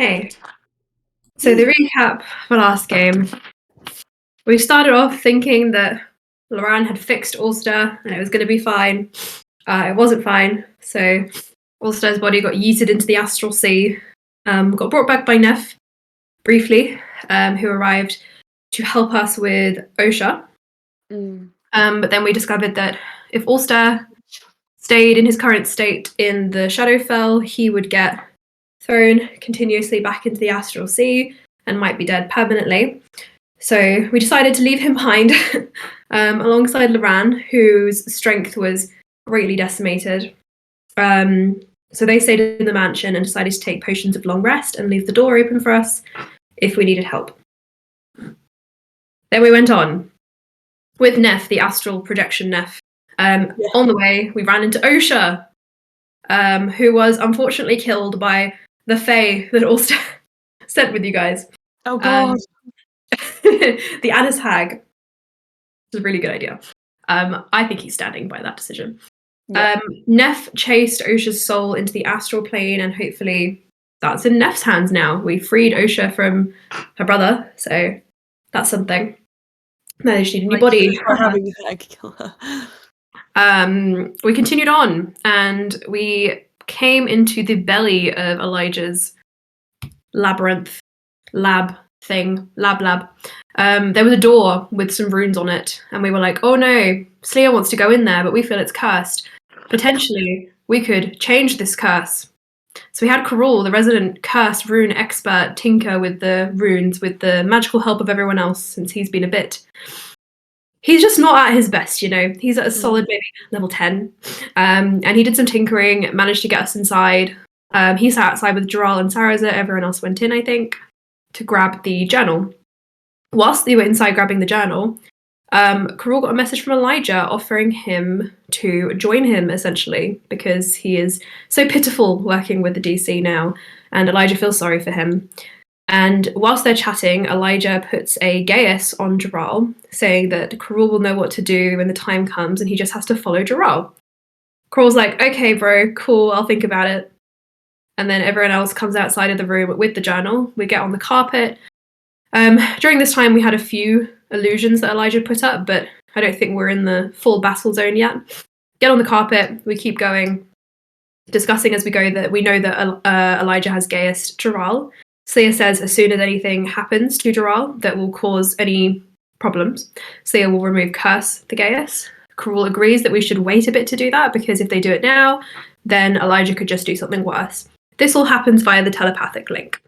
Okay. So the recap for last game. We started off thinking that Loran had fixed Ulster and it was going to be fine. It wasn't fine. So Ulster's body got yeeted into the astral sea, got brought back by Neff briefly, who arrived to help us with Osha. But then we discovered that if Ulster stayed in his current state in the Shadowfell, he would get thrown continuously back into the astral sea and might be dead permanently. So we decided to leave him behind alongside Loran, whose strength was greatly decimated. So they stayed in the mansion and decided to take potions of long rest and leave the door open for us if we needed help. Then we went on with Neff, the astral projection Neff. On the way, we ran into Osha, who was unfortunately killed by the Fae that Ulster sent with you guys. Oh god. The Anis Hag. It's a really good idea. I think he's standing by that decision. Yeah. Neff chased Osha's soul into the astral plane, and hopefully that's in Neff's hands now. We freed Osha from her brother, so that's something. Now they just need a new body. Having the Hag kill her. We continued on, and we came into the belly of Elijah's labyrinth lab thing. There was a door with some runes on it, and we were like, oh no, Sleer wants to go in there, but we feel it's cursed. Potentially, we could change this curse. So we had Karul, the resident cursed rune expert, tinker with the runes with the magical help of everyone else, since he's been a bit... He's just not at his best, you know. He's at a solid maybe level 10. And he did some tinkering, managed to get us inside. He sat outside with Jaral and Saraza. Everyone else went in, I think, to grab the journal. Whilst they were inside grabbing the journal, Karul got a message from Elijah offering him to join him, essentially, because he is so pitiful working with the DC now, and Elijah feels sorry for him. And whilst they're chatting, Elijah puts a geas on Jaral, saying that Karul will know what to do when the time comes, and he just has to follow Jaral. Karul's like, okay, bro, cool, I'll think about it. And then everyone else comes outside of the room with the journal. We get on the carpet. During this time, we had a few illusions that Elijah put up, but I don't think we're in the full battle zone yet. Get on the carpet, we keep going, discussing as we go that we know that Elijah has geas Jaral. Sleer says as soon as anything happens to Jaral that will cause any problems, Sleer will remove curse the geas. Karul agrees that we should wait a bit to do that, because if they do it now, then Elijah could just do something worse. This all happens via the telepathic link.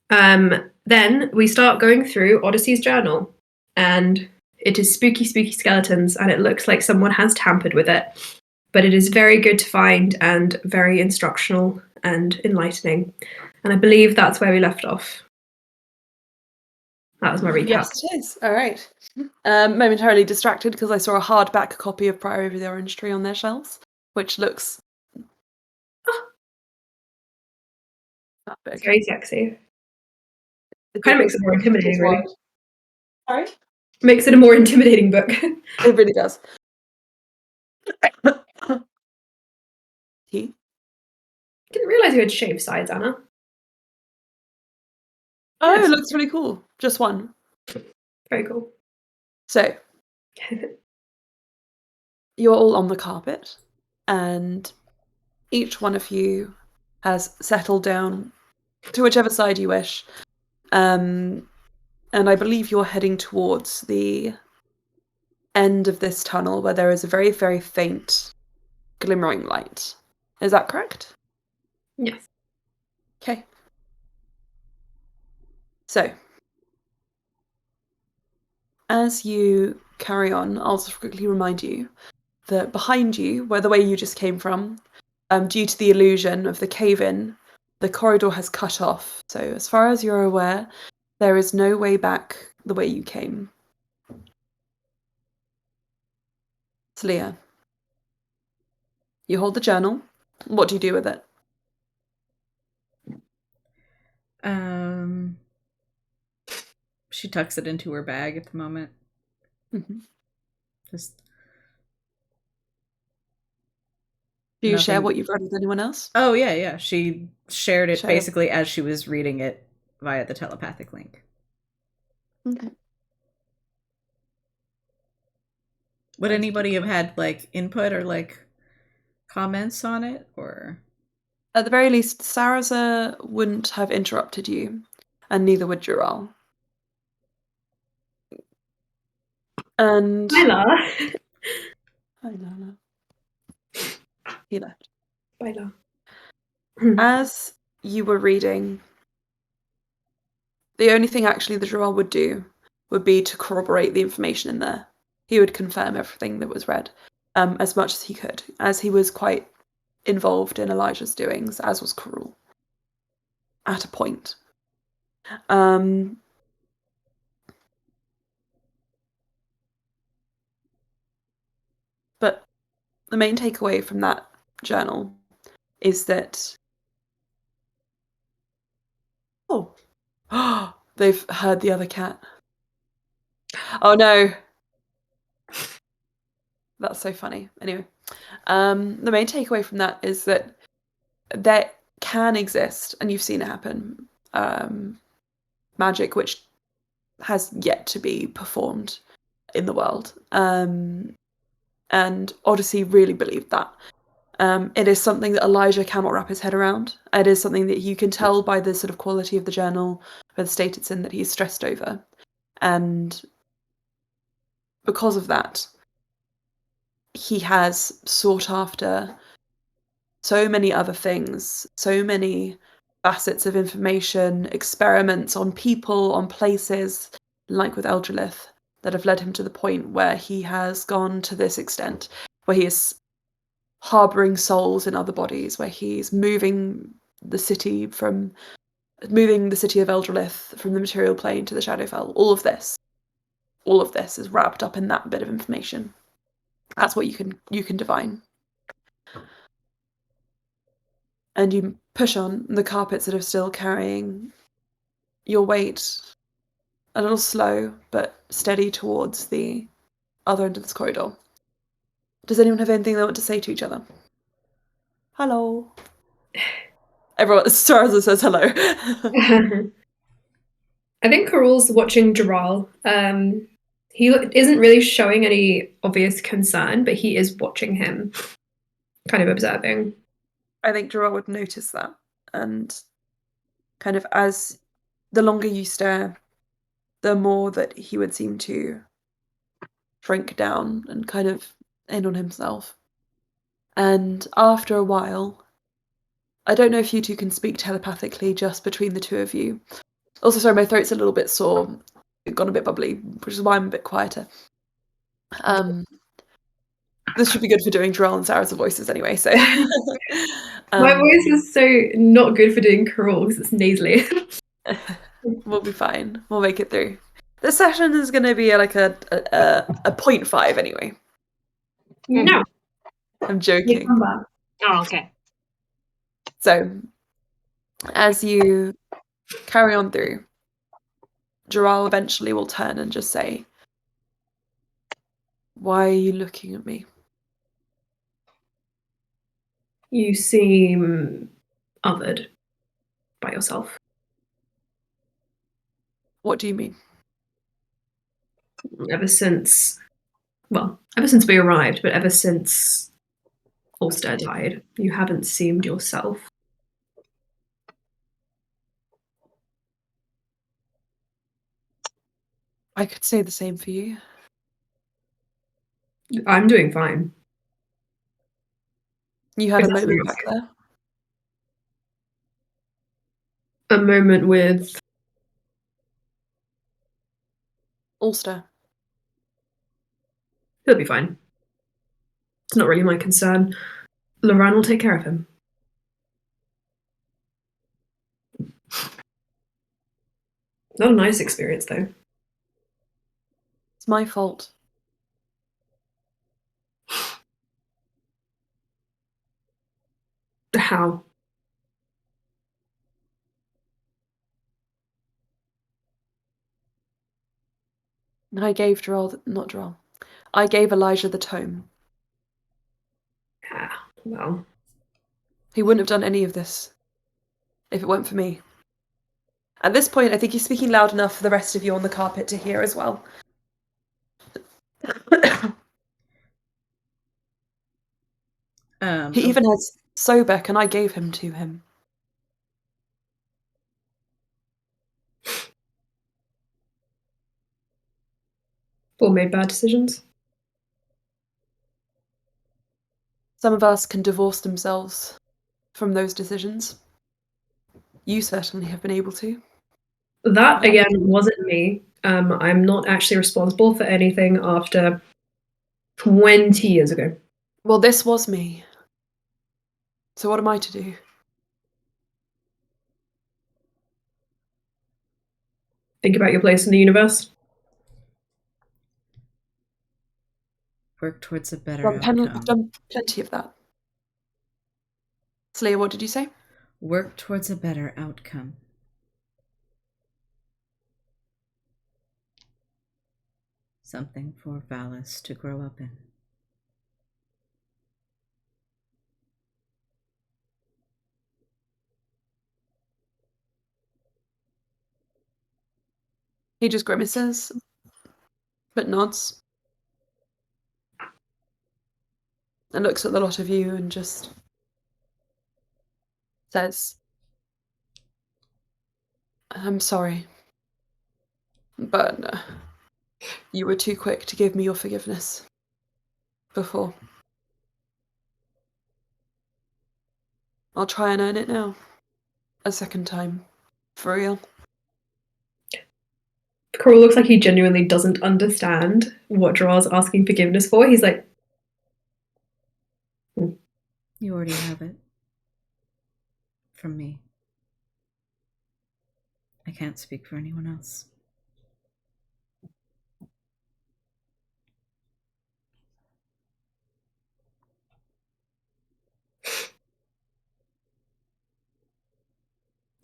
Then we start going through Odyssey's journal, and it is spooky, spooky skeletons, and it looks like someone has tampered with it. But it is very good to find and very instructional and enlightening. And I believe that's where we left off. That was my recap. Yes, it is. All right. Momentarily distracted because I saw a hardback copy of Prior Over the Orange Tree on their shelves, which looks that big. It's very sexy. It kind of makes it more intimidating, really. Sorry? Makes it a more intimidating book. It really does. Tea? Didn't realise you had shaved sides, Anna. Oh, yes. It looks really cool. Just one. Very cool. So, you're all on the carpet, and each one of you has settled down to whichever side you wish. And I believe you're heading towards the end of this tunnel where there is a very, very faint glimmering light. Is that correct? Yes. Okay. So, as you carry on, I'll just quickly remind you that behind you, where the way you just came from, due to the illusion of the cave-in, the corridor has cut off. So as far as you're aware, there is no way back the way you came. Sleer, you hold the journal. What do you do with it? She tucks it into her bag at the moment. Mm-hmm. Just. Do you share Nothing. what you've read with anyone else? Oh, yeah. She shared it Share it. basically as she was reading it via the telepathic link. Okay. Would Nice. anybody have had like input or like comments on it, or? At the very least, Saraza wouldn't have interrupted you, and neither would Jural. And Lila. hi, Lala. He left. Lila. As you were reading, the only thing actually that Jural would do would be to corroborate the information in there. He would confirm everything that was read, as much as he could, as he was quite involved in Elijah's doings, as was Karul. At a point. But the main takeaway from that journal is that they've heard the other cat. Oh no. That's so funny. Anyway, the main takeaway from that is that there can exist, and you've seen it happen, magic which has yet to be performed in the world. And Odyssey really believed that. It is something that Elijah cannot wrap his head around. It is something that you can tell by the sort of quality of the journal, by the state it's in, that he's stressed over. And because of that, he has sought after so many other things, so many facets of information, experiments on people, on places, like with Eldrelith, that have led him to the point where he has gone to this extent, where he is harboring souls in other bodies, where he's moving the city of Eldrelith from the material plane to the Shadowfell. All of this is wrapped up in that bit of information. That's what you can divine. And you push on the carpets that are still carrying your weight, a little slow but steady, towards the other end of this corridor. Does anyone have anything they want to say to each other? Hello. Everyone, Saraza says hello. I think Karul's watching Jaral. He isn't really showing any obvious concern, but he is watching him, kind of observing. I think Jaral would notice that, and kind of as the longer you stare, the more that he would seem to shrink down and kind of in on himself. And after a while, I don't know if you two can speak telepathically just between the two of you. Also, sorry, my throat's a little bit sore. It's gone a bit bubbly, which is why I'm a bit quieter. This should be good for doing Jarell and Sarah's voices anyway, so. My voice is so not good for doing Karul because it's nasally. We'll be fine. We'll make it through. This session is going to be like a 0.5 anyway. No. I'm joking. Oh, okay. So, as you carry on through, Jarrell eventually will turn and just say, "Why are you looking at me?" You seem othered by yourself. What do you mean? Ever since we arrived, but ever since Ulster died, you haven't seemed yourself. I could say the same for you. I'm doing fine. You had a That's moment nice. back there. A moment with Ulster. He'll be fine. It's not really my concern. Loran will take care of him. Not a nice experience, though. It's my fault. How? I gave I gave Elijah the tome. Yeah, well, He wouldn't have done any of this if it weren't for me. At this point, I think he's speaking loud enough for the rest of you on the carpet to hear as well. He even has Sobek, and I gave him to him. All made bad decisions. Some of us can divorce themselves from those decisions. You certainly have been able to. That, again, wasn't me. I'm not actually responsible for anything after 20 years ago. Well, this was me. So what am I to do? Think about your place in the universe. Work towards a better Well, outcome. I've done plenty of that. Slayer, what did you say? Work towards a better outcome. Something for Valis to grow up in. He just grimaces, but nods. And looks at the lot of you and just says, I'm sorry, but you were too quick to give me your forgiveness before. I'll try and earn it now. A second time. For real. Coral looks like he genuinely doesn't understand what Draw's asking forgiveness for. He's like, You already have it. From me. I can't speak for anyone else.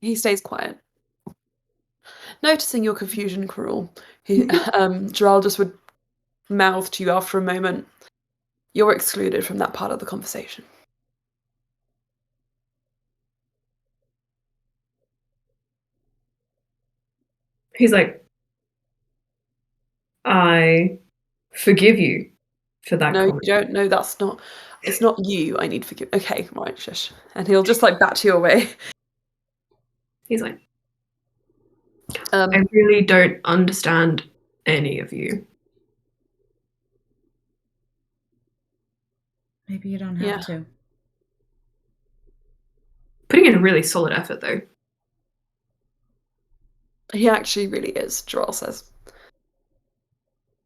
He stays quiet. Noticing your confusion, Coral, Gerald just would mouth to you after a moment, you're excluded from that part of the conversation. he's like, I forgive you for that No, comment. you don't. No, that's not. It's not you. I need forgive. Okay, right, shush. And he'll just like bat you away. He's like, I really don't understand any of you. Maybe you don't have to. Putting in a really solid effort, though. He actually really is, Joel says.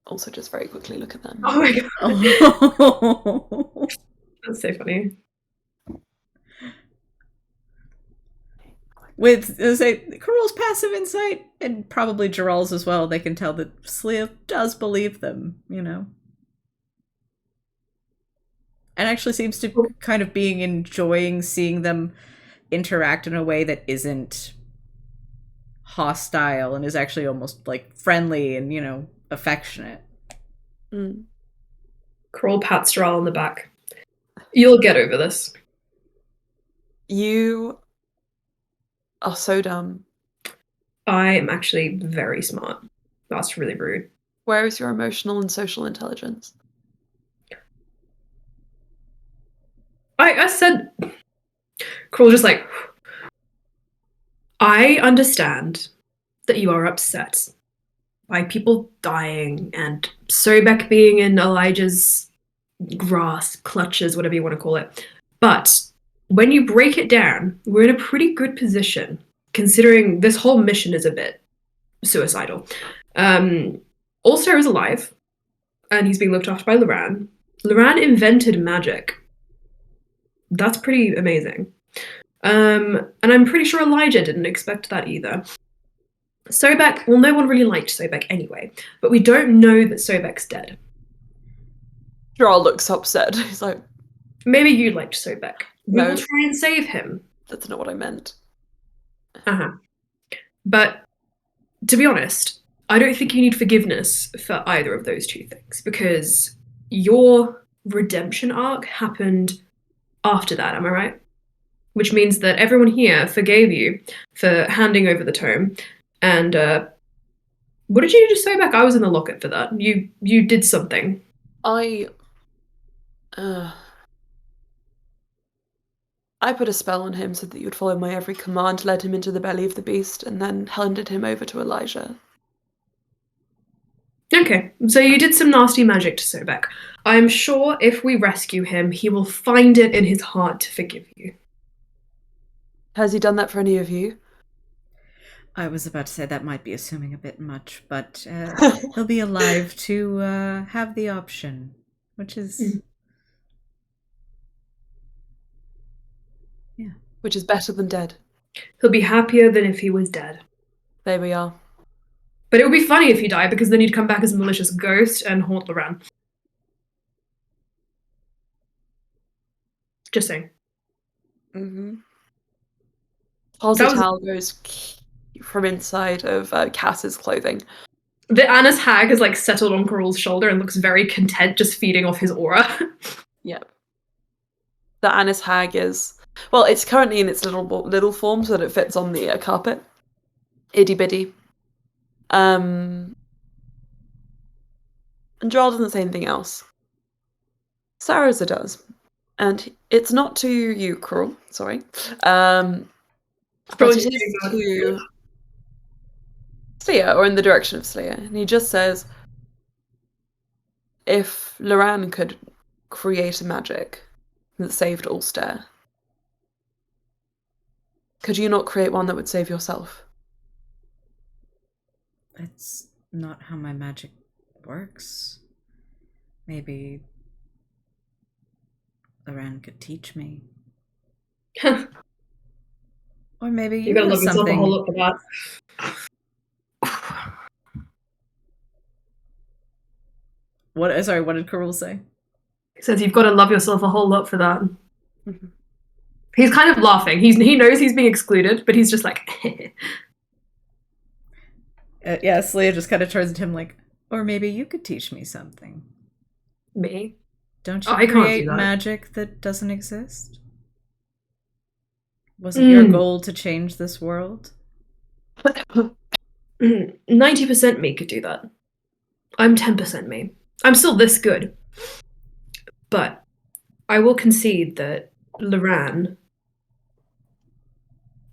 Also, just very quickly look at them. Oh my god. Oh. That's so funny. With, say, Coral's passive insight, and probably Gerald's as well, they can tell that Sleeve does believe them, you know? And actually seems to kind of being enjoying seeing them interact in a way that isn't hostile and is actually almost like friendly and, you know, affectionate. Coral pats Doral on the back. You'll get over this. You are so dumb. I am actually very smart. That's really rude. Where is your emotional and social intelligence? I said, Coral just like, I understand that you are upset by people dying and Sobek being in Elijah's grasp, clutches, whatever you want to call it. But when you break it down, we're in a pretty good position, considering this whole mission is a bit suicidal. Ulster is alive, and he's being looked after by Loran. Loran invented magic. That's pretty amazing. And I'm pretty sure Elijah didn't expect that either. Sobek, well, no one really liked Sobek anyway, but we don't know that Sobek's dead. Joel looks upset. He's like, maybe you liked Sobek. We No. will try and save him. That's not what I meant. But to be honest, I don't think you need forgiveness for either of those two things, because your redemption arc happened after that, am I right? which means that everyone here forgave you for handing over the tome. And what did you just say back? I was in the locket for that. You did something. I put a spell on him so that you'd follow my every command, led him into the belly of the beast, and then handed him over to Elijah. Okay, so you did some nasty magic to Sobek. I'm sure if we rescue him, he will find it in his heart to forgive you. Has he done that for any of you? I was about to say that might be assuming a bit much, but he'll be alive to have the option, which is... Yeah. Which is better than dead. He'll be happier than if he was dead. There we are. But it would be funny if he died, because then he'd come back as a malicious ghost and haunt Loran. Just saying. Mm-hmm. Posital goes from inside of Cass's clothing. The Anna's hag has like settled on Carol's shoulder and looks very content, just feeding off his aura. Yep. The Annis hag is... Well, it's currently in its little form so that it fits on the carpet. Itty bitty. And Joel doesn't say anything else. Saraza does. And it's not to you, Cruel, sorry. But it is to Sleer, or in the direction of Sleer. And he just says, if Loran could create a magic that saved Ulster, could you not create one that would save yourself? That's not how my magic works. Maybe Loran could teach me. Or maybe you gotta know love yourself a something. whole lot for that. Sorry, what did Carol say? He says you've got to love yourself a whole lot for that. Mm-hmm. He's kind of laughing. He knows he's being excluded, but he's just like... Yeah, Sleia just kind of turns to him like, or maybe you could teach me something. Me? Don't you I can't create do that. magic that doesn't exist? Wasn't your goal to change this world? 90% me could do that. I'm 10% me. I'm still this good. But I will concede that Loran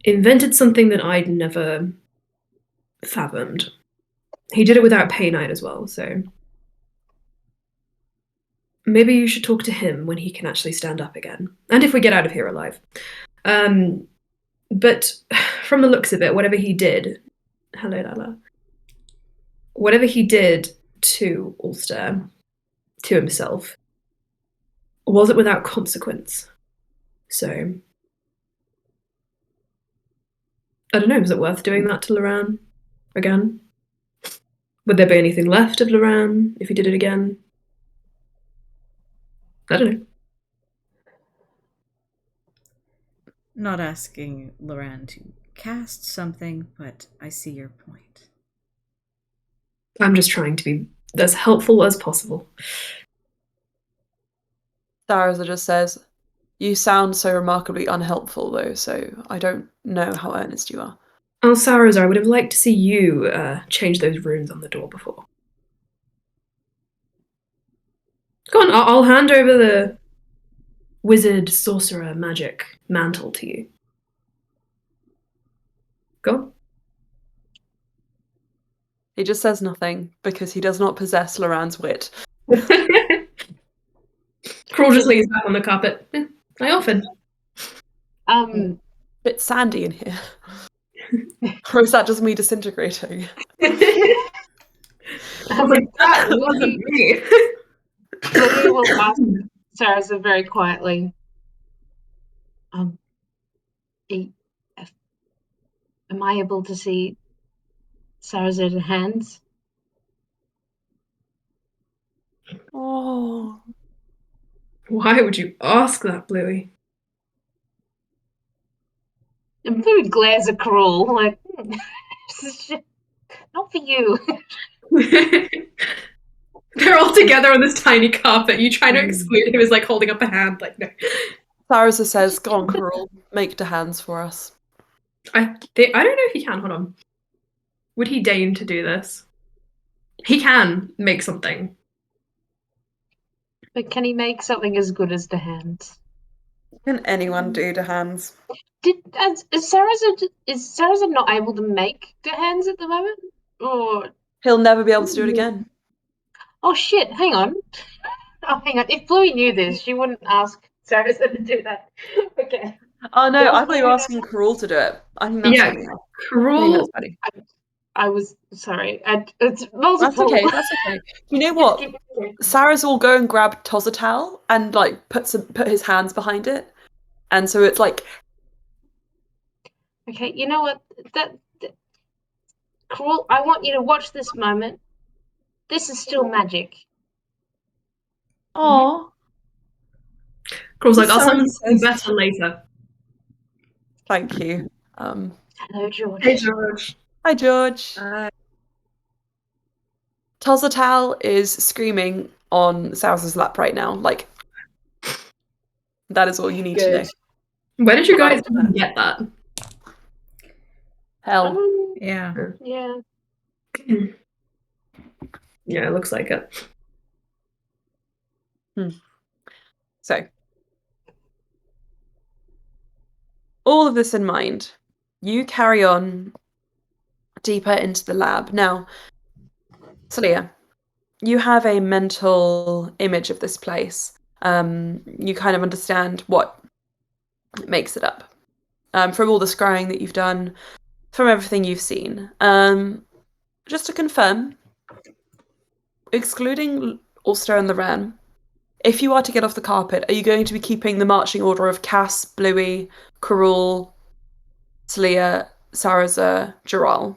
invented something that I'd never fathomed. He did it without Pay Night as well, so maybe you should talk to him when he can actually stand up again. And if we get out of here alive. But from the looks of it, whatever he did... Hello, Lala. Whatever he did to Ulster, to himself, wasn't without consequence. So... I don't know, is it worth doing that to Loran again? Would there be anything left of Loran if he did it again? I don't know. Not asking Loran to cast something, but I see your point. I'm just trying to be as helpful as possible. Saraza just says, you sound so remarkably unhelpful, though, so I don't know how earnest you are. Oh, Sarazar, I would have liked to see you change those runes on the door before. Go on, I'll hand over the wizard, sorcerer, magic mantle to you. Go. He just says nothing, because he does not possess Loran's wit. Crawl just lays back on the carpet. I offered. Bit sandy in here. Or is that just me disintegrating? That wasn't me. Lydia will ask Saraza very quietly, am I able to see Saraza's hands? Oh. Why would you ask that, Bluey? And Bluey glares at Cruel, like, not for you. They're all together on this tiny carpet. You trying to exclude him is like holding up a hand, like, no. Sarasa says, "Go on, Carol, make the hands for us." I don't know if he can. Hold on. Would he deign to do this? He can make something. But can he make something as good as the hands? Can anyone do the hands? Is Sarah not able to make the hands at the moment? Or He'll never be able to do it again. oh shit! Hang on. Oh, hang on. If Bluey knew this, she wouldn't ask Sarah to do that. Okay. Oh no, Well, I thought you were maybe asking Carol to do it. I think that's Yeah, funny. I think Cruel. that's funny. I was sorry. It's That's multiple. okay. That's okay. You know what? Just keep- Sarah's will go and grab Tozatal and like put his hands behind it, and so it's like Okay, you know what? That Cruel, I want you to watch this moment. This is still magic. oh. Cruel's like, I'll Sorry, summon something sis. better later. Thank you. Hello, George. Hey, George. Hi George. Tozatal is screaming on Salsa's lap right now. Like that is all you need to know. Good. Where did you guys Right. even get that? Hell. Yeah. Yeah. Yeah, it looks like it. So, all of this in mind, you carry on deeper into the lab. Now, Celia, you have a mental image of this place. You kind of understand what makes it up. From all the scrying that you've done, from everything you've seen. Just to confirm, excluding Ulster and Loran, if you are to get off the carpet, are you going to be keeping the marching order of Cass, Bluey, Carul, Celia, Saraza, Jaral?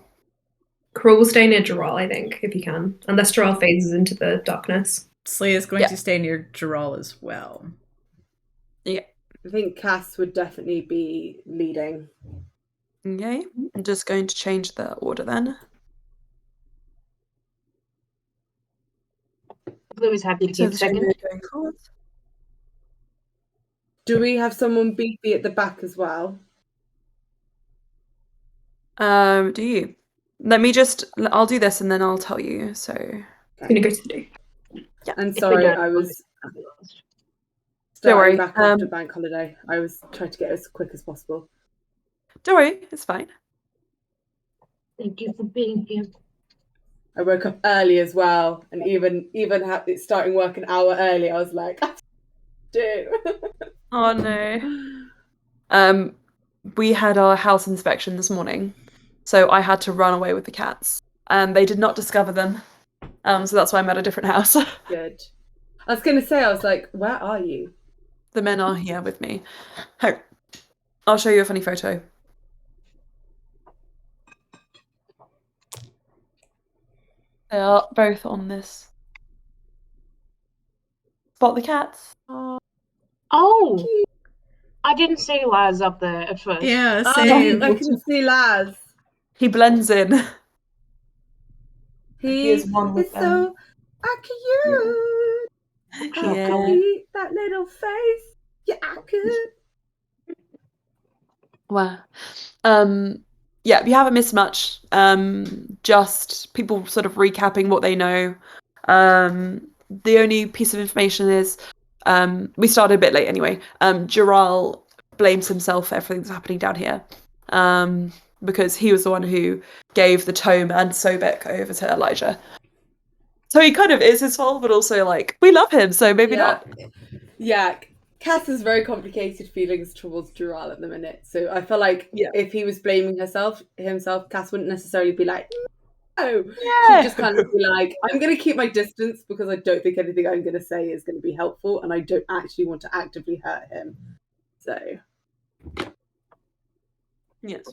Cruel will stay near Jaral, I think, if you can. Unless Jaral phases into the darkness. Slee is going Yeah. to stay near Jaral as well. Yeah. I think Cass would definitely be leading. Okay. I'm just going to change the order then. Bluey's happy to So keep the second. chamber going forward. Do we have someone beefy at the back as well? Do you? I'll do this and then I'll tell you. So, I'm gonna go to the day. And If we sorry, don't, I was Don't starting worry, back after bank holiday. I was trying to get as quick as possible. don't worry, it's fine. Thank you for being here. I woke up early as well, and even it starting work an hour early, I was like, dude. Oh no. We had our house inspection this morning, so I had to run away with the cats, and they did not discover them. So that's why I'm at a different house. Good. I was going to say, I was like, where are you? The men are here with me. Here, I'll show you a funny photo. They are both on this. Spot the cats. Oh, I didn't see Laz up there at first. Yeah, I same. couldn't see Laz. He blends in. He is one with is so cute. How Yeah. sweet that little face. Yeah, I could. Wow. Yeah, you haven't missed much. Just people sort of recapping what they know. The only piece of information is we started a bit late anyway. Jaral blames himself for everything that's happening down here. Because he was the one who gave the tome and Sobek over to Elijah. So he kind of is his fault, but also like we love him, so maybe not. Yeah, Cass has very complicated feelings towards Dural at the minute. So I feel like if he was blaming himself, Cass wouldn't necessarily be like, no. Yeah. She'd just kind of be like, I'm going to keep my distance because I don't think anything I'm going to say is going to be helpful, and I don't actually want to actively hurt him. So. Yes.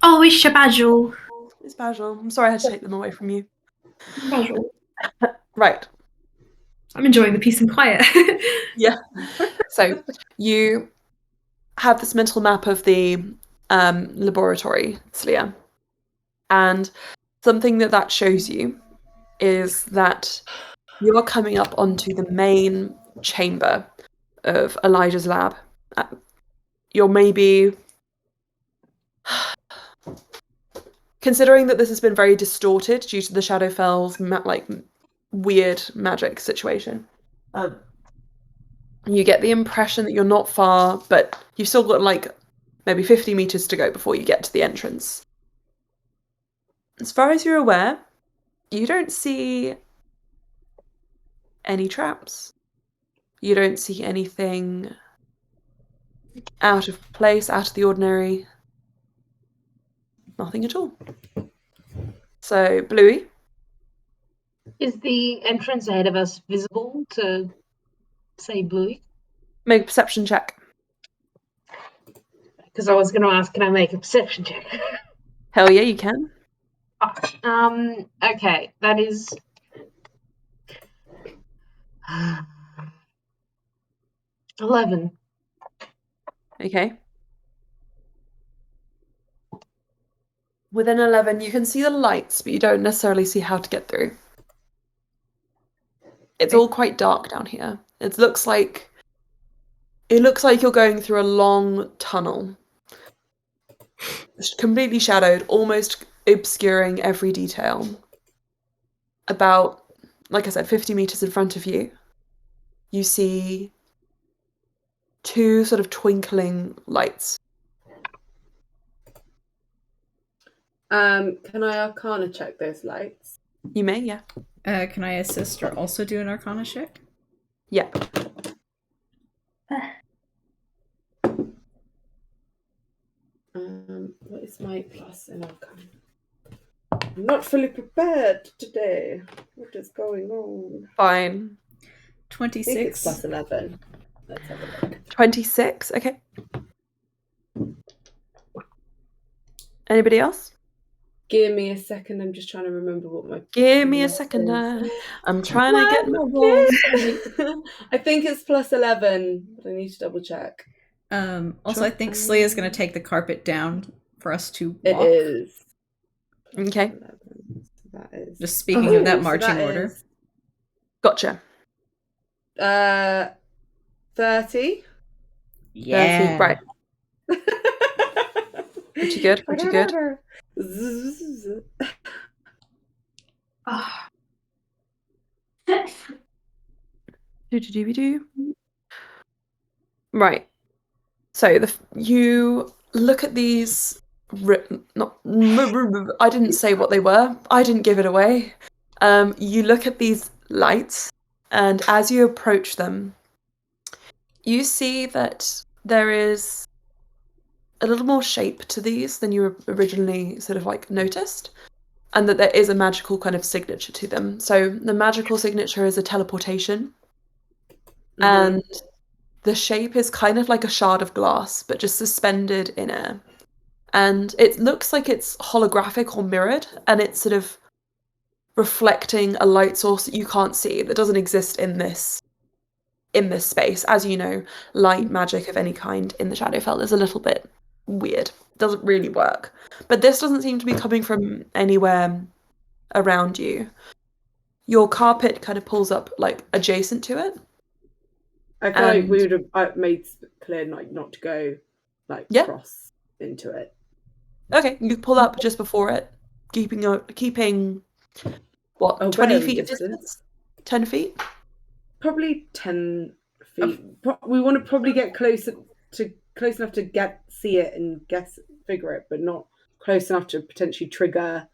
Oh, it's Shabajul. It's Bajal. I'm sorry I had to take them away from you. Shabajul. Right. I'm enjoying the peace and quiet. Yeah. So you have this mental map of the laboratory, Celia. And something that shows you is that you are coming up onto the main chamber of Elijah's lab. You're maybe... Considering that this has been very distorted due to the Shadowfell's weird magic situation, you get the impression that you're not far, but you've still got maybe 50 meters to go before you get to the entrance. As far as you're aware, you don't see any traps. You don't see anything out of place, out of the ordinary. Nothing at all. So, Bluey? Is the entrance ahead of us visible to, say, Bluey? Make a perception check. Because I was going to ask, can I make a perception check? Hell yeah, you can. Okay, that is... 11. Okay. Within 11, you can see the lights, but you don't necessarily see how to get through. It's all quite dark down here. It looks like you're going through a long tunnel. It's completely shadowed, almost obscuring every detail. About, like I said, 50 meters in front of you, you see 2 sort of twinkling lights. Can I Arcana check those lights? You may, yeah. Can I assist or also do an Arcana check? Yep. What is my plus in Arcana? I'm not fully prepared today. What is going on? Fine. I think 26. it's plus 11. Let's have a look. 26, okay. Anybody else? Give me a second. I'm just trying to remember what my... Give me a plus second. is. I'm trying to get my roll. I think it's plus 11, but I need to double check. Also, I think Slee is going to take the carpet down for us to walk. It is. Okay. 11. So that is... Just speaking of that so marching that order. is, Gotcha. 30. Yeah. Right. Pretty good, pretty good. Do. Right. So you look at these. I didn't say what they were. I didn't give it away. You look at these lights, and as you approach them, you see that there is a little more shape to these than you originally sort of noticed, and that there is a magical kind of signature to them. So the magical signature is a teleportation, and the shape is kind of like a shard of glass, but just suspended in air. And it looks like it's holographic or mirrored, and it's sort of reflecting a light source that you can't see, that doesn't exist in this space. As you know, light magic of any kind in the Shadowfell is a little bit weird. Doesn't really work. But this doesn't seem to be coming from anywhere around you. Your carpet kind of pulls up adjacent to it. I feel like we would have made clear not to go cross into it. Okay, you pull up just before it, keeping what, 20 feet of distance? 10 feet? Probably 10 feet. We want to probably get close enough to see it and figure it, but not close enough to potentially trigger.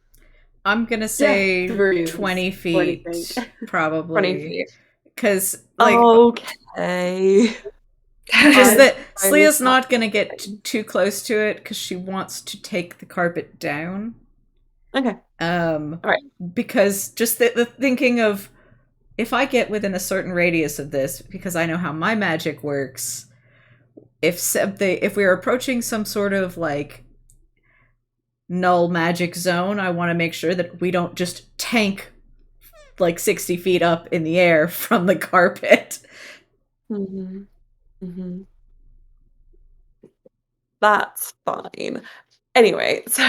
I'm gonna say 20 feet, probably. 20 feet. Because, okay. Just that Slea's not gonna get too close to it because she wants to take the carpet down. Okay. All right. Because just the thinking of, if I get within a certain radius of this, because I know how my magic works, if we're approaching some sort of null magic zone, I want to make sure that we don't just tank 60 feet up in the air from the carpet. Mm-hmm. Mm-hmm. That's fine. Anyway, so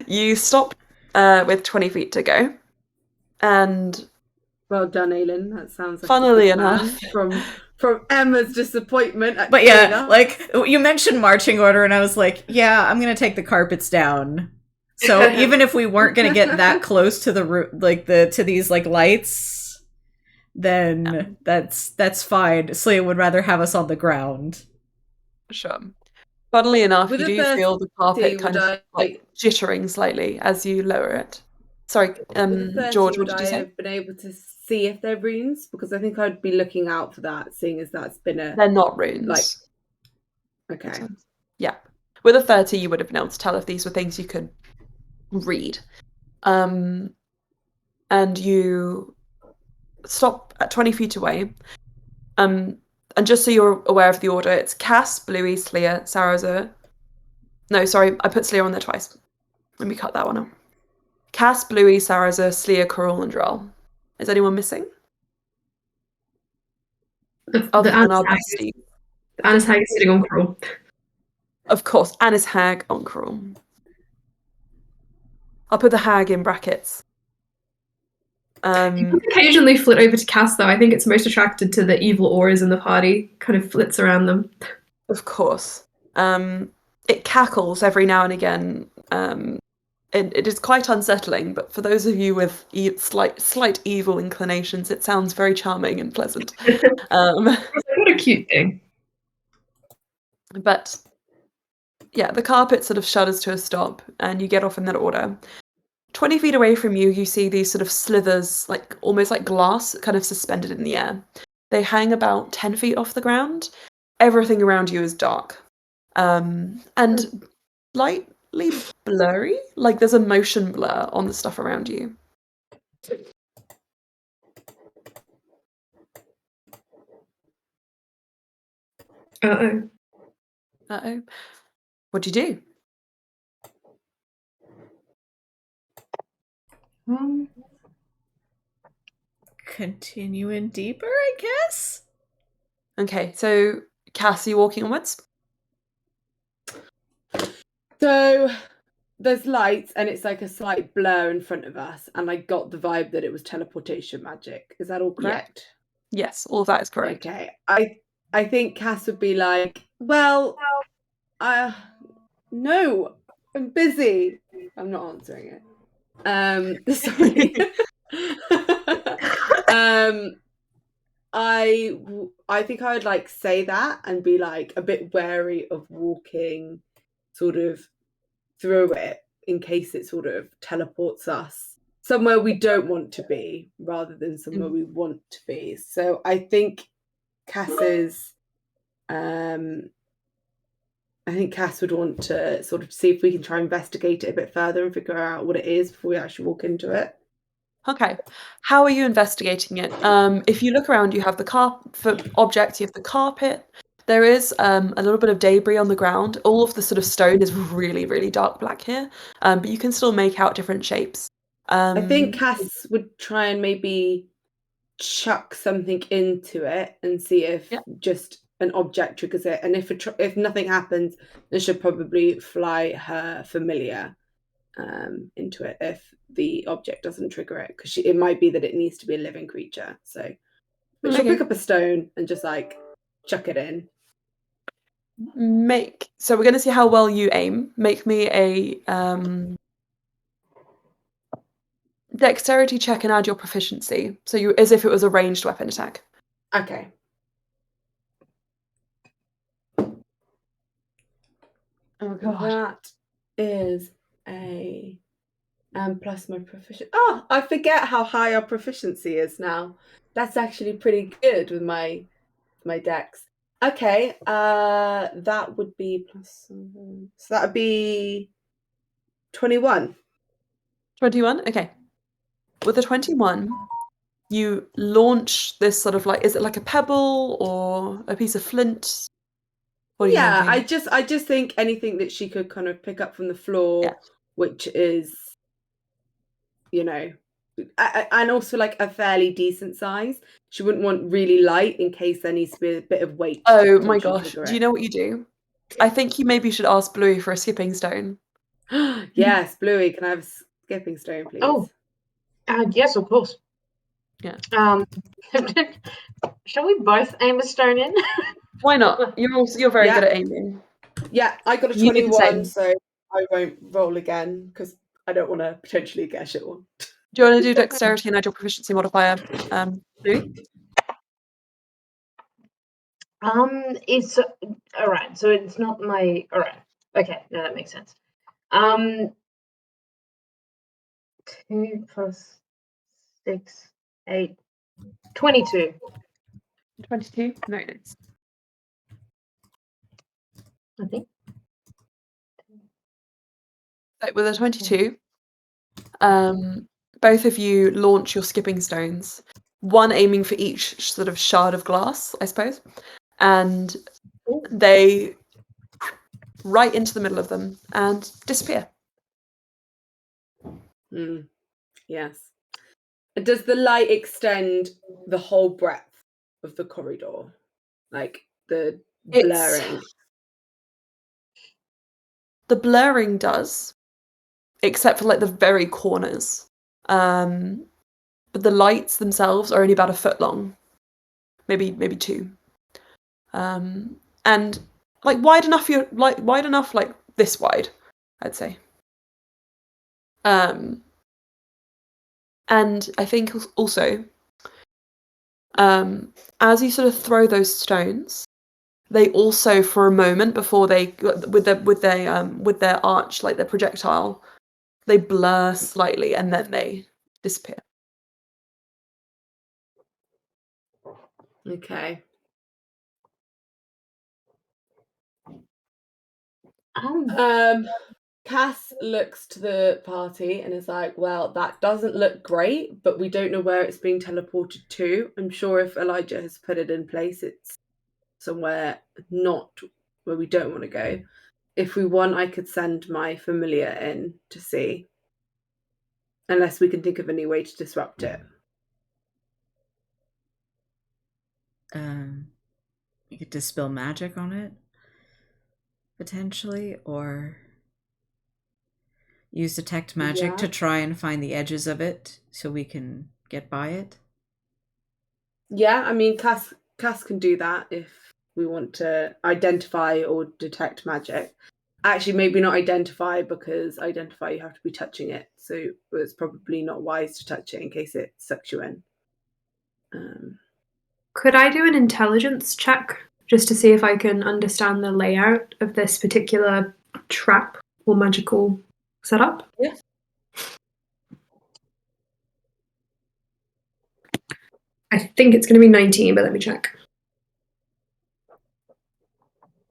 you stop with 20 feet to go, And Well done, Aylin. That sounds like funnily a good plan enough, from Emma's disappointment. At But cleaning yeah, up. like you mentioned marching order, and I was like, yeah, I'm gonna take the carpets down. So even if we weren't gonna get that close to to these like lights, then that's fine. Slee would rather have us on the ground. sure. Funnily enough, With you a do feel the carpet would kind of like jittering slightly as you lower it. Sorry, With a 30, George, what would did you I say? have been able to see if they're runes? Because I think I'd be looking out for that, seeing as that's been a They're not runes. like. Okay. Yeah. With a 30, you would have been able to tell if these were things you could read. And you stop at 20 feet away. And just so you're aware of the order, it's Cass, Bluey, Sleer, Sarazar. No, sorry, I put Sleer on there twice. Let me cut that one out. Cass, Bluey, Sarazar, Sleer, Coral, and Droll. Is anyone missing? Other than our bestie. Anna's hag is sitting on Crawl. Of course, Anna's hag on Crawl. I'll put the hag in brackets. Occasionally flit over to Cass, though. I think it's most attracted to the evil auras in the party. Kind of flits around them. Of course. It cackles every now and again. It is quite unsettling, but for those of you with slight evil inclinations, it sounds very charming and pleasant. What a cute thing. But yeah, the carpet sort of shudders to a stop, and you get off in that order. 20 feet away from you, you see these sort of slithers, like almost like glass, kind of suspended in the air. They hang about 10 feet off the ground. Everything around you is dark. And slightly blurry. Like there's a motion blur on the stuff around you. Uh-oh. Uh-oh. What'd you do? Continuing deeper, I guess. Okay, so Cass, are you walking onwards? So there's lights and it's like a slight blur in front of us, and I got the vibe that it was teleportation magic. Is that all correct? Yeah. Yes, all of that is correct. Okay. I think Cass would be like, well, no, I'm busy. I'm not answering it. Sorry. I think I would like say that and be like a bit wary of walking sort of through it in case it sort of teleports us somewhere we don't want to be rather than somewhere we want to be. So I think Cass would want to sort of see if we can try and investigate it a bit further and figure out what it is before we actually walk into it. Okay. How are you investigating it? If you look around, you have for objects, you have the carpet. There is a little bit of debris on the ground. All of the sort of stone is really, really dark black here, but you can still make out different shapes. I think Cass would try and maybe chuck something into it and see if just an object triggers it. And if nothing happens, then she'll probably fly her familiar into it if the object doesn't trigger it, because it might be that it needs to be a living creature. So but she'll pick up a stone and just like chuck it in. So we're going to see how well you aim. Make me a dexterity check and add your proficiency. So you, as if it was a ranged weapon attack. Okay. Oh god. That is a plus my proficiency. Oh, I forget how high our proficiency is now. That's actually pretty good with my dex. Okay, that would be plus 7. So that would be 21. 21? Okay. With a 21, you launch this sort of like, is it like a pebble or a piece of flint? What are you thinking? I just think anything that she could kind of pick up from the floor, which is, you know, and also like a fairly decent size. She wouldn't want really light in case there needs to be a bit of weight. Oh my gosh. Do you know what you do? I think you maybe should ask Bluey for a skipping stone. Yes, Bluey, can I have a skipping stone, please? Oh, Yes, of course. Yeah. Shall we both aim a stone in? Why not? You're very good at aiming. Yeah, I got a You did the 21, same. so I won't roll again because I don't want to potentially get a shit one. Do you want to do dexterity and add your proficiency modifier, Louis? It's all right. So it's not my. All right. Okay, no, that makes sense. 2 plus 6, 8, 22. 22? Very nice. I think. So with a 22, both of you launch your skipping stones, one aiming for each sort of shard of glass, I suppose, and they right into the middle of them and disappear. Yes. Does the light extend the whole breadth of the corridor? Like the blurring? The blurring does, except for like the very corners. But the lights themselves are only about a foot long, maybe 2, and like wide enough. Wide enough, like this wide, I'd say. And I think also, as you sort of throw those stones, they also, for a moment before they with their arch, like their projectile, they blur slightly and then they disappear. Okay. Cass looks to the party and is like, well, that doesn't look great, but we don't know where it's being teleported to. I'm sure if Elijah has put it in place, it's somewhere not where we don't want to go. If we want, I could send my familiar in to see. Unless we can think of any way to disrupt it. You could dispel magic on it, potentially, or use detect magic to try and find the edges of it so we can get by it. Yeah, I mean, Cass can do that if we want to identify or detect magic. Actually, maybe not identify, because identify you have to be touching it, so it's probably not wise to touch it in case it sucks you in. Could I do an intelligence check just to see if I can understand the layout of this particular trap or magical setup? Yes. I think it's going to be 19, but let me check.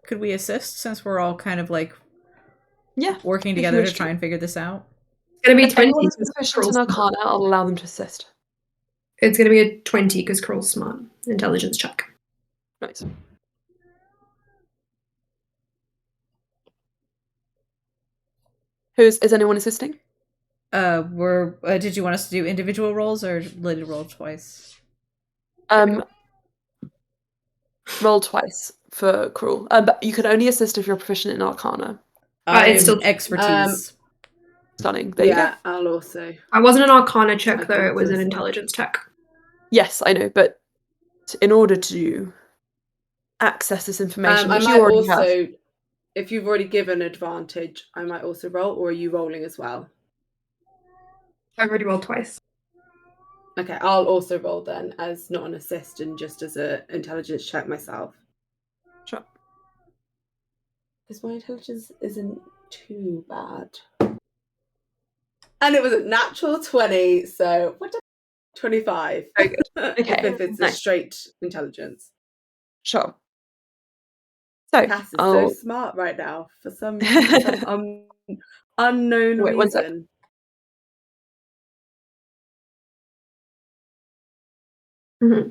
Could we assist since we're all kind of like working if together you to wish try and figure this out? It's going to be If 20. anyone is proficient in Arcana, I'll allow them to assist. It's going to be a 20 because Kroll's smart. Intelligence check. Nice. Is anyone assisting? Did you want us to do individual rolls or Lily roll twice? Roll twice for Cruel. But you can only assist if you're proficient in Arcana. It's still expertise. Stunning. There you go. I'll also. I wasn't an Arcana check though; it was an intelligence check. Yes, I know, but in order to access this information, which I might you already also, have. if you've already given advantage, I might also roll, or are you rolling as well? I've already rolled twice. Okay, I'll also roll then as not an assist and just as an intelligence check myself. Sure. Because my intelligence isn't too bad. And it was a natural 20, so what? 25. Very good. Okay. If it's a straight intelligence. Sure. So Cass is so smart right now for some unknown Wait, 1 sec. reason. Mm-hmm.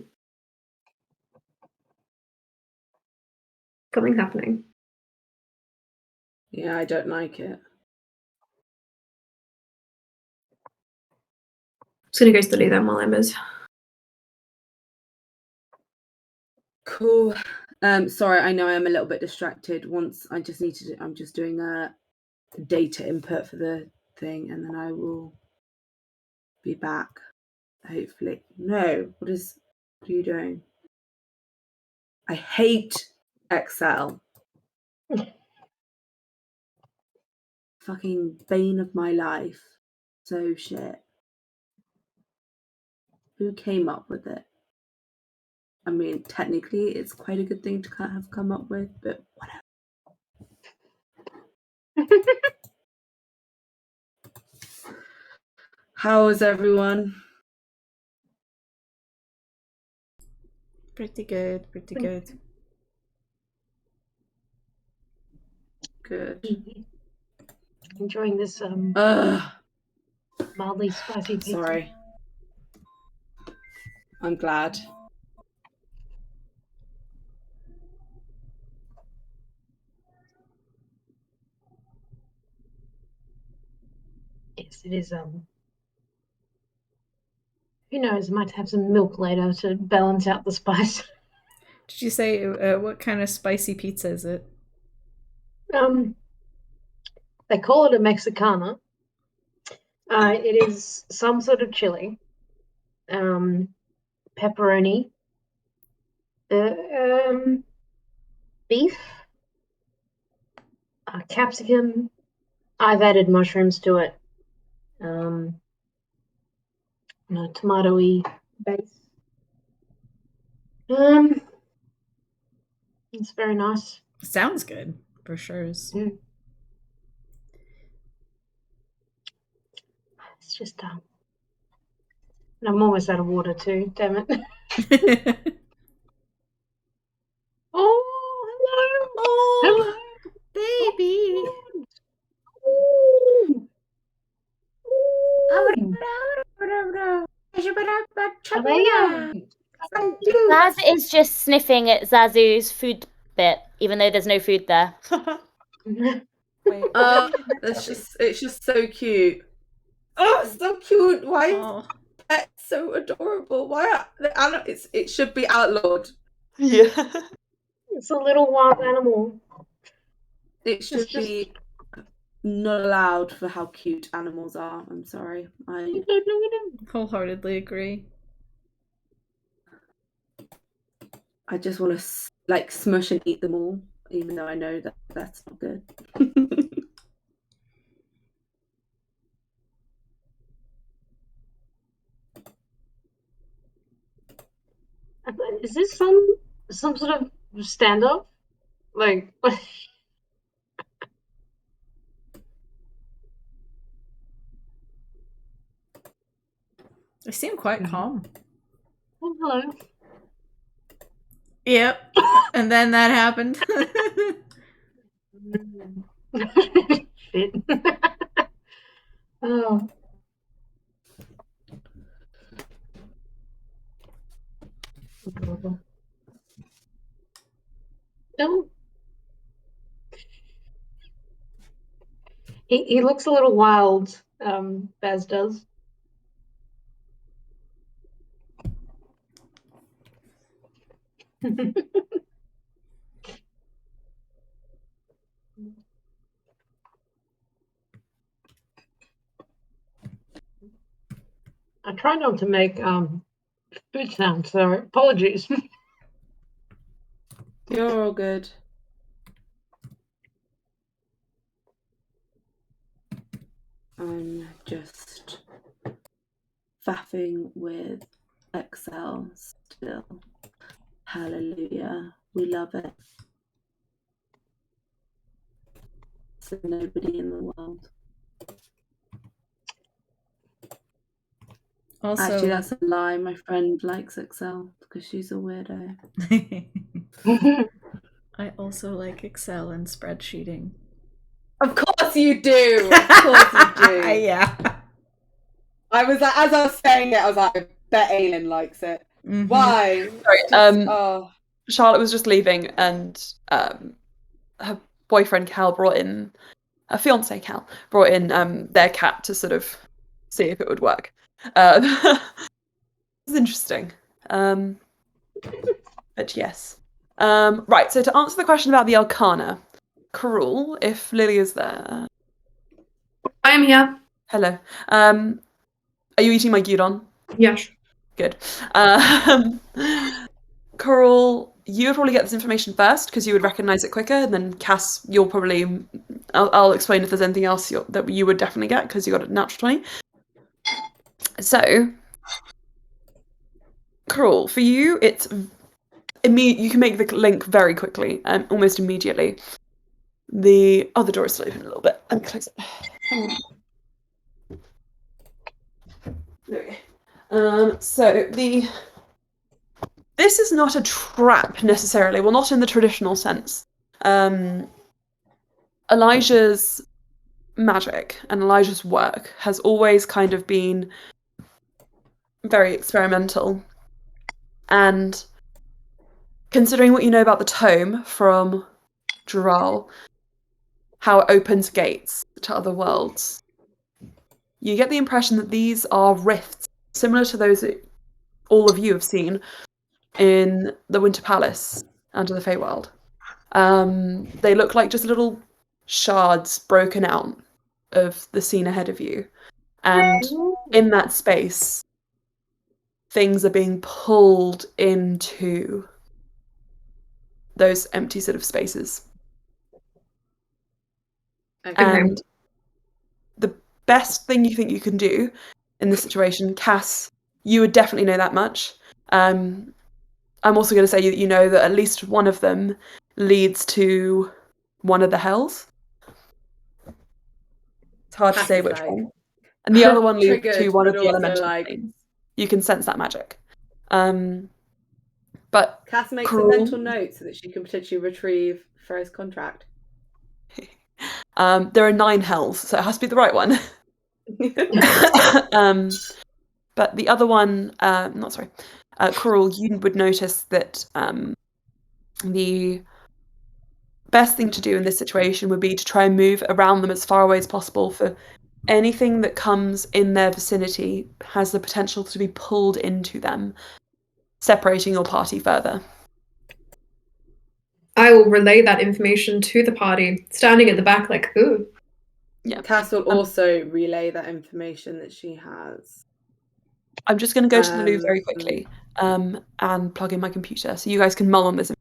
Something's happening. Yeah, I don't like it. Just gonna go study them while I miss. Cool. Sorry, I know I'm a little bit distracted. I'm just doing a data input for the thing, and then I will be back. Hopefully. No. What are you doing? I hate Excel. Fucking bane of my life. So shit. Who came up with it? I mean, technically, it's quite a good thing to have come up with, but whatever. How is everyone? Pretty good. Good. Enjoying this mildly spicy pizza. Sorry. I'm glad. Yes, it is. Who knows? I might have some milk later to balance out the spice. Did you say what kind of spicy pizza is it? They call it a Mexicana. It is some sort of chili, pepperoni, beef, capsicum. I've added mushrooms to it. Tomato-y base. It's very nice. Sounds good, for sure. It's just and I'm almost out of water too. Damn it! Oh, hello! Oh, Hello, baby! Zaz is just sniffing at Zazu's food bit, even though there's no food there. Wait. It's just so cute. Oh, it's so cute. Why is that so adorable? It should be outlawed. Yeah. It's a little wild animal. It should be not allowed for how cute animals are. I'm sorry. I wholeheartedly agree. just want to smush and eat them all, even though I know that that's not good. Is this some sort of standoff? Like, They seem quite calm. oh, hello. Yep. And then that happened. Shit. Oh. No. He looks a little wild, Baz does. I try not to make food sounds, so apologies. You're all good. I'm just faffing with Excel still. Hallelujah. We love it. So nobody in the world. Also, actually, that's a lie. My friend likes Excel because she's a weirdo. I also like Excel and spreadsheeting. Of course you do. Of course you do. Yeah. I was like, as I was saying it, I was like, I bet Aelin likes it. Mm-hmm. Why? Sorry. Charlotte was just leaving, and her boyfriend Cal brought in, her fiance Cal brought in their cat to sort of see if it would work. It's interesting. But yes. Right, so to answer the question about the Arcana, Karul, if Lily is there. I am here. Hello. Are you eating my gyudon? Yes. Good. Coral, you would probably get this information first because you would recognize it quicker, and then Cass, you'll probably. I'll explain if there's anything else that you would definitely get because you got a natural 20. So, Coral, for you, it's you can make the link very quickly, almost immediately. The door is still open a little bit. Let me close it. Hang on. There we go. This is not a trap necessarily. Well, not in the traditional sense. Elijah's magic and Elijah's work has always kind of been very experimental. And considering what you know about the tome from Dural, how it opens gates to other worlds, you get the impression that these are rifts similar to those that all of you have seen in the Winter Palace under the Feywild. They look like just little shards broken out of the scene ahead of you. And in that space, things are being pulled into those empty sort of spaces. Okay. And the best thing you think you can do in this situation, Cass, you would definitely know that much. I'm also going to say that you know that at least one of them leads to one of the hells. It's hard to say which one. And the other one leads to one of the elemental planes. You can sense that magic. But Cass makes a mental note so that she can potentially retrieve Freya's contract. There are 9 hells, so it has to be the right one. But the other one, Coral, you would notice that the best thing to do in this situation would be to try and move around them as far away as possible, for anything that comes in their vicinity has the potential to be pulled into them, separating your party further. I will relay that information to the party, standing at the back like, ooh. Yeah. Cass will also relay that information that she has. I'm just going to go to the loo very quickly and plug in my computer so you guys can mull on this.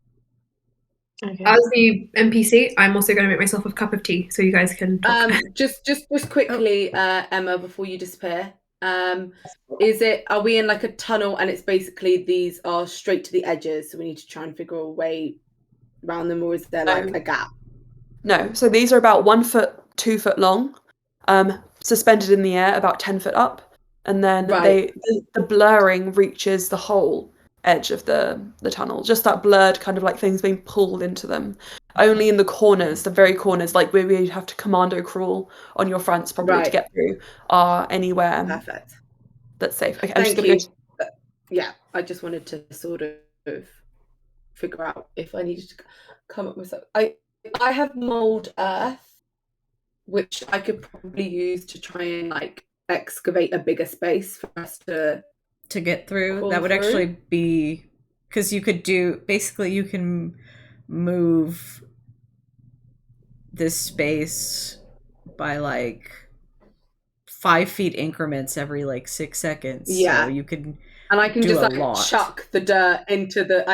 Okay. As the NPC, I'm also going to make myself a cup of tea so you guys can talk. Just quickly, Emma, before you disappear, are we in like a tunnel and it's basically these are straight to the edges, so we need to try and figure a way around them, or is there like a gap? No, so these are about 1 foot, 2 foot long, suspended in the air about 10 foot up, and then the blurring reaches the whole edge of the tunnel, just that blurred kind of like things being pulled into them. Only in the corners, the very corners, like where you'd have to commando crawl on your fronts probably to get through, are anywhere that's safe. Okay, Thank you. Yeah, I just wanted to sort of figure out if I needed to come up with something. I have mold earth, which I could probably use to try and like excavate a bigger space for us to get through. That would actually be, because you could you can move this space by like 5 feet increments every like 6 seconds. Yeah. So you can, and I can just like chuck the dirt into the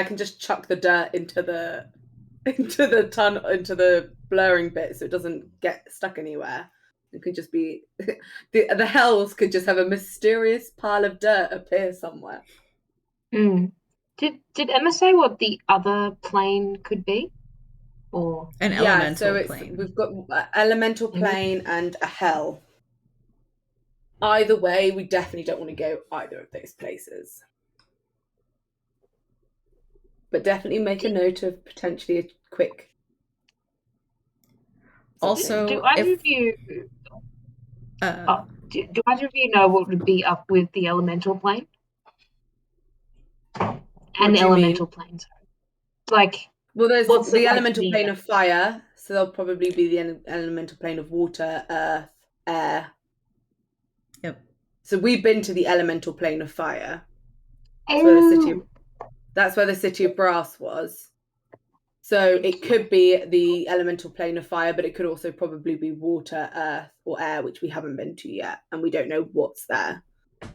tunnel, into the blurring bit, so it doesn't get stuck anywhere. It could just be the hells could just have a mysterious pile of dirt appear somewhere. Did Emma say what the other plane could be? Or an elemental plane? We've got an elemental plane and a hell. Either way, we definitely don't want to go either of those places. But definitely make a note of potentially a quick. Also, do either of you know what would be up with the elemental plane? And the elemental planes. Like, well, there's the elemental plane of fire, so there'll probably be the elemental plane of water, earth, air. Yep. So we've been to the elemental plane of fire. That's where the city of Brass was. So it could be the elemental plane of fire, but it could also probably be water, earth, or air, which we haven't been to yet, and we don't know what's there.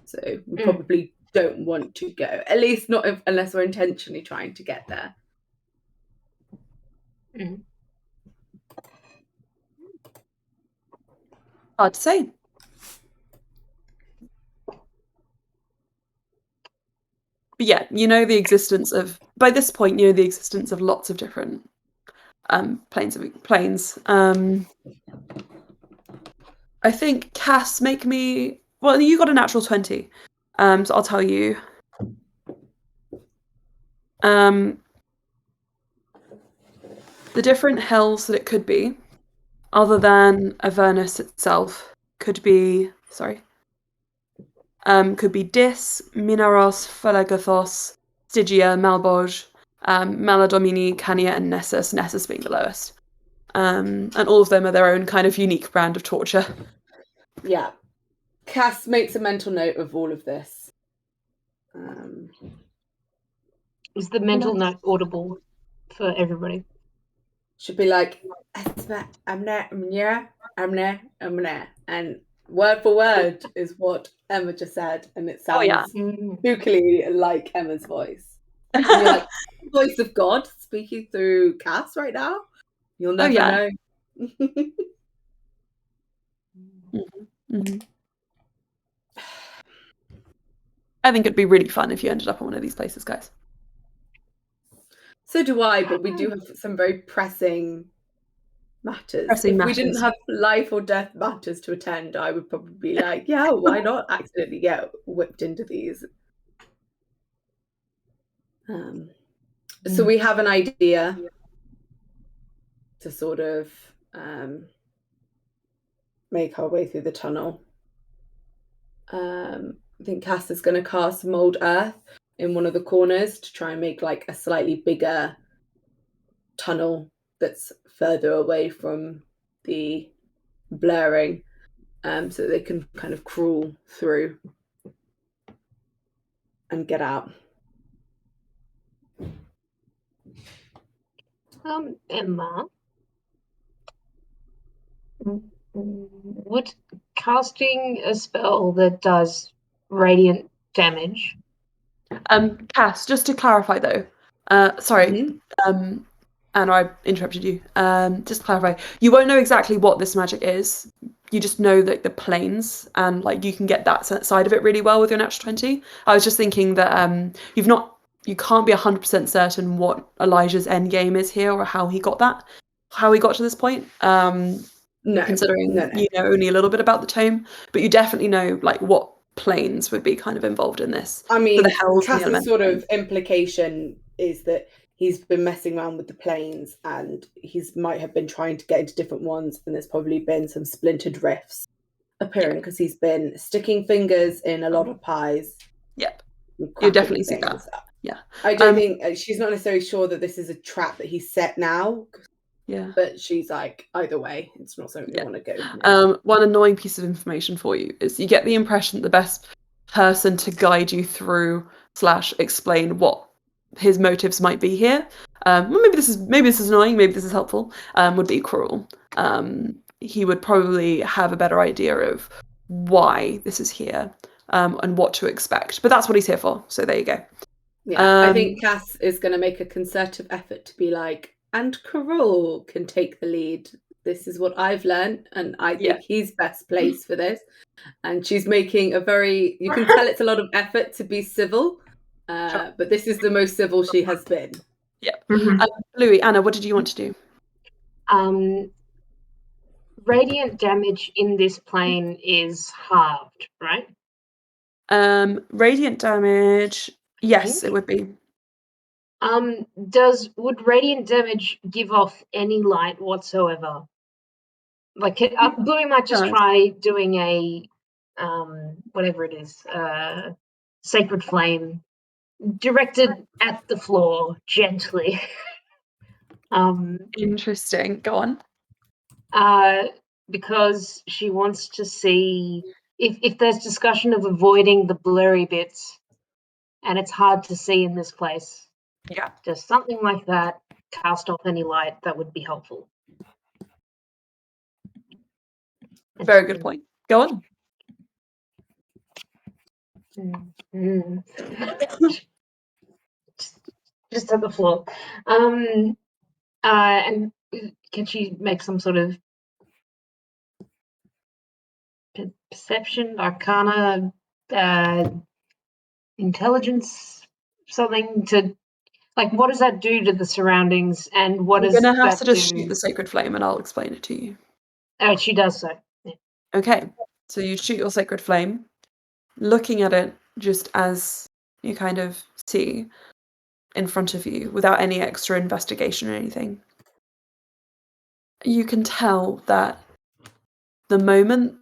So we probably don't want to go. At least not unless we're intentionally trying to get there. Hard to say. But yeah, the existence of, by this point, the existence of lots of different planes. I think Cass, make me. Well, you got a natural 20, so I'll tell you. The different hells that it could be, other than Avernus itself, could be. Sorry. Could be Dis, Minaros, Felagathos, Stygia, Malboj, Maladomini, Cania, and Nessus. Nessus being the lowest. And all of them are their own kind of unique brand of torture. Yeah. Cass makes a mental note of all of this. Is the mental note audible for everybody? Should be like, and word for word is what Emma just said, and it sounds spookily like Emma's voice. And you're like, the voice of God speaking through Cass right now? You'll never know. I think it'd be really fun if you ended up on one of these places, guys. So do I, but we do have some very pressing matters. If we didn't have life or death matters to attend, I would probably be like, yeah, why not accidentally get whipped into these? So we have an idea to sort of make our way through the tunnel. I think Cass is going to cast Mold Earth in one of the corners to try and make like a slightly bigger tunnel that's further away from the blurring, so they can kind of crawl through and get out. Emma, would casting a spell that does radiant damage? Cass, just to clarify though, sorry, and I interrupted you. Just to clarify, you won't know exactly what this magic is. You just know that the planes, and like you can get that side of it really well with your natural 20. I was just thinking that you can't be 100% certain what Elijah's end game is here or how he got to this point. No, considering you know only a little bit about the tome, but you definitely know like what planes would be kind of involved in this. I mean, so Cass's sort of implication is that he's been messing around with the planes and might have been trying to get into different ones, and there's probably been some splintered rifts appearing because he's been sticking fingers in a lot of pies. Yep, you definitely see that. Yeah, I don't think she's not necessarily sure that this is a trap that he's set now. Yeah, but she's like, either way, it's not something we want to go. One annoying piece of information for you is you get the impression that the best person to guide you through / explain what his motives might be here. Maybe this is annoying, maybe this is helpful. Would be Cruel. He would probably have a better idea of why this is here and what to expect. But that's what he's here for. So there you go. Yeah, I think Cass is going to make a concerted effort to be like, and Cruel can take the lead. This is what I've learned, and I think he's best placed for this. And she's making you can tell it's a lot of effort to be civil, but this is the most civil she has been. Yep. Louis, Anna, what did you want to do? Radiant damage in this plane is halved, right? Radiant damage, yes, it would be. Would radiant damage give off any light whatsoever? Like, Bluey might just try doing a whatever it is, sacred flame directed at the floor gently. Interesting. Go on. Because she wants to see if there's discussion of avoiding the blurry bits, and it's hard to see in this place. Yeah, just something like that. Cast off any light that would be helpful. Very good point. Go on. Mm. Just on the floor. And can she make some sort of perception, arcana, intelligence, something to like? What does that do to the surroundings, and what You're does gonna have that to just do? shoot the sacred flame, and I'll explain it to you. Oh, she does so. Yeah. Okay, so you shoot your sacred flame, looking at it just as you kind of see in front of you without any extra investigation or anything. You can tell that the moment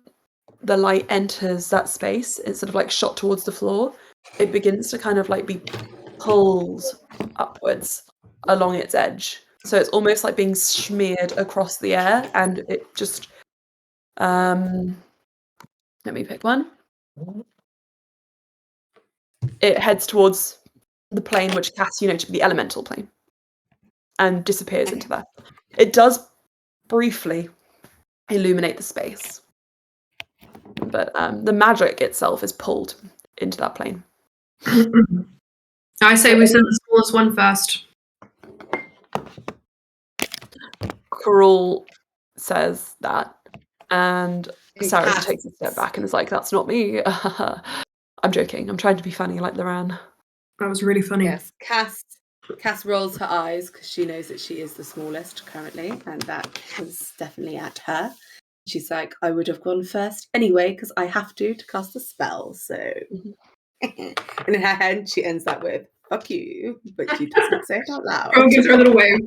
the light enters that space, it's sort of like shot towards the floor, it begins to kind of like be pulled upwards along its edge. So it's almost like being smeared across the air, and it just let me pick one. It heads towards the plane which casts you know to be the elemental plane and disappears into that. It does briefly illuminate the space, but the magic itself is pulled into that plane. I say we send the smallest one first. Cruel says that, and Sarah takes a step back and is like, "That's not me." I'm joking. I'm trying to be funny like Loran. That was really funny. Yes, Cass rolls her eyes because she knows that she is the smallest currently, and that was definitely at her. She's like, I would have gone first anyway because I have to cast a spell. So, and in her head, she ends that with "fuck you," but she doesn't say it out loud. Everyone gives her a little wave.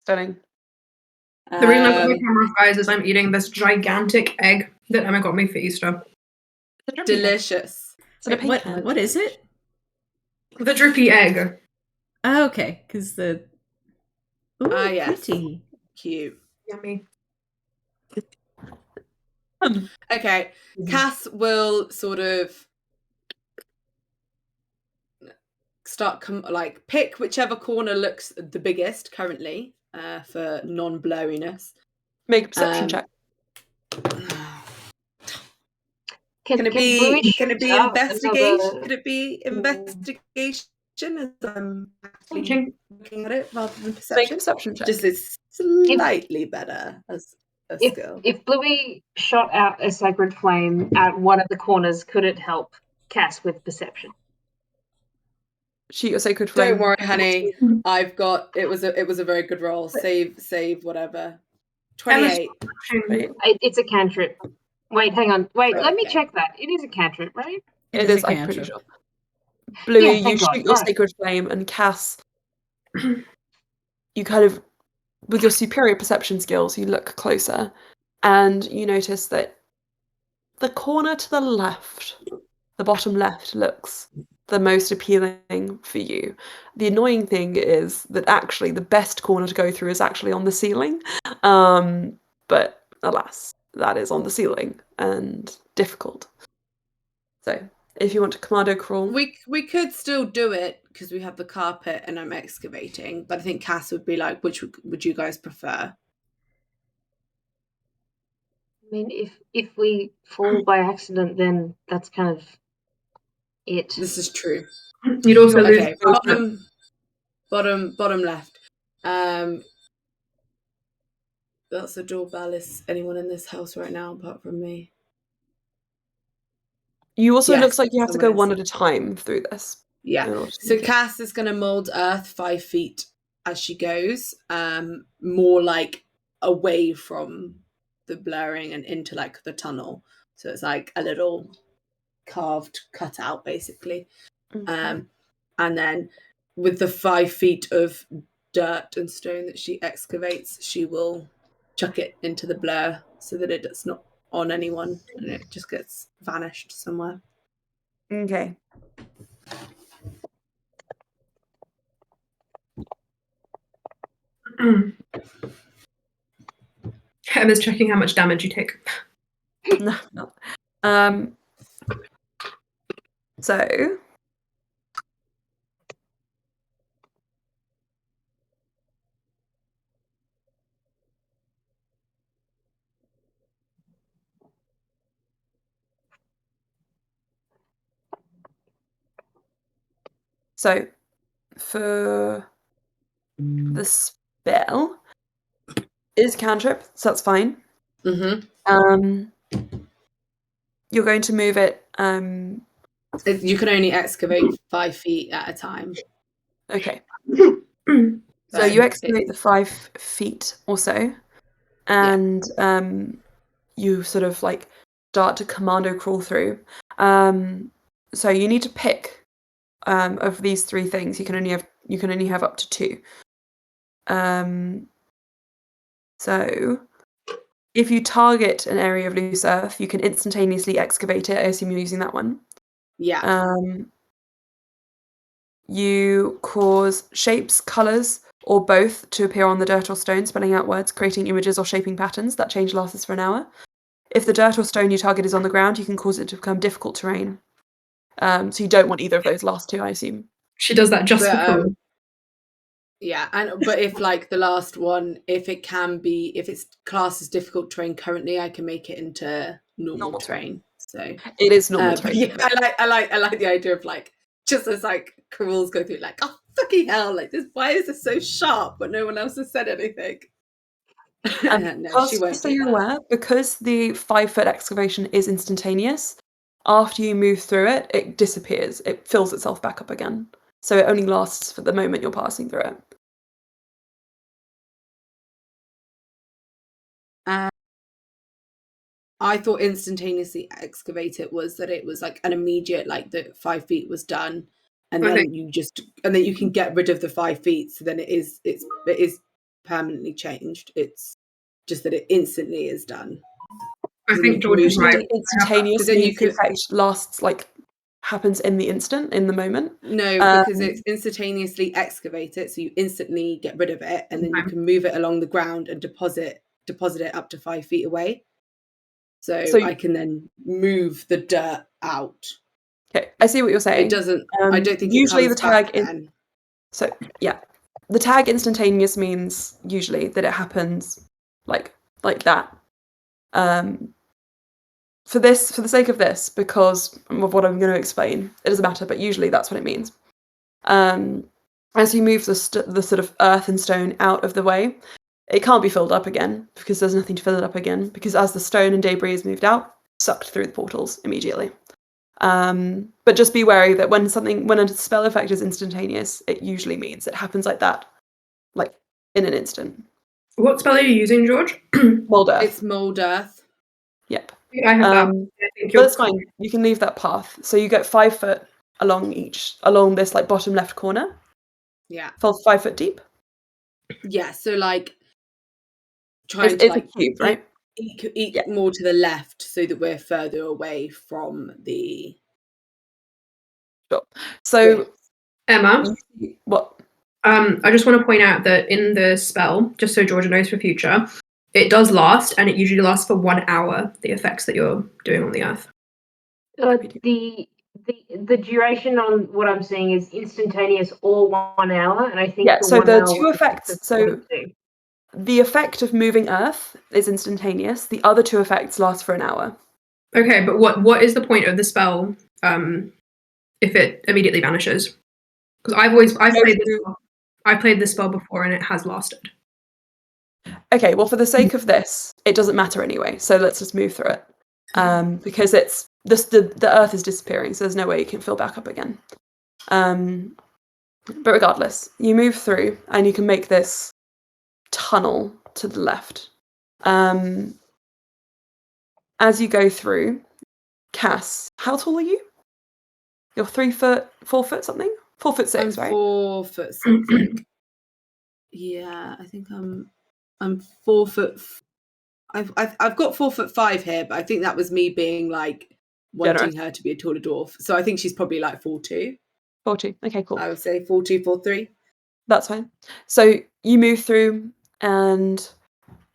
Stunning. The reason I've got my camera off, guys, is I'm eating this gigantic egg that Emma got me for Easter. Delicious. Wait, what is it? The drippy egg. Oh, okay, because the Yes, pretty. cute. Yummy. Okay, Cass will sort of start pick whichever corner looks the biggest currently for non-blurriness. Make a perception check. Can it be investigation? Could it be investigation as I'm actually looking at it rather than perception? Make a perception check. Just is slightly better as a skill. If Bluey shot out a sacred flame at one of the corners, could it help Cass with perception? Shoot your sacred flame. Don't worry, honey. I've got it was a very good roll. Save whatever. 28. It's a cantrip. Wait, hang on. Wait, let me Okay. check that. It is a cantrip, right? It is, I'm pretty sure. Bluey, Yeah, you thank God. shoot your Alright. sacred flame, and Cass, you kind of, with your superior perception skills, you look closer, and you notice that the corner to the left, the bottom left, looks the most appealing for you. The annoying thing is that actually the best corner to go through is actually on the ceiling, but alas, that is on the ceiling and difficult. So, if you want to commando crawl, We could still do it because we have the carpet and I'm excavating, but I think Cass would be like, which would you guys prefer? I mean, if we fall by accident, then that's kind of it. This is true. You'd also lose. Okay, bottom left. That's the doorbell. Is anyone in this house right now apart from me? you also Yes, looks like you have to go someone one is. at a time through this. Yeah. So Cass is going to mold earth 5 feet as she goes, more like away from the blurring and into like the tunnel. So it's like a little carved cutout, basically. And then with the 5 feet of dirt and stone that she excavates, she will chuck it into the blur so that it's not on anyone and it just gets vanished somewhere. Okay. Emma's checking how much damage you take. No. So So, for the spell is cantrip, so that's fine. Mm-hmm. You're going to move it. You can only excavate 5 feet at a time. Okay. Mm. So you excavate the 5 feet or so, and you sort of like start to commando crawl through. So you need to pick of these 3 things. You can only have up to 2. So if you target an area of loose earth, you can instantaneously excavate it. I assume you're using that one. Yeah. You cause shapes, colours, or both to appear on the dirt or stone, spelling out words, creating images or shaping patterns. That change lasts for an hour. If the dirt or stone you target is on the ground, you can cause it to become difficult terrain. So you don't want either of those last 2, I assume. She does that just for fun. Yeah, but if like the last one, if it's classed as difficult terrain currently, I can make it into normal terrain. So it is normal terrain. Yeah, I like the idea of like just as like Carol's go through like, oh fucking hell, like this, why is this so sharp but no one else has said anything? No, she won't. So you're aware, because the 5-foot excavation is instantaneous, after you move through it, it disappears. It fills itself back up again. So it only lasts for the moment you're passing through it. I thought instantaneously excavate it was that it was like an immediate, like the 5 feet was done, and then you can get rid of the 5 feet. So then it is permanently changed. It's just that it instantly is done. I think George is right. Instantaneous means the effect lasts, like, happens in the instant, in the moment. No, because it's instantaneously excavate it, so you instantly get rid of it, and then you can move it along the ground and deposit it up to 5 feet away. So I can then move the dirt out. Okay, I see what you're saying. It doesn't. I don't think usually it comes the tag back then. So yeah, the tag instantaneous means usually that it happens like that. For the sake of this, because of what I'm going to explain, it doesn't matter. But usually that's what it means. As you move the sort of earth and stone out of the way, it can't be filled up again because there's nothing to fill it up again. Because as the stone and debris is moved out, sucked through the portals immediately. But just be wary that when a spell effect is instantaneous, it usually means it happens like that, like in an instant. What spell are you using, George? Mold Earth. It's Mold Earth. Yep. I have that. But that's fine. You can leave that path. So you get 5 foot along this like bottom left corner. Yeah. 5 foot deep. Yeah. So like trying to like a cube, right? Eat more to the left so that we're further away from the. Sure. So Emma, what? I just want to point out that in the spell, just so Georgia knows for future, it does last, and it usually lasts for 1 hour. The effects that you're doing on the earth. The duration on what I'm seeing is instantaneous or 1 hour, and I think so the 2 effects. So the effect of moving earth is instantaneous. The other 2 effects last for an hour. Okay, but what is the point of the spell if it immediately vanishes? Because I've played this spell before and it has lasted. Okay, well, for the sake of this, it doesn't matter anyway. So let's just move through it, because it's the earth is disappearing, so there's no way you can fill back up again. But regardless, you move through and you can make this tunnel to the left. As you go through, Cass, how tall are you? You're 3 foot, 4 foot something? 4'6", I'm right? 4 foot something. Yeah, I think I'm 4 foot. I've got 4'5" here, but I think that was me being like wanting her to be a taller dwarf. So I think she's probably like 4'2". 4'2". Okay, cool. I would say 4'2", 4'3". That's fine. So you move through, and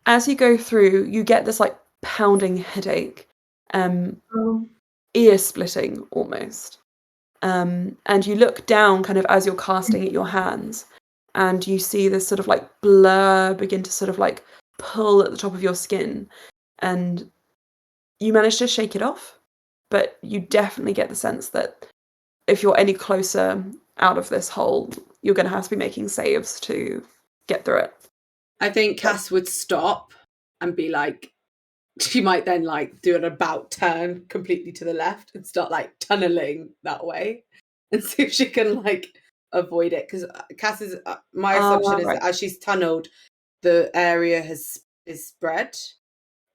as you go through, you get this like pounding headache, ear splitting almost. And you look down kind of as you're casting at your hands, and you see this sort of like blur begin to sort of like pull at the top of your skin, and you manage to shake it off, but you definitely get the sense that if you're any closer, out of this hole, you're going to have to be making saves to get through it. I think Cass would stop and be like, she might then like do an about turn completely to the left and start like tunneling that way and see if she can like avoid it. Because Cass is, my assumption is that as she's tunneled, the area is spread.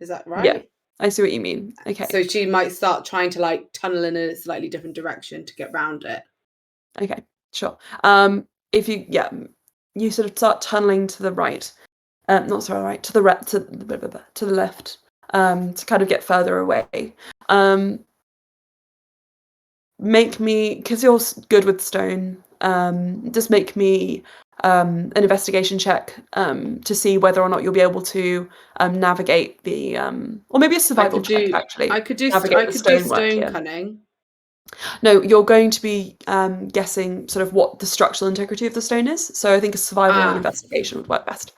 Is that right? Yeah, I see what you mean. Okay. So she might start trying to like tunnel in a slightly different direction to get round it. Okay, sure. If you sort of start tunneling to the right, not sorry, right, to the left, to kind of get further away. Make me, because you're good with stone, just make me an investigation check to see whether or not you'll be able to navigate the, or maybe a survival check, actually. I could do stone cunning. No, you're going to be guessing sort of what the structural integrity of the stone is. So I think a survival and investigation would work best.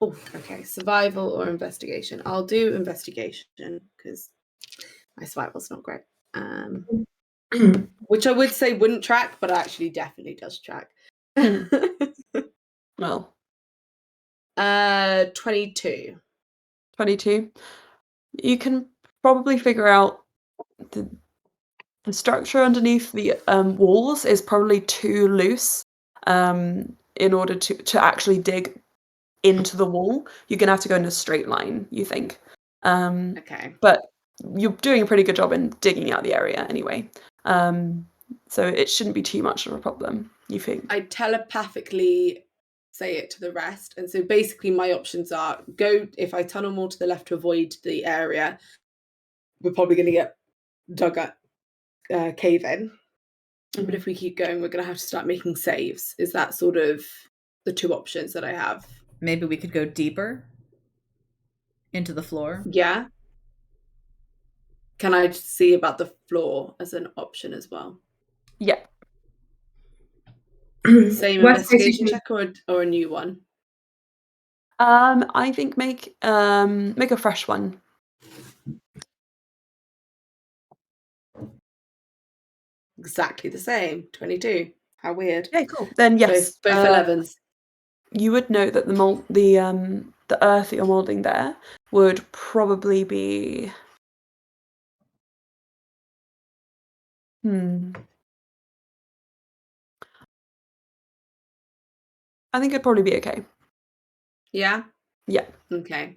Oh, okay. Survival or investigation. I'll do investigation because my survival's not great. Which I would say wouldn't track, but actually definitely does track. Well. 22. 22. You can probably figure out the structure underneath the walls is probably too loose in order to actually dig into the wall. You're going to have to go in a straight line, you think. Okay. But you're doing a pretty good job in digging out the area anyway. So it shouldn't be too much of a problem, you think? I telepathically say it to the rest. And so basically my options are go, if I tunnel more to the left to avoid the area, we're probably going to get dug at cave in. Mm-hmm. But if we keep going, we're going to have to start making saves. Is that sort of the two options that I have? Maybe we could go deeper into the floor. Yeah. Can I see about the floor as an option as well? Yeah. Same investigation check or a new one? I think make a fresh one. Exactly the same. 22. How weird. Okay, cool. Then yes, both 11s. You would know that the earth that you're molding there would probably be. I think it'd probably be okay. Yeah? Yeah. Okay.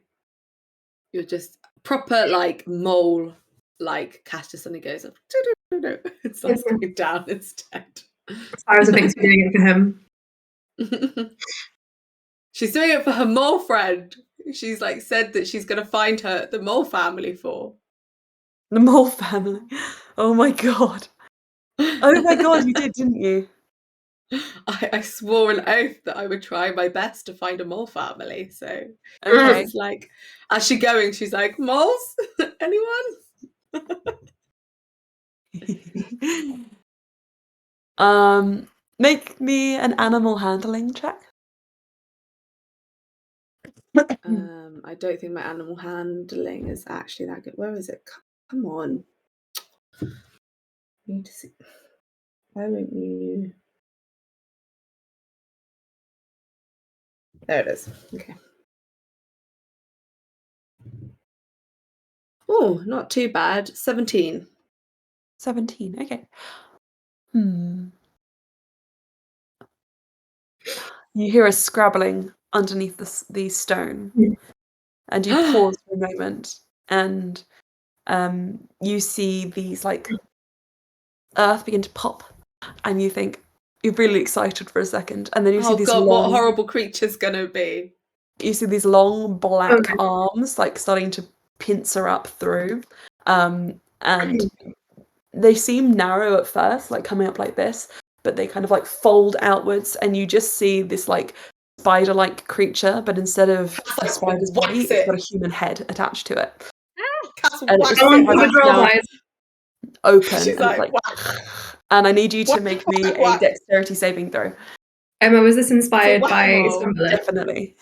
You're just proper like mole, like Cass just suddenly goes up. It starts going down instead. Cyrus thinks we're doing it for him. She's doing it for her mole friend. She's like said that she's going to find the mole family for. The mole family? Oh my god. Oh my god, you did, didn't you? I swore an oath that I would try my best to find a mole family. So okay. It's like, as she's going, she's like, moles? Anyone? Make me an animal handling check. I don't think my animal handling is actually that good. Where is it? Come on. I need to see. Why won't you? There it is. Okay. Oh, not too bad. 17. 17. Okay. You hear a scrabbling underneath the stone, and you pause for a moment, and you see these like earth begin to pop, and you think you're really excited for a second, and then you see these what horrible creature's gonna be? You see these long black arms like starting to pincer up through, and they seem narrow at first, like coming up like this, but they kind of like fold outwards, and you just see this like spider-like creature, but instead of a spider's body, it's got a human head attached to it. And it's open. She's and, and I need you to make me a dexterity saving throw. Emma, was this inspired by Stumbler? Definitely.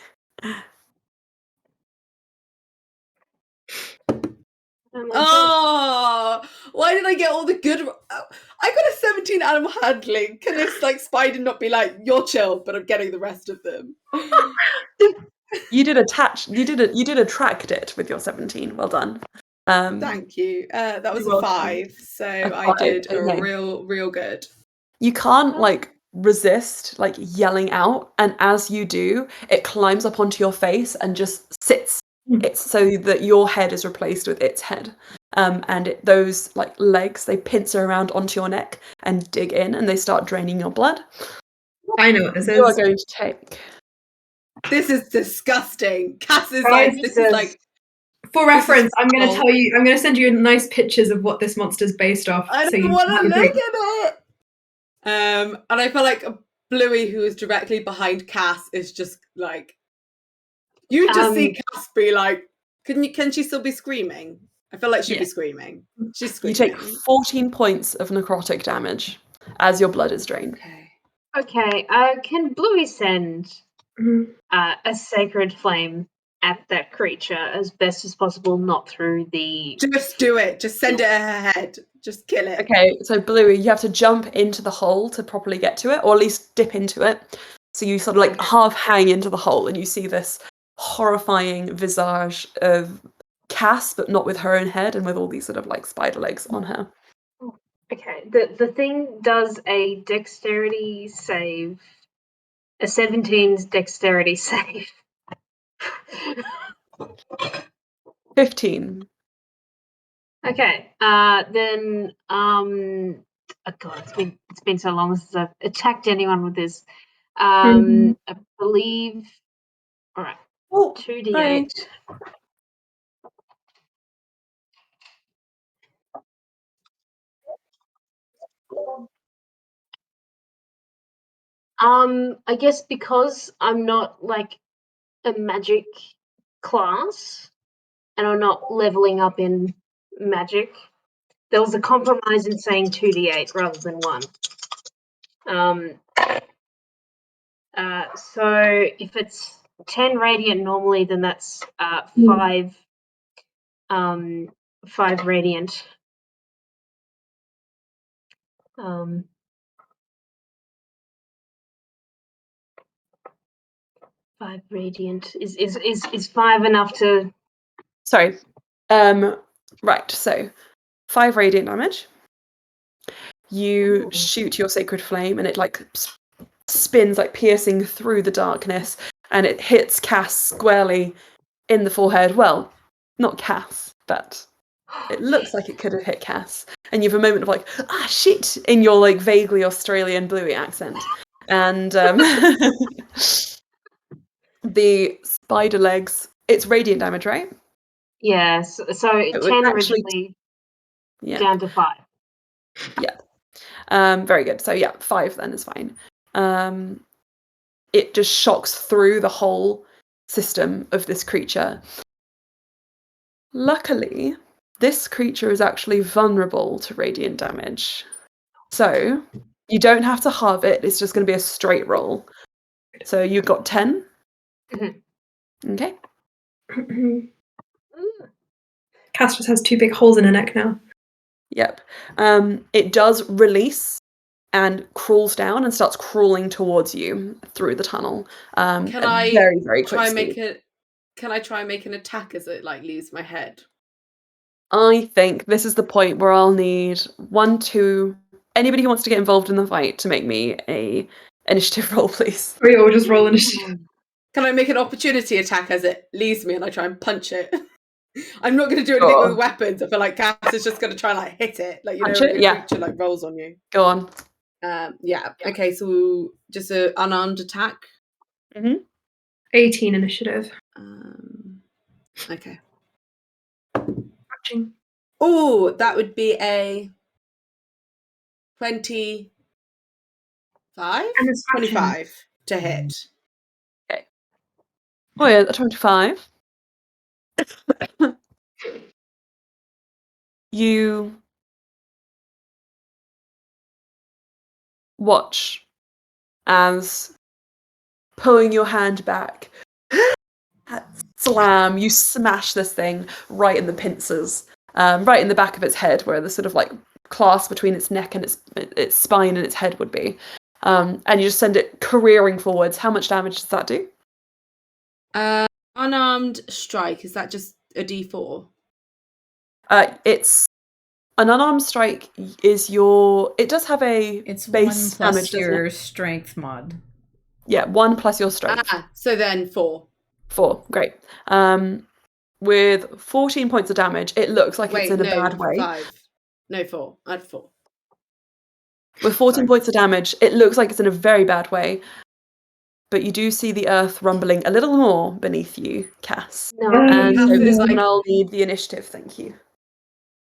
Why did I get all the good? I got a 17 animal handling. Can this like spider not be like, you're chill, but I'm getting the rest of them? You did attract it with your 17. Well done. Thank you. That was You're a welcome. 5, so A I 5, did a okay. real good. You can't like resist like yelling out, and as you do, it climbs up onto your face and just sits. It's so that your head is replaced with its head. And those like legs, they pincer around onto your neck and dig in, and they start draining your blood. I know what this You are is. going to take. This is disgusting. Cass is Guys, like, this is like. For reference, I'm going to foul. tell you. I'm going to send you nice pictures of what this monster's based off. I so don't you want can to have a look think. at it. And I feel like Bluey, who is directly behind Cass, is just like, you just see Cass be like, can she still be screaming? I feel like she'd be screaming. She's screaming. You take 14 points of necrotic damage as your blood is drained. Okay. Can Bluey send a sacred flame at that creature as best as possible, not through the... Just do it. Just send it at her head. Just kill it. Okay, so Bluey, you have to jump into the hole to properly get to it, or at least dip into it. So you sort of like half hang into the hole, and you see this horrifying visage of Cass, but not with her own head, and with all these sort of like spider legs on her. Okay, the thing does a dexterity save, a 17's dexterity save. 15. Okay, then oh God, it's been so long since I've attacked anyone with this. I believe. All right, 2d8. I guess because I'm not like a magic class and I'm not leveling up in magic, there was a compromise in saying 2d8 rather than 1. So if it's 10 radiant normally, then that's 5 radiant. 5 radiant is 5 enough to... Sorry. Right, so 5 radiant damage. You shoot your sacred flame, and it like spins, like piercing through the darkness, and it hits Cass squarely in the forehead. Well, not Cass, but it looks like it could have hit Cass. And you have a moment of like, ah, shit, in your like vaguely Australian Bluey accent. And the spider legs, it's radiant damage, right? Yes, so 10 originally, down to 5. Yeah. Very good. So yeah, 5 then is fine. It just shocks through the whole system of this creature. Luckily, this creature is actually vulnerable to radiant damage. So you don't have to halve it, it's just going to be a straight roll. So you got 10? Okay. Cass just has 2 big holes in her neck now. Yep. It does release and crawls down and starts crawling towards you through the tunnel. Can I very, very try and quickly. Can I try and make an attack as it like leaves my head? I think this is the point where I'll need 1, 2. Anybody who wants to get involved in the fight to make me a initiative roll, please. We all just roll initiative. Can I make an opportunity attack as it leaves me and I try and punch it? I'm not going to do anything with weapons. I feel like Cass is just going to try and like hit it, like, you punch know, it? a creature like rolls on you. Go on. Yeah. Okay, so just an unarmed attack. 18 initiative. Okay. Watching. Oh, that would be a 25? 25 to hit. Okay. Oh yeah, 25. You watch as, pulling your hand back, slam, you smash this thing right in the pincers, right in the back of its head, where the sort of like clasp between its neck and its spine and its head would be. And you just send it careering forwards. How much damage does that do? Unarmed strike, is that just a D4? It's an unarmed strike is it does have a It's base 1 damage, plus your strength mod. Yeah, 1 plus your strength. So then 4. 4, great. With 14 points of damage, it looks like it's in a bad way. 5. No, 4. I had 4. With 14 points of damage, it looks like it's in a very bad way. But you do see the earth rumbling a little more beneath you, Cass. No. And so Cass is like, I'll need the initiative, thank you.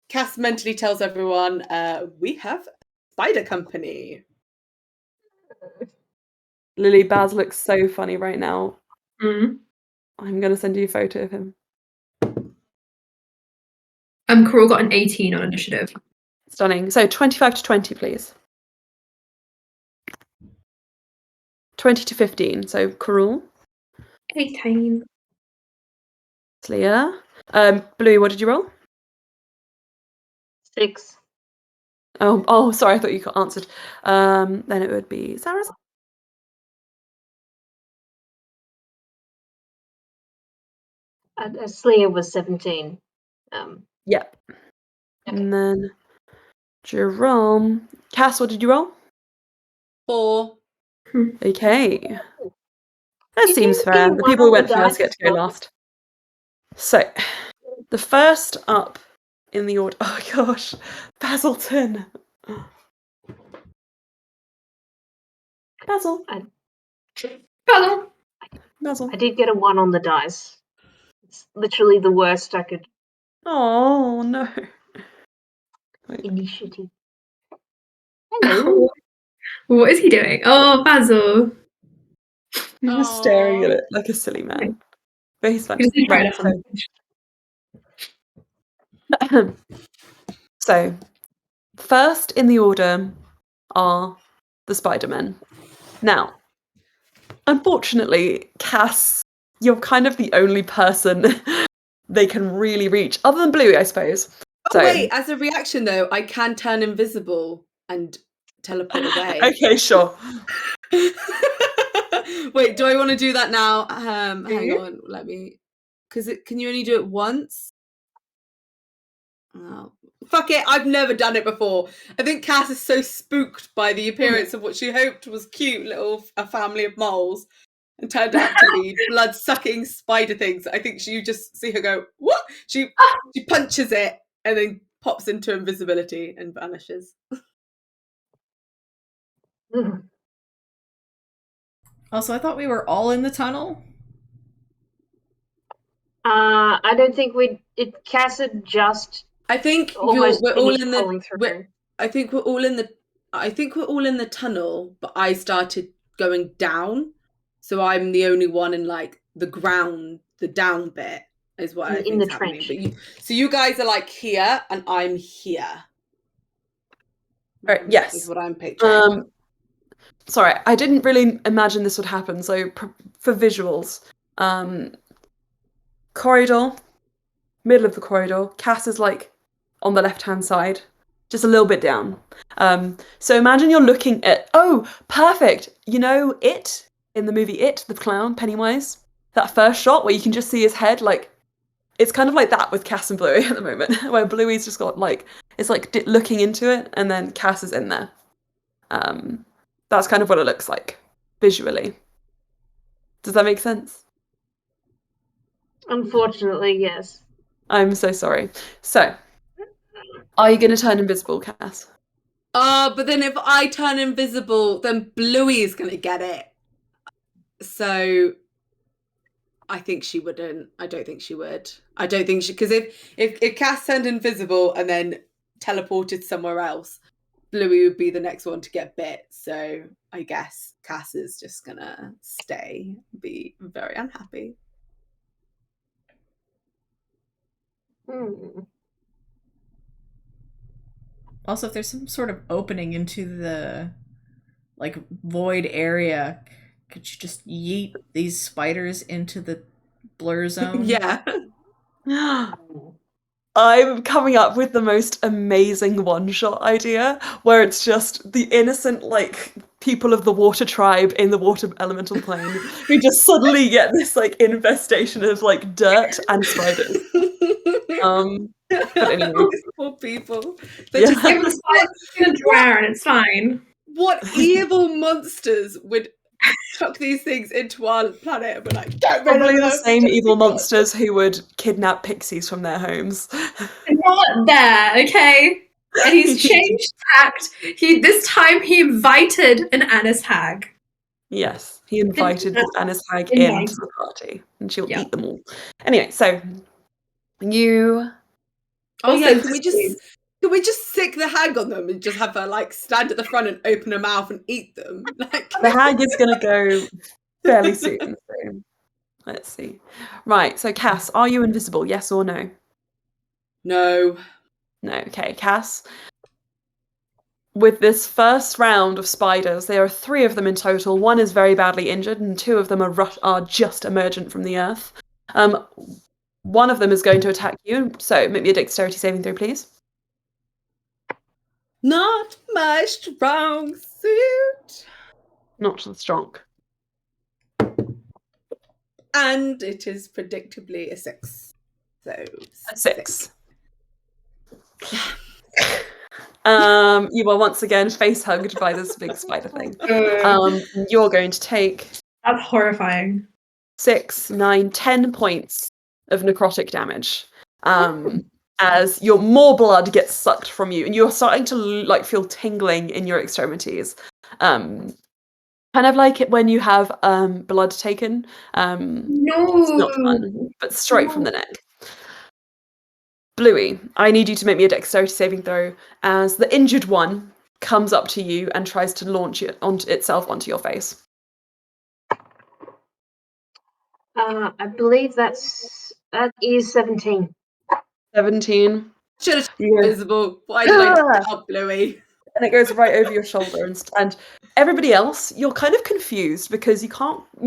Cass mentally tells everyone, we have spider company. Lily, Baz looks so funny right now. Mm. I'm going to send you a photo of him. Coral got an 18 on initiative. Stunning. So 25 to 20, please. 20 to 15. So Coral. 18. Leah. Blue, what did you roll? 6. Oh, sorry, I thought you got answered. Then it would be Sarah's. Slayer was 17. Yep. Okay. And then Jerome. Cass, what did you roll? 4. Okay. That Did seems you fair. do The one people who on the went first dice get to go as well? last. So, the first up in the order. Oh gosh, Basilton. Basil. Hello. Basil. I did get a 1 on the dice. It's literally the worst I could. Oh no. Wait. Initiative. Hello. What is he doing? Oh, Basil. He's just staring at it like a silly man. But he's fun. He just tried Right, something. so, first in the order are the Spider-Men. Now, unfortunately, Cass, you're kind of the only person they can really reach, other than Bluey, I suppose. Oh, wait, as a reaction though, I can turn invisible and teleport away. Okay, sure. Wait, do I want to do that now? Hang on, let me. Because can you only do it once? Oh, fuck it, I've never done it before. I think Cass is so spooked by the appearance of what she hoped was cute little a family of moles, and turned out to be blood-sucking spider things. I think you just see her go, what? She punches it and then pops into invisibility and vanishes. Also, I thought we were all in the tunnel. I don't think Cass had just. I think almost we're all finished in crawling through. I think we're all in the tunnel, but I started going down, so I'm the only one in like the ground, the down bit is what I think is happening. Trench. But you guys are like here, and I'm here. Right, yes. Is what I'm picturing. Sorry, I didn't really imagine this would happen. So for visuals, corridor, middle of the corridor. Cass is like on the left-hand side, just a little bit down. So imagine you're looking at, oh, perfect. You know It, in the movie It, the clown, Pennywise? That first shot where you can just see his head, like, it's kind of like that with Cass and Bluey at the moment, where Bluey's just got like, it's like looking into it, and then Cass is in there. That's kind of what it looks like, visually. Does that make sense? Unfortunately, yes. I'm so sorry. So, are you going to turn invisible, Cass? But then if I turn invisible, then Bluey's going to get it. So I think she wouldn't. I don't think she would. I don't think she, because if Cass turned invisible and then teleported somewhere else, Bluey would be the next one to get bit. So I guess Cass is just gonna stay, be very unhappy. Also, if there's some sort of opening into the like void area, could you just yeet these spiders into the blur zone? Yeah. I'm coming up with the most amazing one-shot idea where it's just the innocent, like, people of the water tribe in the water elemental plane who just suddenly get this, like, infestation of, like, dirt and spiders. But anyway. These poor people. They're Yeah. just It was fine. It's gonna drown. It's fine. what evil monsters would chuck these things into our planet and be like, get rid Probably of the them. same just evil because." monsters who would kidnap pixies from their homes. Not there, okay? And he's changed tact. This time he invited an Anis hag. Yes, he invited the Anis hag Invited. into the party, and she'll Yeah. eat them all. Anyway, so you. Oh yeah, Also, can we just sick the hag on them and just have her like stand at the front and open her mouth and eat them? Like The hag is going to go fairly soon. So let's see. Right, so Cass, are you invisible? Yes or no? no. No. Okay, Cass. With this first round of spiders, there are 3 of them in total. 1 is very badly injured, and 2 of them are just emergent from the earth. 1 of them is going to attack you, so make me a dexterity saving throw, please. Not my strong suit. Not so strong. And it is predictably a 6. So A 6. You are once again face hugged by this big spider thing. You're going to take That's horrifying. 6, 9, 10 points of necrotic damage. As more blood gets sucked from you, and you're starting to like feel tingling in your extremities. Kind of like it when you have blood taken. No. It's not fun, but straight from the neck. Bluey, I need you to make me a dexterity saving throw as the injured one comes up to you and tries to launch it itself onto your face. I believe that is 17. 17. should have Yeah. invisible. Why did I take it up, Bluey? And it goes right over your shoulder, and everybody else, you're kind of confused because you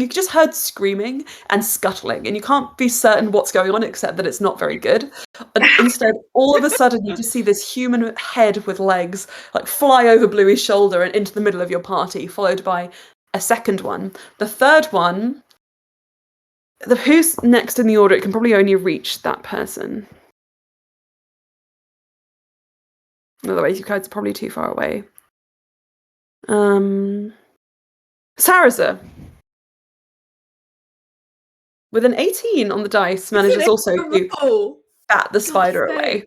just heard screaming and scuttling, and you can't be certain what's going on except that it's not very good. And instead, all of a sudden, you just see this human head with legs like fly over Bluey's shoulder and into the middle of your party, followed by a second one. The third one, who's next in the order? It can probably only reach that person. Otherwise, you guys are probably too far away. Saraza, with an 18 on the dice, manages also to bat the spider away.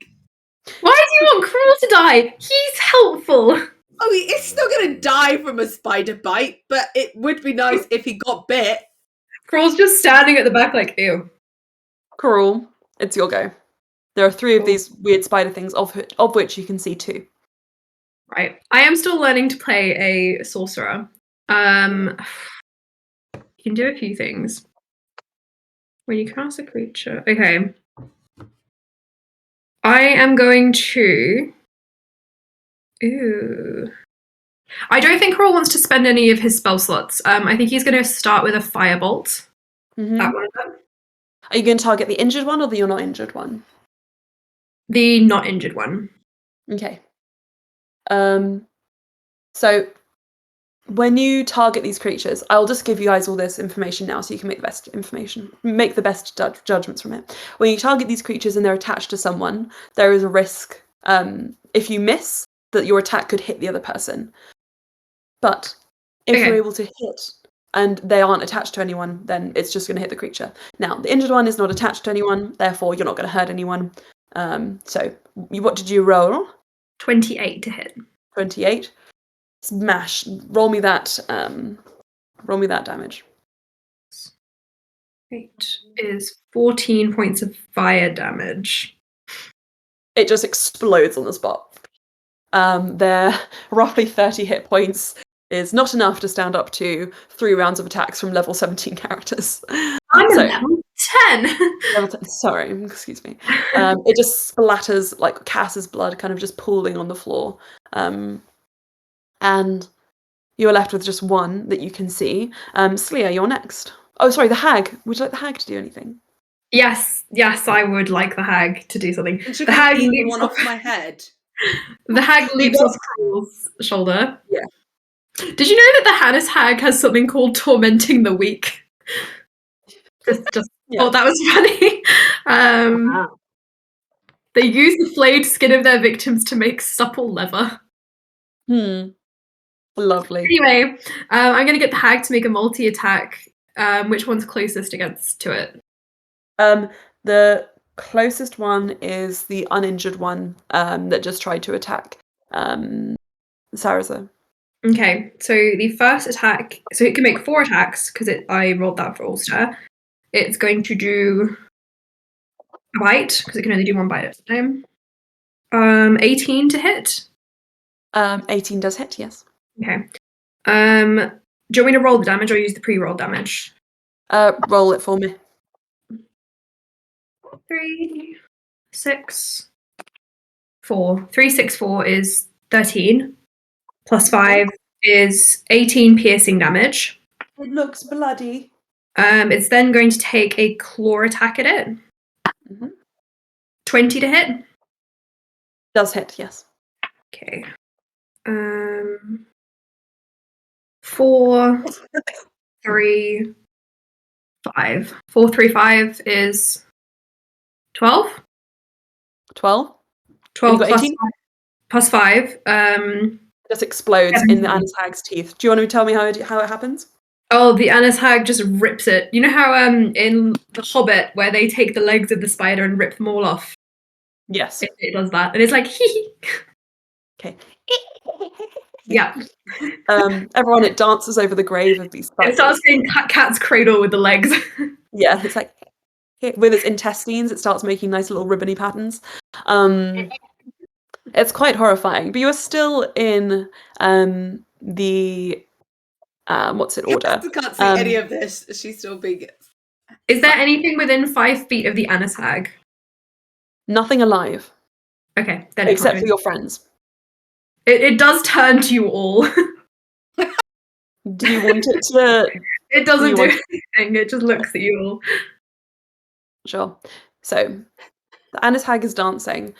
Why do you want Cruel to die? He's helpful. Oh, he's still going to die from a spider bite, but it would be nice if he got bit. Cruel's just standing at the back like, ew. Cruel, it's your go. There are 3 of these weird spider things, of which you can see 2. Right. I am still learning to play a sorcerer. You can do a few things. When you cast a creature. Okay. I am going to... Ooh. I don't think Cruel wants to spend any of his spell slots. I think he's going to start with a firebolt. Mm-hmm. That one of them. Are you going to target the injured one or the not injured one? The not injured one. Okay. So when you target these creatures, I'll just give you guys all this information now so you can make the best judgments from it. When you target these creatures and they're attached to someone, there is a risk, if you miss, that your attack could hit the other person. But if you're able to hit and they aren't attached to anyone, then it's just going to hit the creature. Now, the injured one is not attached to anyone, therefore you're not going to hurt anyone. So what did you roll? 28 to hit. 28. Smash. Roll me that damage. It is 14 points of fire damage. It just explodes on the spot. Their roughly 30 hit points is not enough to stand up to 3 rounds of attacks from level 17 characters. I'm level 10! Level 10, sorry, excuse me. It just splatters like Cass's blood kind of just pooling on the floor. And you're left with just 1 that you can see. Slia, you're next. Oh, sorry, the hag. Would you like the hag to do anything? Yes, I would like the hag to do something. And should The I hag eat the leaps one off my head? The hag leaps off Cruel's shoulder. Yeah. Did you know that the Hannis hag has something called tormenting the weak? Just thought that was funny. Wow. They use the flayed skin of their victims to make supple leather. Lovely. Anyway, I'm going to get the hag to make a multi-attack. Which one's closest to it? The closest one is the uninjured one that just tried to attack Sarasa. Okay, so the first attack, so it can make 4 attacks because I rolled that for Ulster. It's going to do a bite because it can only do 1 bite at a time. 18 to hit. 18 does hit, yes. Okay. Do you want me to roll the damage or use the pre-roll damage? Roll it for me. 3, 6, 4. 3, 6, 4 is 13. Plus 5 is 18 piercing damage. It looks bloody. It's then going to take a claw attack at it. 20 to hit. Does hit, yes. Okay. 4, 3, 5. 4, 3, 5 is 12. 12. 12 got plus 18? 5, plus 5. Just explodes 17. in the Anna's hag's teeth. Do you want to tell me how it happens? Oh, the Anna's hag just rips it. You know how in The Hobbit where they take the legs of the spider and rip them all off? Yes. It does that. And it's like, hee. Okay. Yeah. Everyone, it dances over the grave of these spiders. It starts getting cat's cradle with the legs. Yeah, it's like with its intestines, it starts making nice little ribbony patterns. It's quite horrifying, but you are still in the what's it order? I can't see any of this. She's still being. Is there anything within 5 feet of the Anna's hag? Nothing alive. Okay, then except for your friends. It does turn to you all. Do you want it to? It doesn't do anything. It just looks at you all. Sure. So, the Anna's hag is dancing.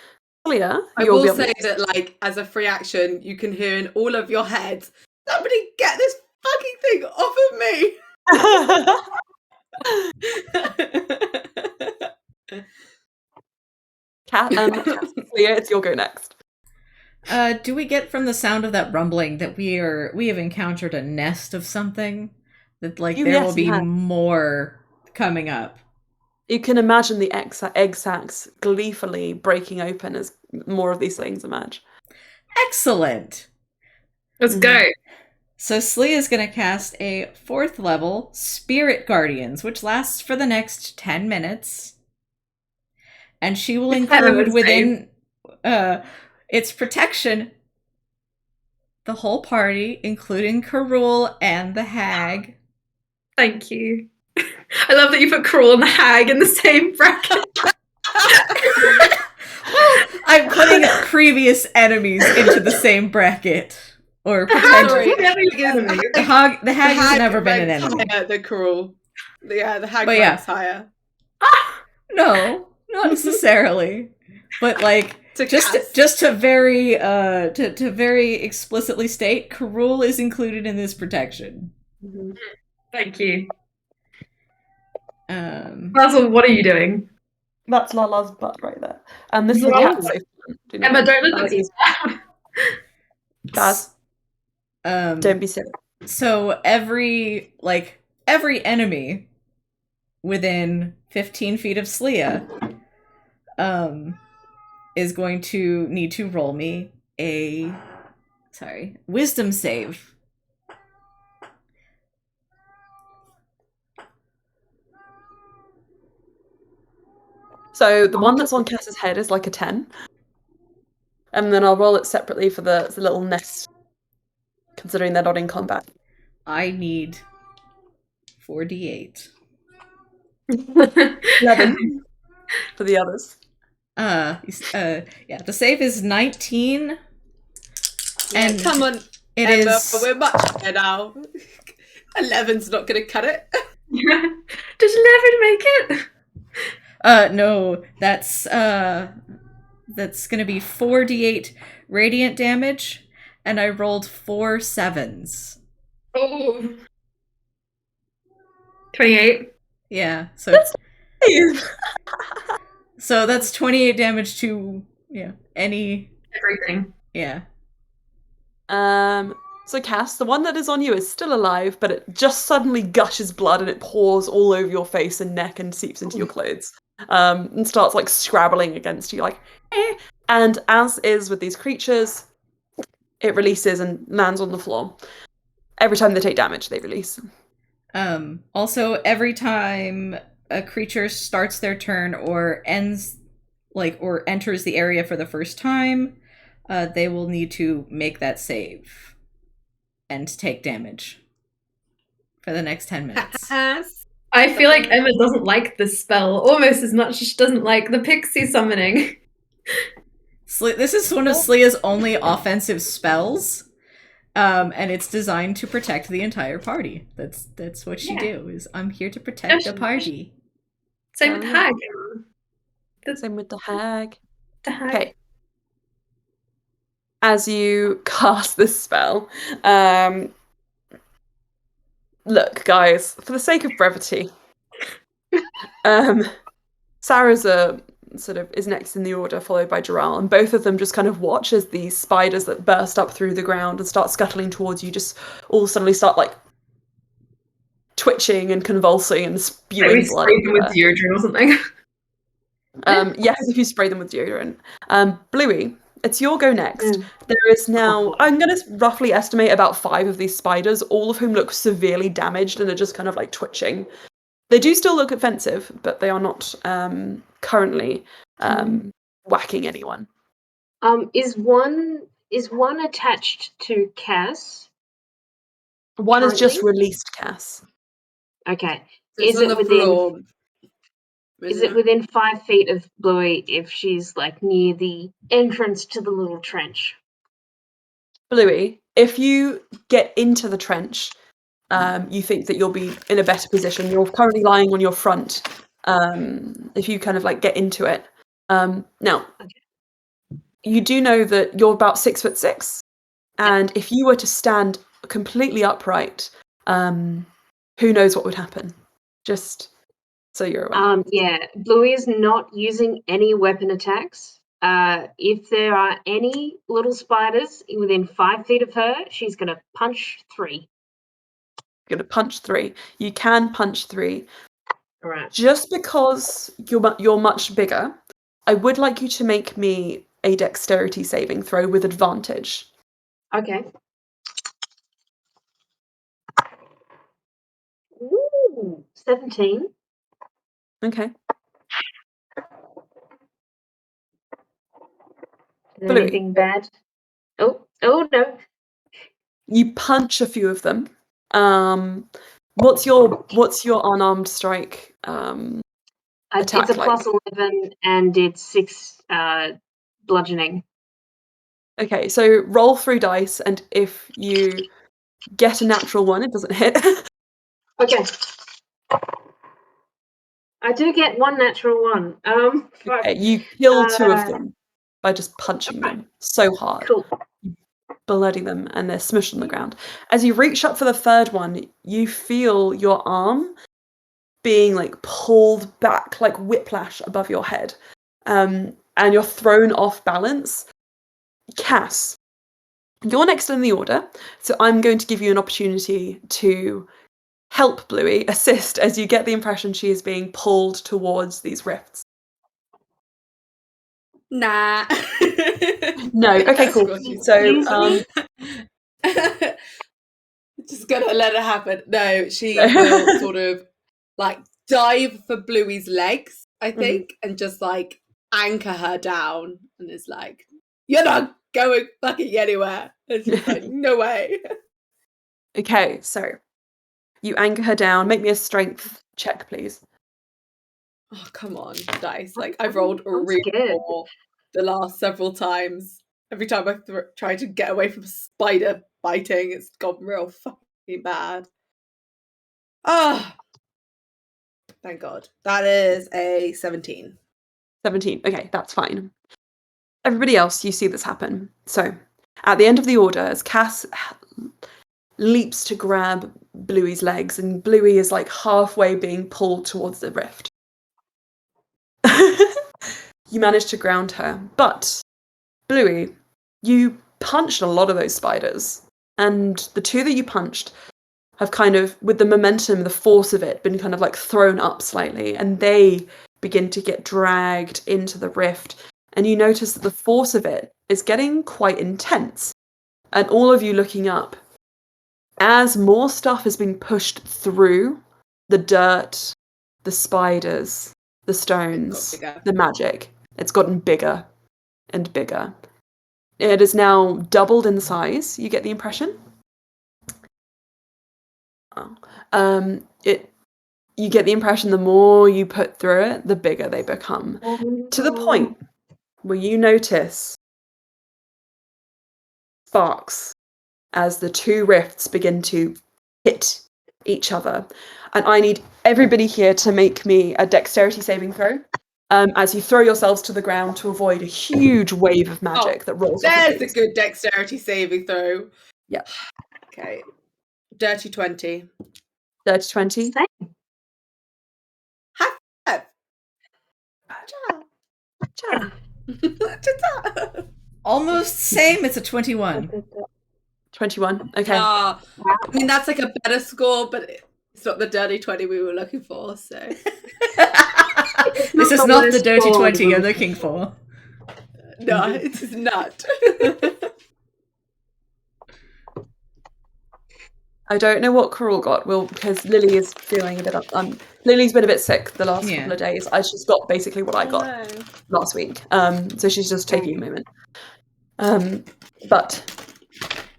Leah, I will say that, like, as a free action, you can hear in all of your heads, "Somebody get this fucking thing off of me!" Leah, it's your go next. Do we get from the sound of that rumbling that we have encountered a nest of something? That there will be more coming up. You can imagine the egg sacs gleefully breaking open as more of these things emerge. Excellent. Let's go. So Slee is going to cast a 4th level Spirit Guardians, which lasts for the next 10 minutes. And she will include within its protection the whole party, including Karul and the hag. Thank you. I love that you put Cruel and the hag in the same bracket. I'm putting previous enemies into the same bracket. Or potentially. The hag has never been an enemy. The Cruel. Yeah, the hag ranks higher. No, not necessarily. But just to very explicitly state, Karul is included in this protection. Thank you. Basil, what are you doing? That's Lala's butt right there. This is a cat safe. Emma, don't look at me. Baz. Don't be silly. So every enemy within 15 feet of Slia is going to need to roll me a wisdom save. So the one that's on Cass's head is like a 10. And then I'll roll it separately for the little nest, considering they're not in combat. I need 4d8. 11 for the others. Yeah, the save is 19. And come on, it Emma, is... we're much better now. 11's not going to cut it. Does 11 make it? No, that's gonna be 4d8 radiant damage, and I rolled 4 7s. Oh. 28. Yeah, so so that's 28 damage to any Everything. yeah. So Cass, the one that is on you is still alive, but it just suddenly gushes blood and it pours all over your face and neck and seeps into your clothes. And starts like scrabbling against you, like eh. And as is with these creatures, it releases and lands on the floor. Every time they take damage, they release. Also, every time a creature starts their turn or ends, or enters the area for the first time, they will need to make that save and take damage for the next 10 minutes. I feel like Emma doesn't like this spell almost as much as she doesn't like the pixie summoning. This is one of Slea's only offensive spells. And it's designed to protect the entire party. That's what she do. Is I'm here to protect the party. Same with Hag. Same with the hag. The Hag. Okay. As you cast this spell, look, guys, for the sake of brevity, Sarah's sort of is next in the order, followed by Jaral, and both of them just kind of watch as these spiders that burst up through the ground and start scuttling towards you just all suddenly start like twitching and convulsing and spewing blood. Spray them with deodorant or something. Yes, if you spray them with deodorant. Bluey, it's your go next. There is now, I'm going to roughly estimate about 5 of these spiders, all of whom look severely damaged and are just kind of like twitching. They do still look offensive, but they are not currently whacking anyone. Is one attached to Cass? One is just released Cass. Okay. So it's on the floor. Is it within 5 feet of Bluey if she's like near the entrance to the little trench? Bluey, if you get into the trench, you think that you'll be in a better position. You're currently lying on your front. If you kind of like get into it. Now, you do know that you're about 6'6", and if you were to stand completely upright, who knows what would happen? Just so you're aware. Yeah, Bluey is not using any weapon attacks. If there are any little spiders within 5 feet of her, she's going to punch 3. You're going to punch 3. You can punch 3. All right. Just because you're much bigger, I would like you to make me a dexterity saving throw with advantage. Okay. Ooh, 17. Okay. Anything bad? Oh no. You punch a few of them. What's your unarmed strike attack It's a like? +11 and it's 6 bludgeoning. Okay, so roll 3 dice, and if you get a natural 1, it doesn't hit. Okay. I do get 1 natural 1. Okay, you kill 2 of them by just punching them so hard. Cool. Bloody them, and they're smushed on the ground. As you reach up for the 3rd one, you feel your arm being like pulled back like whiplash above your head, and you're thrown off balance. Cass, you're next in the order, so I'm going to give you an opportunity to help Bluey, assist, as you get the impression she is being pulled towards these rifts. Nah. No. Okay, cool. So, just gonna let it happen. No, she will sort of like dive for Bluey's legs, I think, and just like anchor her down, and is like, "You're not going fucking anywhere." And she's like, "No way." Okay, so you anchor her down. Make me a strength check, please. Oh, come on, dice. Like, I've rolled really poor the last several times. Every time I try to get away from spider biting, it's gone real fucking bad. Ah. Thank God. That is a 17. 17. Okay, that's fine. Everybody else, you see this happen. So, at the end of the order, as Cass leaps to grab Bluey's legs, and Bluey is like halfway being pulled towards the rift. You manage to ground her, but Bluey, you punched a lot of those spiders, and the two that you punched have kind of, with the momentum, the force of it, been kind of like thrown up slightly, and they begin to get dragged into the rift, and you notice that the force of it is getting quite intense. And all of you looking up, as more stuff is being pushed through, the dirt, the spiders, the stones, the magic, it's gotten bigger and bigger. It is now doubled in size, you get the impression. You get the impression the more you put through it, the bigger they become. To the point where you notice sparks as the two rifts begin to hit each other. And I need everybody here to make me a dexterity saving throw as you throw yourselves to the ground to avoid a huge wave of magic that rolls off. There's a good dexterity saving throw. Yeah. Okay. Dirty 20. Dirty 20. High five. Almost same. It's a 21. 21. Okay. I mean, that's like a better score, but it's not the dirty 20 we were looking for, so. This is not the dirty 20 you're looking for. No, it is not. I don't know what Coral got, because Lily is feeling a bit Lily's been a bit sick the last couple of days. She's got basically what I got last week. So she's just taking a moment. But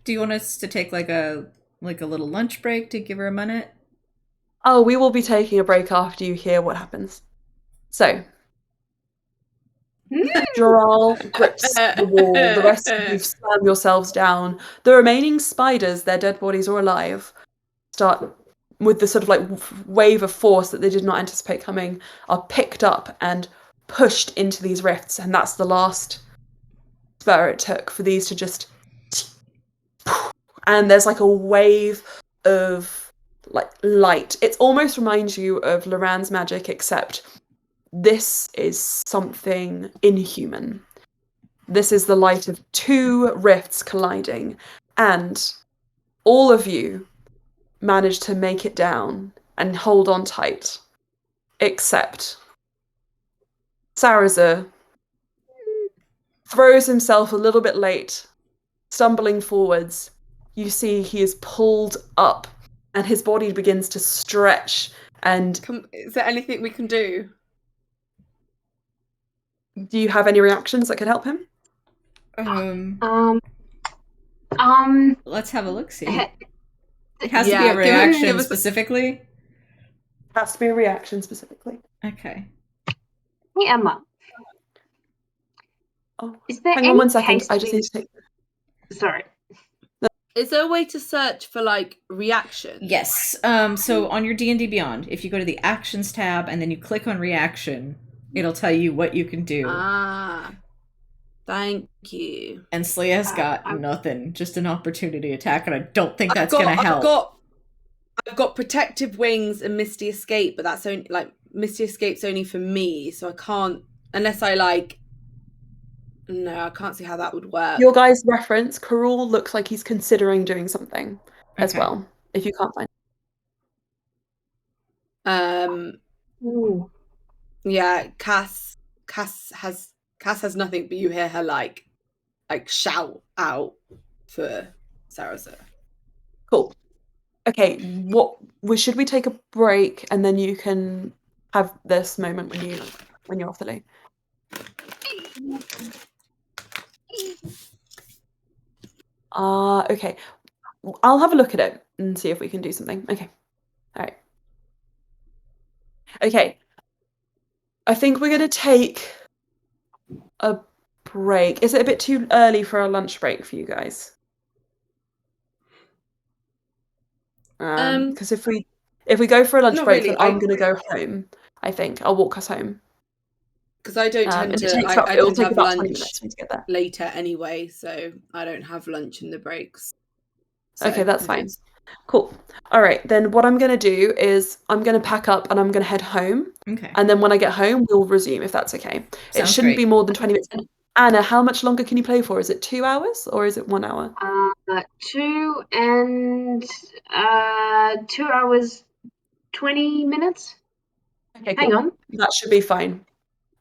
do you want us to take like a little lunch break to give her a minute? Oh, we will be taking a break after you hear what happens. So Joral grips the wall. The rest of you slam yourselves down. The remaining spiders, their dead bodies or alive, start with the sort of like wave of force that they did not anticipate coming, are picked up and pushed into these rifts, and that's the last spur it took for these to just. And there's like a wave of like light. It almost reminds you of Loran's magic, except this is something inhuman. This is the light of two rifts colliding, and all of you manage to make it down and hold on tight, except Sarazer throws himself a little bit late, stumbling forwards. You see he is pulled up, and his body begins to stretch. And is there anything we can do? Do you have any reactions that could help him? Let's have a look. See. It has to be a reaction specifically. It has to be a reaction specifically. Okay. Hey, Emma. Oh, is there hang on 1 second. I just need to take. Sorry. Is there a way to search for like reaction? Yes. So on your D&D Beyond, if you go to the Actions tab and then you click on Reaction, it'll tell you what you can do. Thank you. And Slia's got nothing, just an opportunity attack, and I don't think that's going to help. I've got Protective Wings and Misty Escape, but that's only like Misty Escape's only for me, so I can't unless I like. No, I can't see how that would work. Your guys' reference, Karul looks like he's considering doing something as well. If you can't find. Yeah, Cass has nothing, but you hear her like shout out for Sarazer. Cool. Okay, should we take a break and then you can have this moment when you're off the loo? Okay. I'll have a look at it and see if we can do something. Okay. All right. Okay. I think we're going to take a break. Is it a bit too early for a lunch break for you guys? Because if we If we go for a lunch Not break, really, then I'm going to go home. I think I'll walk us home. Because I don't tend It to. takes I it'll tend to take have about 20 lunch minutes for me to get there. later anyway, so I don't have lunch in the breaks. Okay, that's fine. Cool. All right, then what I'm going to do is I'm going to pack up and I'm going to head home. Okay. And then when I get home, we'll resume if that's okay. It shouldn't be more than 20 minutes. Anna, how much longer can you play for? Is it 2 hours or is it 1 hour? 2 hours 20 minutes. Okay, Hang on. That should be fine.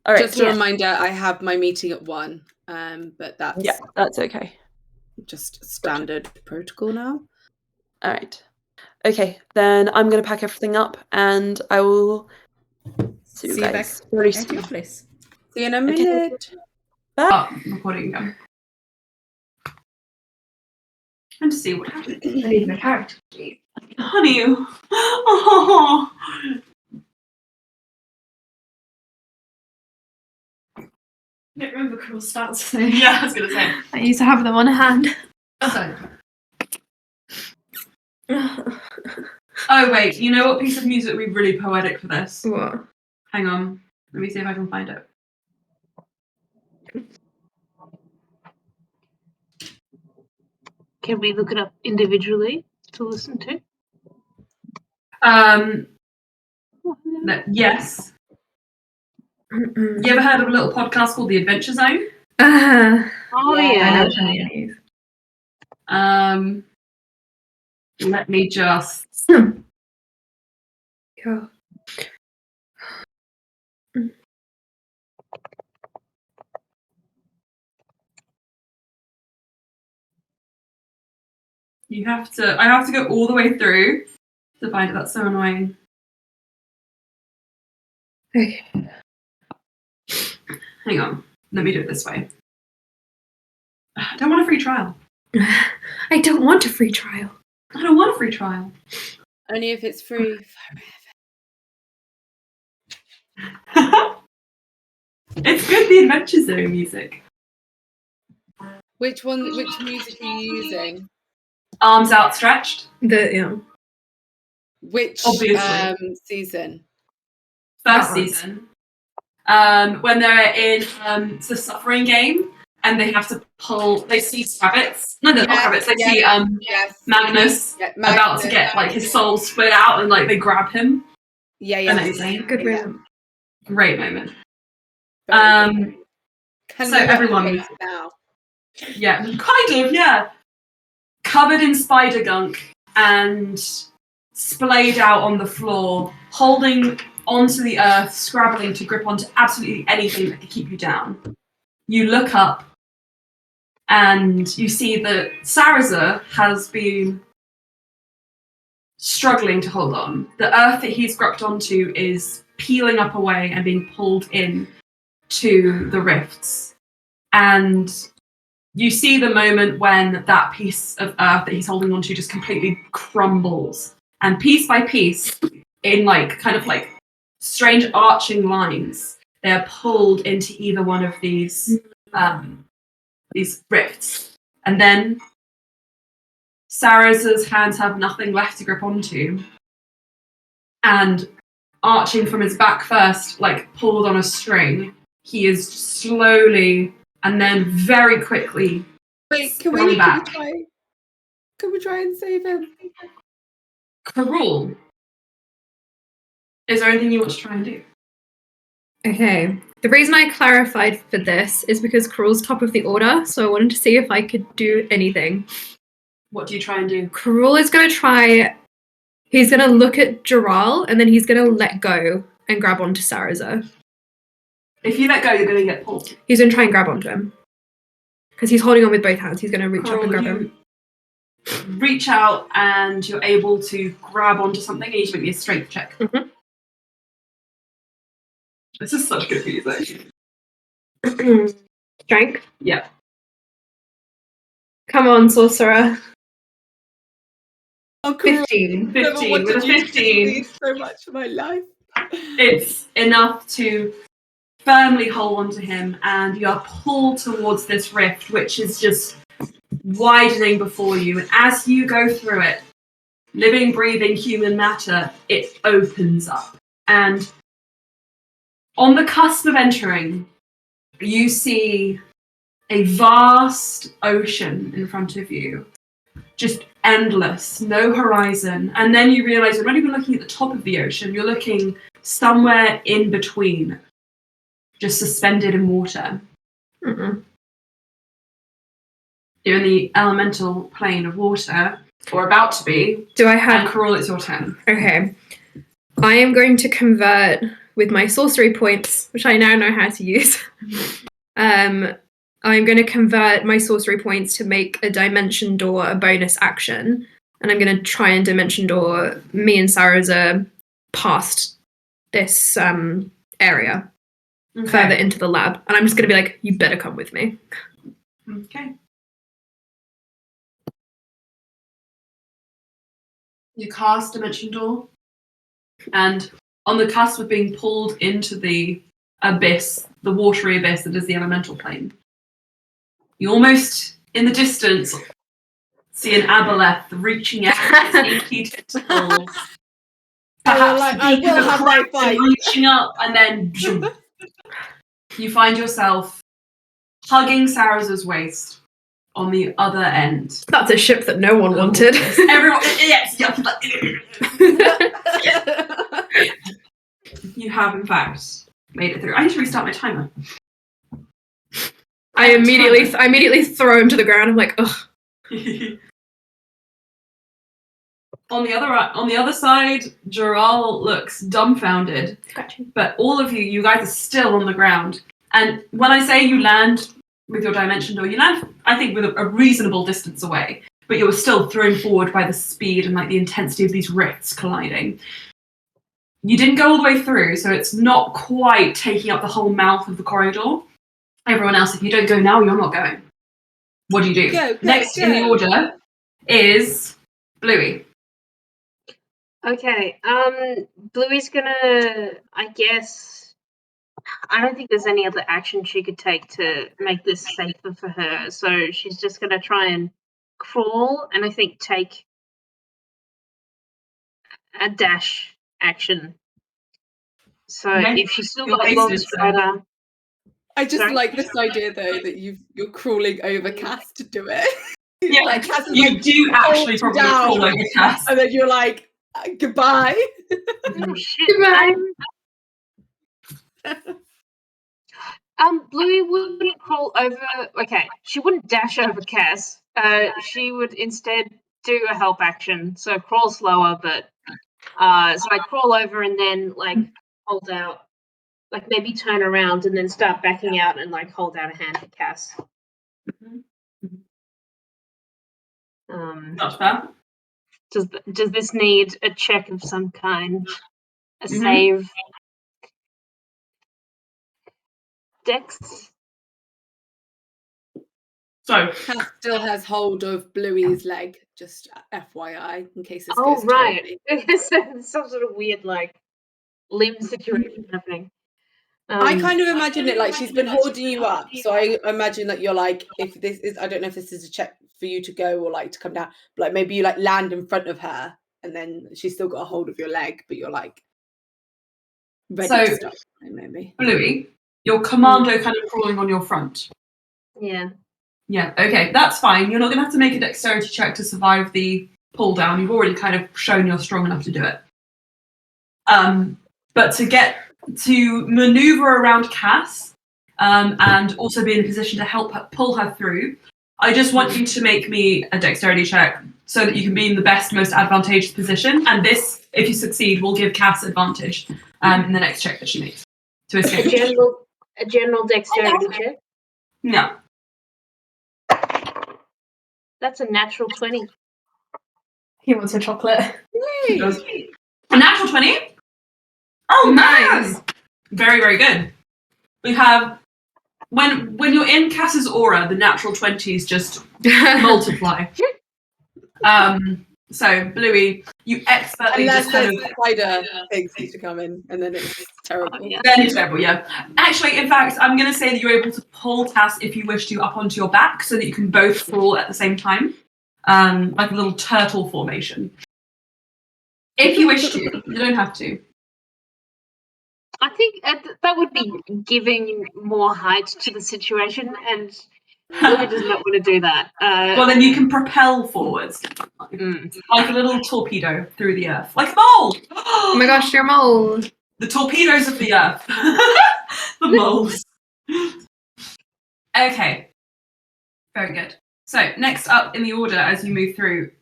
All right. Just a reminder, I have my meeting at 1, but that's okay. Just standard protocol now. All right. Okay, then I'm going to pack everything up and I will see you guys very soon. At your place. See you in a minute. Bye. Recording again. And to see what happens. I need my character sheet. Honey. Oh. I don't remember cool stats. Yeah, I was going to say. I used to have them on hand. Oh, wait. You know what piece of music would be really poetic for this? What? Hang on. Let me see if I can find it. Can we look it up individually to listen to? Yes. You ever heard of a little podcast called The Adventure Zone? Oh yeah. Let me just. Yeah. I have to go all the way through to find it. That's so annoying. Okay. Hang on. Let me do it this way. I don't want a free trial. I don't want a free trial. I don't want a free trial. Only if it's free forever. It's good, the Adventure Zone music. Which music are you using? Arms Outstretched. Which season? First season. When they're in the Suffering game and they have to pull, they see rabbits. No, they're not rabbits. They see Magnus about to get like his soul split out and like they grab him. Yeah. Amazing. Good moment. Great moment. So everyone now. Yeah, kind of, yeah. Covered in spider gunk and splayed out on the floor, holding onto the earth, scrabbling to grip onto absolutely anything that could keep you down. You look up and you see that Saraza has been struggling to hold on. The earth that he's gripped onto is peeling up away and being pulled in to the rifts. And you see the moment when that piece of earth that he's holding onto just completely crumbles. And piece by piece, in like kind of like strange arching lines, they are pulled into either one of these rifts. And then Saraza's hands have nothing left to grip onto. And arching from his back first, like pulled on a string, he is slowly and then very quickly can we try and save him? Karul, is there anything you want to try and do? Okay. The reason I clarified for this is because Karul's top of the order, so I wanted to see if I could do anything. What do you try and do? Karul is going to try... He's going to look at Jaral, and then he's going to let go and grab onto Saraza. If you let go, you're going to get pulled. He's going to try and grab onto him. Because he's holding on with both hands. He's going to reach up and grab him. Reach out, and you're able to grab onto something. You need to make me a strength check. Mm-hmm. This is such good music. Strength? Yeah. Come on, sorcerer. Oh, 15 with a 15. So much for my life. It's enough to firmly hold onto him, and you are pulled towards this rift, which is just widening before you. And as you go through it, living, breathing human matter, it opens up. And on the cusp of entering, you see a vast ocean in front of you. Just endless, no horizon. And then you realise you're not even looking at the top of the ocean, you're looking somewhere in between, just suspended in water. Mm-mm. You're in the elemental plane of water, or about to be. Do I have... And Crawl, it's your turn. Okay. I am going to convert with my sorcery points, which I now know how to use. I'm going to convert my sorcery points to make a dimension door a bonus action. And I'm going to try and dimension door me and Saraza past this area, further into the lab. And I'm just going to be like, you better come with me. Okay. You cast Dimension Door, and on the cusp of being pulled into the abyss, the watery abyss that is the elemental plane, you almost, in the distance, see an aboleth reaching out its inky tentacles. Perhaps like, the I beak will of a have my kraken fight. reaching up, and then you find yourself hugging Saraza's waist on the other end. That's a ship that no one wanted. Everyone, yes. You have, in fact, made it through. I need to restart my timer. I immediately throw him to the ground. I'm like, ugh. On the other side, Joral looks dumbfounded. Gotcha. But all of you guys are still on the ground. And when I say you land with your dimension door, you land, I think, with a reasonable distance away. But you were still thrown forward by the speed and like the intensity of these rifts colliding. You didn't go all the way through, so it's not quite taking up the whole mouth of the corridor. Everyone else, if you don't go now, you're not going. What do? Next in the order is Bluey. Okay, Bluey's gonna, I guess, I don't think there's any other action she could take to make this safer for her, so she's just gonna try and crawl, and I think take a dash action. So if she's still got long strider... I just like this idea, though, that you're crawling over Cass to do it. Yeah, like Cass is you do actually probably crawl over Cass. And then you're like, goodbye. Oh, shit. Goodbye. Bluey wouldn't crawl over... Okay, she wouldn't dash over Cass. She would instead do a help action. So crawl slower, but... so I crawl over and then, like, hold out. Like, maybe turn around and then start backing out and, like, hold out a hand to Cass. Not bad. Does this need a check of some kind? A save? Dex? So Cass still has hold of Bluey's leg, just FYI, in case this goes terribly. It's some sort of weird, like, limb situation happening. I kind of imagine it like she's been holding you up. So I imagine that you're like, if this is, I don't know if this is a check for you to go or like to come down, but like maybe you like land in front of her and then she's still got a hold of your leg, but you're like ready to start. Maybe. Bluey, your commando kind of crawling on your front. Yeah. Yeah, okay, that's fine. You're not going to have to make a dexterity check to survive the pull down. You've already kind of shown you're strong enough to do it. But to maneuver around Cass and also be in a position to help her, pull her through, I just want you to make me a dexterity check so that you can be in the best, most advantageous position. And this, if you succeed, will give Cass advantage in the next check that she makes to escape. A general dexterity check? No. That's a natural 20. He wants a chocolate. He does. A natural 20? Oh, nice! Very, very good. We have... When you're in Cass's aura, the natural 20s just multiply. So, Bluey, you expertly Unless just kind of... spider things need to come in, and then it's terrible. Then it's terrible, yeah. Actually, in fact, I'm going to say that you're able to pull Cass, if you wish to, up onto your back so that you can both fall at the same time. Like a little turtle formation. If you wish to, you don't have to. I think that would be giving more height to the situation, and Bluey does not want to do that. Well, then you can propel forwards, like a little torpedo through the earth, like a mole. Oh my gosh, you're a mole. The torpedoes of the earth. The moles. Okay. Very good. So, next up in the order as you move through,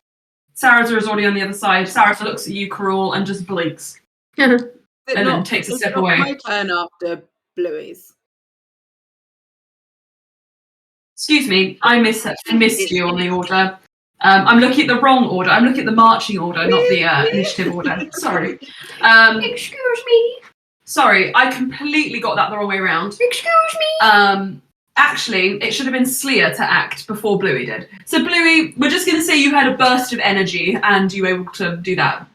Saraza is already on the other side. Saraza looks at you, Karul, and just blinks. And then takes a step away. My turn after Bluey's. Excuse me, I missed you on the order. I'm looking at the wrong order. I'm looking at the marching order, not the initiative order. Sorry. Excuse me. Sorry, I completely got that the wrong way around. Excuse me. Actually, it should have been Sleer to act before Bluey did. So Bluey, we're just going to say you had a burst of energy and you were able to do that.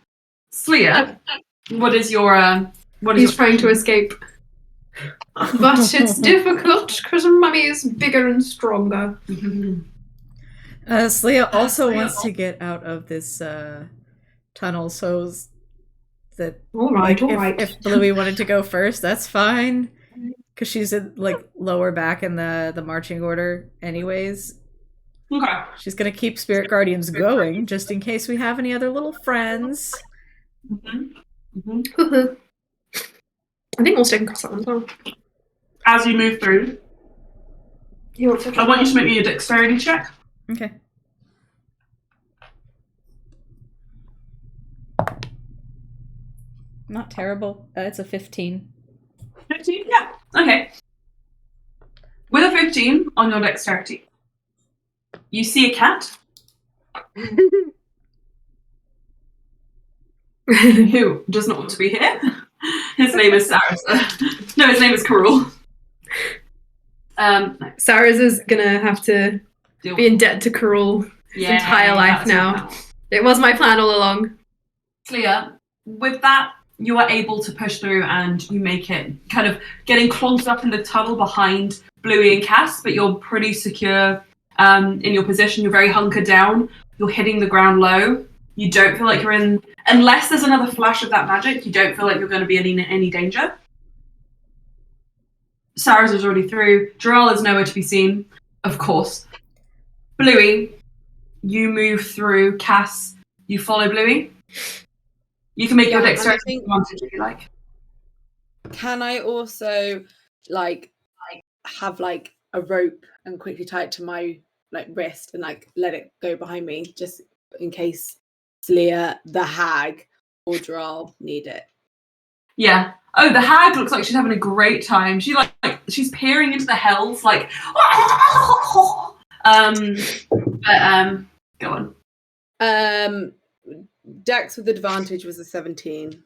Sleer, what is your... He's trying to escape. But it's difficult because Mummy is bigger and stronger. Sleia also wants to get out of this tunnel, so that all right. If Bluey wanted to go first, that's fine, because she's in lower back in the marching order, anyways. Okay. She's gonna keep Spirit Guardians going just in case we have any other little friends. I think we'll stick across that one as well. As you move through, I want you to make me a dexterity check. Okay. Not terrible. It's a 15. 15? Yeah. Okay. With a 15 on your dexterity, you see a cat who does not want to be here. His name is Saraza. No, his name is Karul. Saraza is gonna have to be in debt to Karul his entire life now. It was my plan all along. Clear. With that, you are able to push through and you make it, kind of getting clogged up in the tunnel behind Bluey and Cass, but you're pretty secure in your position. You're very hunkered down. You're hitting the ground low. You don't feel like you're in, unless there's another flash of that magic, you don't feel like you're going to be in any danger. Saraza's already through. Jarrell is nowhere to be seen, of course. Bluey, you move through. Cass, you follow Bluey. You can make your dexterity advantage if you like. Can I also have a rope and quickly tie it to my wrist and let it go behind me just in case Sleia, the hag, or Jarrell need it? Yeah. Oh, the hag looks like she's having a great time. She she's peering into the hells go on. Dex with advantage was a 17.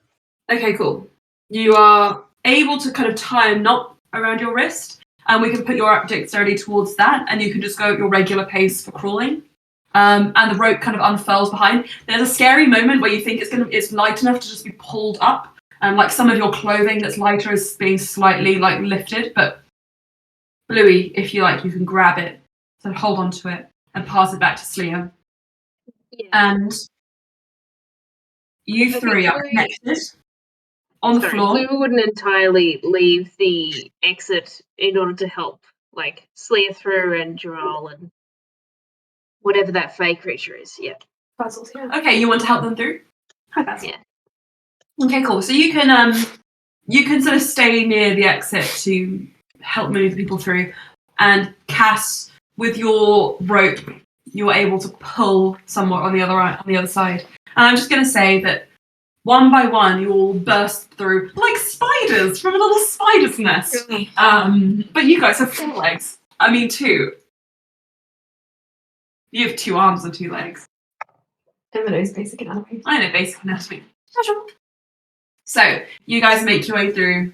Okay, cool. You are able to kind of tie a knot around your wrist, and we can put your dexterity towards that, and you can just go at your regular pace for crawling. And the rope kind of unfurls behind. There's a scary moment where you think it's light enough to just be pulled up, and some of your clothing that's lighter is being slightly lifted. But Bluey, if you like, you can grab it, so hold on to it and pass it back to Sleia. Yeah. And you three are connected on the floor. We wouldn't entirely leave the exit in order to help, Sleia through and Jarrell and whatever that fey creature is. Yeah. Puzzles, yeah. Okay, you want to help them through? Hi, Basil. Yeah. Okay, cool. So you can sort of stay near the exit to help move people through, and Cass, with your rope, you're able to pull somewhat on the other side. And I'm just going to say that one by one, you all burst through like spiders from a little spider's nest. But you guys have 4 legs. I mean, 2. You have 2 arms and 2 legs. Everyone knows basic anatomy. I know basic anatomy. So you guys make your way through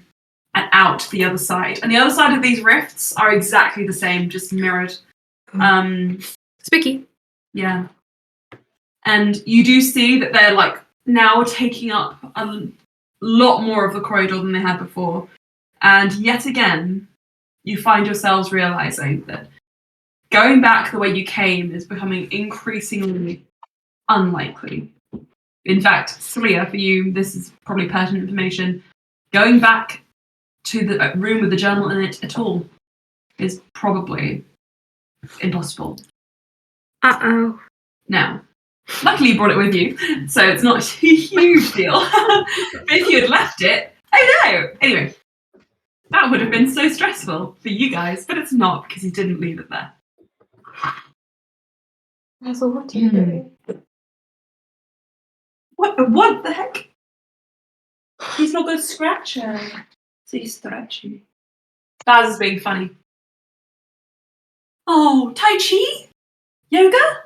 and out the other side. And the other side of these rifts are exactly the same, just mirrored. Spooky. Yeah. And you do see that they're now taking up a lot more of the corridor than they had before. And yet again, you find yourselves realizing that going back the way you came is becoming increasingly unlikely. In fact, Celia, for you, this is probably pertinent information. Going back to the room with the journal in it at all is probably impossible. Uh-oh. Now, luckily you brought it with you, so it's not a huge deal. But if you had left it, oh no! Anyway, that would have been so stressful for you guys, but it's not because you didn't leave it there. So what are you doing? What the heck? He's not going to scratch her. So he's stretching. Baz is being funny. Oh, Tai Chi? Yoga?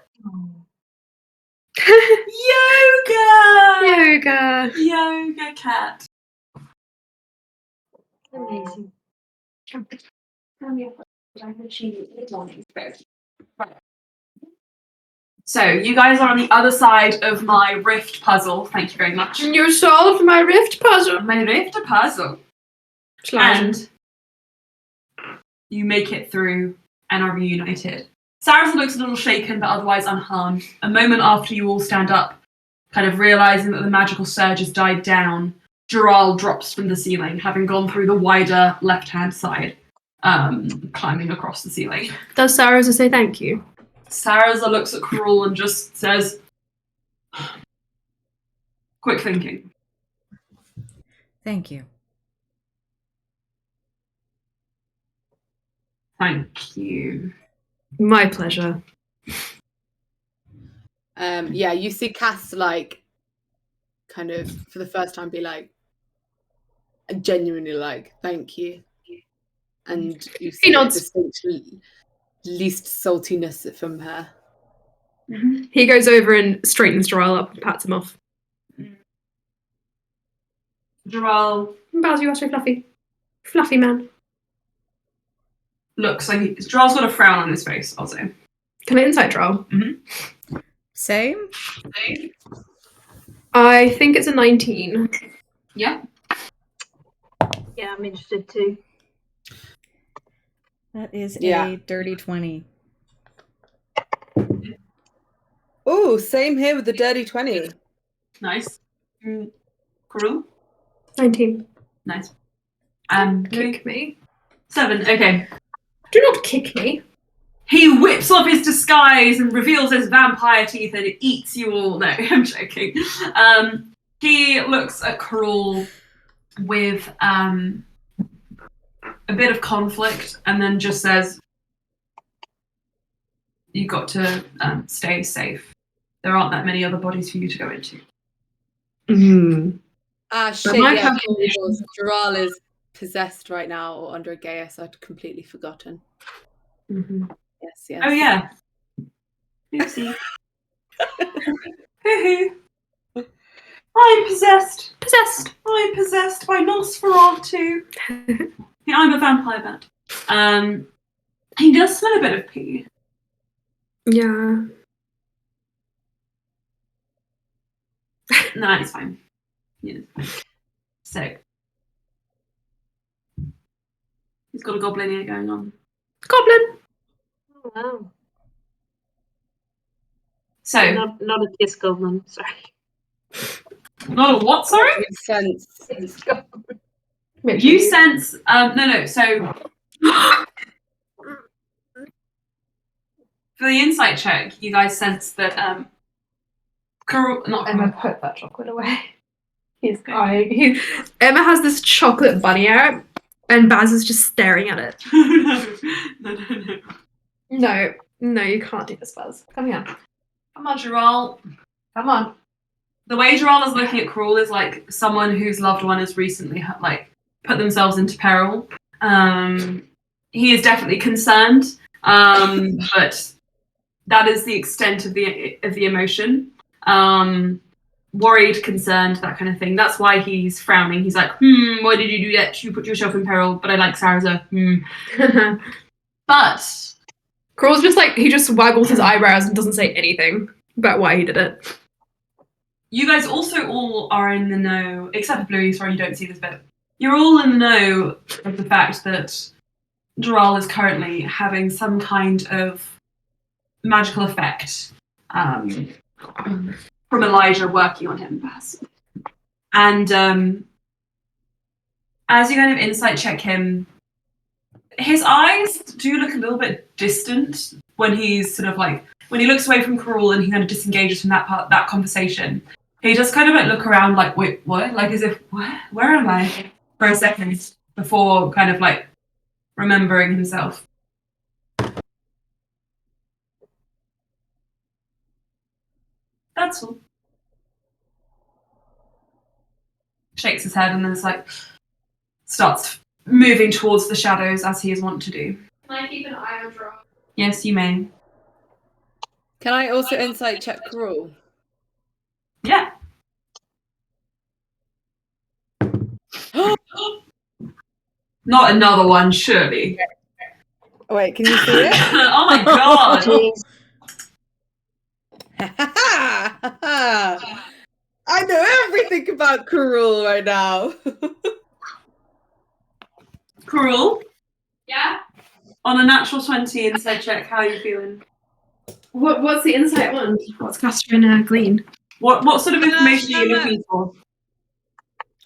Yoga! Yoga cat. Amazing. So, you guys are on the other side of my rift puzzle. Thank you very much. You solved my rift puzzle. My rift puzzle. And you make it through and are reunited. Sarah looks a little shaken, but otherwise unharmed. A moment after you all stand up, kind of realizing that the magical surge has died down, Dural drops from the ceiling, having gone through the wider left-hand side, climbing across the ceiling. Does Sarah's say thank you? Sarah's looks at Cruel and just says, quick thinking. Thank you. Thank you. My pleasure. Yeah, you see Cass like kind of for the first time be like genuinely like, thank you. And you see a distinct least saltiness from her. Mm-hmm. He goes over and straightens Dural up and pats him off. Dural. Baz, you are so fluffy. Fluffy man. Looks like Dural's got a frown on his face, I'll say. Can I insight Dural? Mm-hmm. Same? I think it's a 19. Yeah. Yeah, I'm interested too. That is a dirty 20. Oh, same here with the dirty 20. Nice. Cruel? 19. Nice. Kick me. 7, okay. Do not kick me. He whips off his disguise and reveals his vampire teeth and eats you all. No, I'm joking. He looks at Cruel with a bit of conflict and then just says, you've got to stay safe. There aren't that many other bodies for you to go into. Shit, yeah, Dural is possessed right now or under a Gaius. I'd completely forgotten. Mm-hmm. Yes. Oh, yeah. Oopsie. I'm possessed. I'm possessed by Nosferatu. Yeah, I'm a vampire bat. He does smell a bit of pee. Yeah. No, it's fine. Yeah, it's fine. So. He's got a goblin ear going on. Goblin! Oh, wow. So. Not a kiss goblin, sorry. Not a what, sorry? Makes sense. You sense, no, so. For the insight check, you guys sense that, Emma put that chocolate away. Emma has this chocolate bunny out, and Baz is just staring at it. No, you can't do this, Baz. Come here. Come on, Dural. Come on. The way Dural is looking at Cruel is like someone whose loved one has recently put themselves into peril. He is definitely concerned, but that is the extent of the emotion. Worried, concerned, that kind of thing. That's why he's frowning. He's like, why did you do that? You put yourself in peril. But I like Sarah's But Cruel's just like, he just waggles his eyebrows and doesn't say anything about why he did it. You guys also all are in the know, except for Bluey, sorry, you don't see this bit. You're all in the know of the fact that Dural is currently having some kind of magical effect from Elijah working on him, perhaps. And as you kind of insight check him, his eyes do look a little bit distant when he's sort of like, when he looks away from Karul and he kind of disengages from that conversation. He just kind of like look around like, wait, what? Like as if, where am I? For a second before kind of like remembering himself. That's all. Shakes his head and then it's like, starts moving towards the shadows as he is wont to do. Can I keep an eye on Draw? Yes, you may. Can I also insight check Karul? Yeah. Not another one, surely. Oh, wait, can you see it? Oh my god! I know everything about Karul right now. Karul, Yeah? on a natural 20 insight check, how are you feeling? What's the insight one? What's Caster glean? What sort of information are you looking for?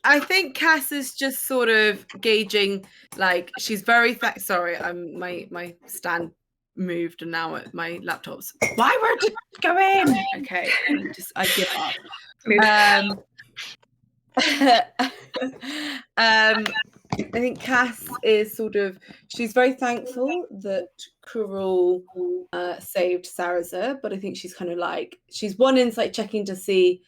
I think Cass is just sort of gauging, like, she's very sorry, my stand moved and now my laptop's. Why won't it go in? Okay, I give up. I think Cass is sort of, she's very thankful that Karul saved Saraza, but I think she's kind of like, she's one insight checking to see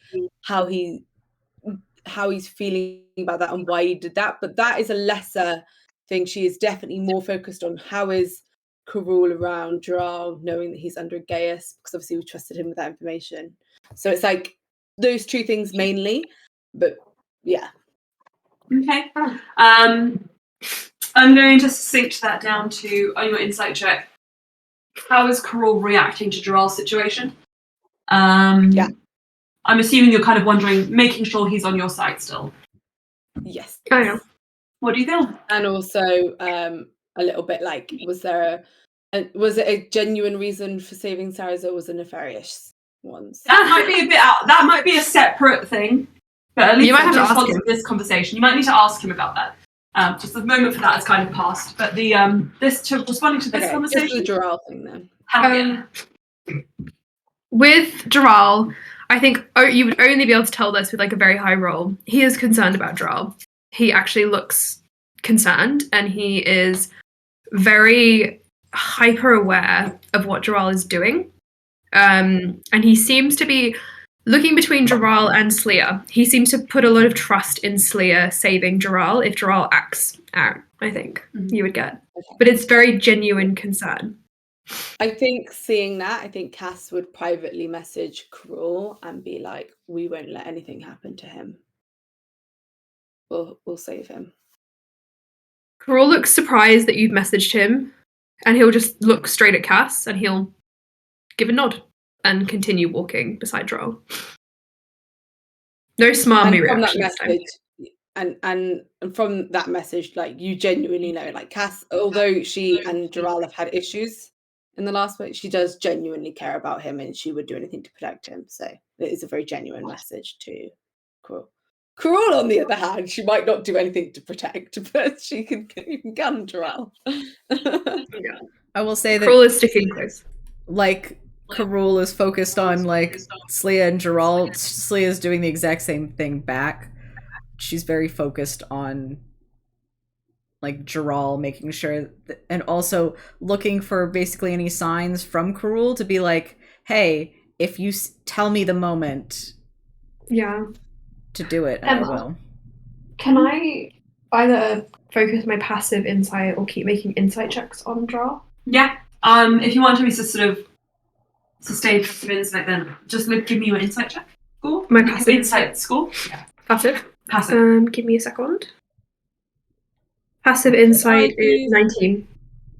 how he's feeling about that and why he did that, but that is a lesser thing. She is definitely more focused on how is Karul around Drow, knowing that he's under Gaius, because obviously we trusted him with that information. So it's like those two things mainly, but yeah. Okay. I'm going to sync that down to, on your insight check, how is Karul reacting to Jarrell's situation? Yeah. I'm assuming you're kind of wondering, making sure he's on your side still. Yes. Oh, yeah. What do you feel? And also a little bit like, was it a genuine reason for saving Saraza, or was it nefarious ones? That might be a bit out. That might be a separate thing. But at least You might have to in ask response him. to this conversation, you might need to ask him about that. Just the moment for that has kind of passed. But the responding to this conversation, just the Jarrell thing then. With Jaral, I think you would only be able to tell this with like a very high roll. He is concerned about Jaral. He actually looks concerned, and he is very hyper aware of what Jaral is doing. And he seems to be looking between Jaral and Sleer. He seems to put a lot of trust in Sleer saving Jaral. If Jaral acts out, I think you would get. But it's very genuine concern. I think seeing that, I think Cass would privately message Karul and be like, we won't let anything happen to him. We'll save him. Karul looks surprised that you've messaged him, and he'll just look straight at Cass and he'll give a nod and continue walking beside Droll. No smarmy reaction this time. And from that message, like, you genuinely know, like, Cass, although she and Jaral have had issues in the last week, she does genuinely care about him and she would do anything to protect him. So it is a very genuine message to Karul. Karul, on the other hand, she might not do anything to protect, but she can gun Jaral. I will say that Karul is sticking close. Like, Karul is focused on like Sleia and Jaral. Sleia is doing the exact same thing back. She's very focused on like Jaral, making sure and also looking for basically any signs from Karul to be like, hey, if you tell me the moment to do it, I will. Can I either focus my passive insight or keep making insight checks on Jaral? Yeah. If you want to sort of sustain passive insight, then just give me your insight check score. My passive insight score. Yeah. Passive. Passive. Give me a second. Passive insight is 19.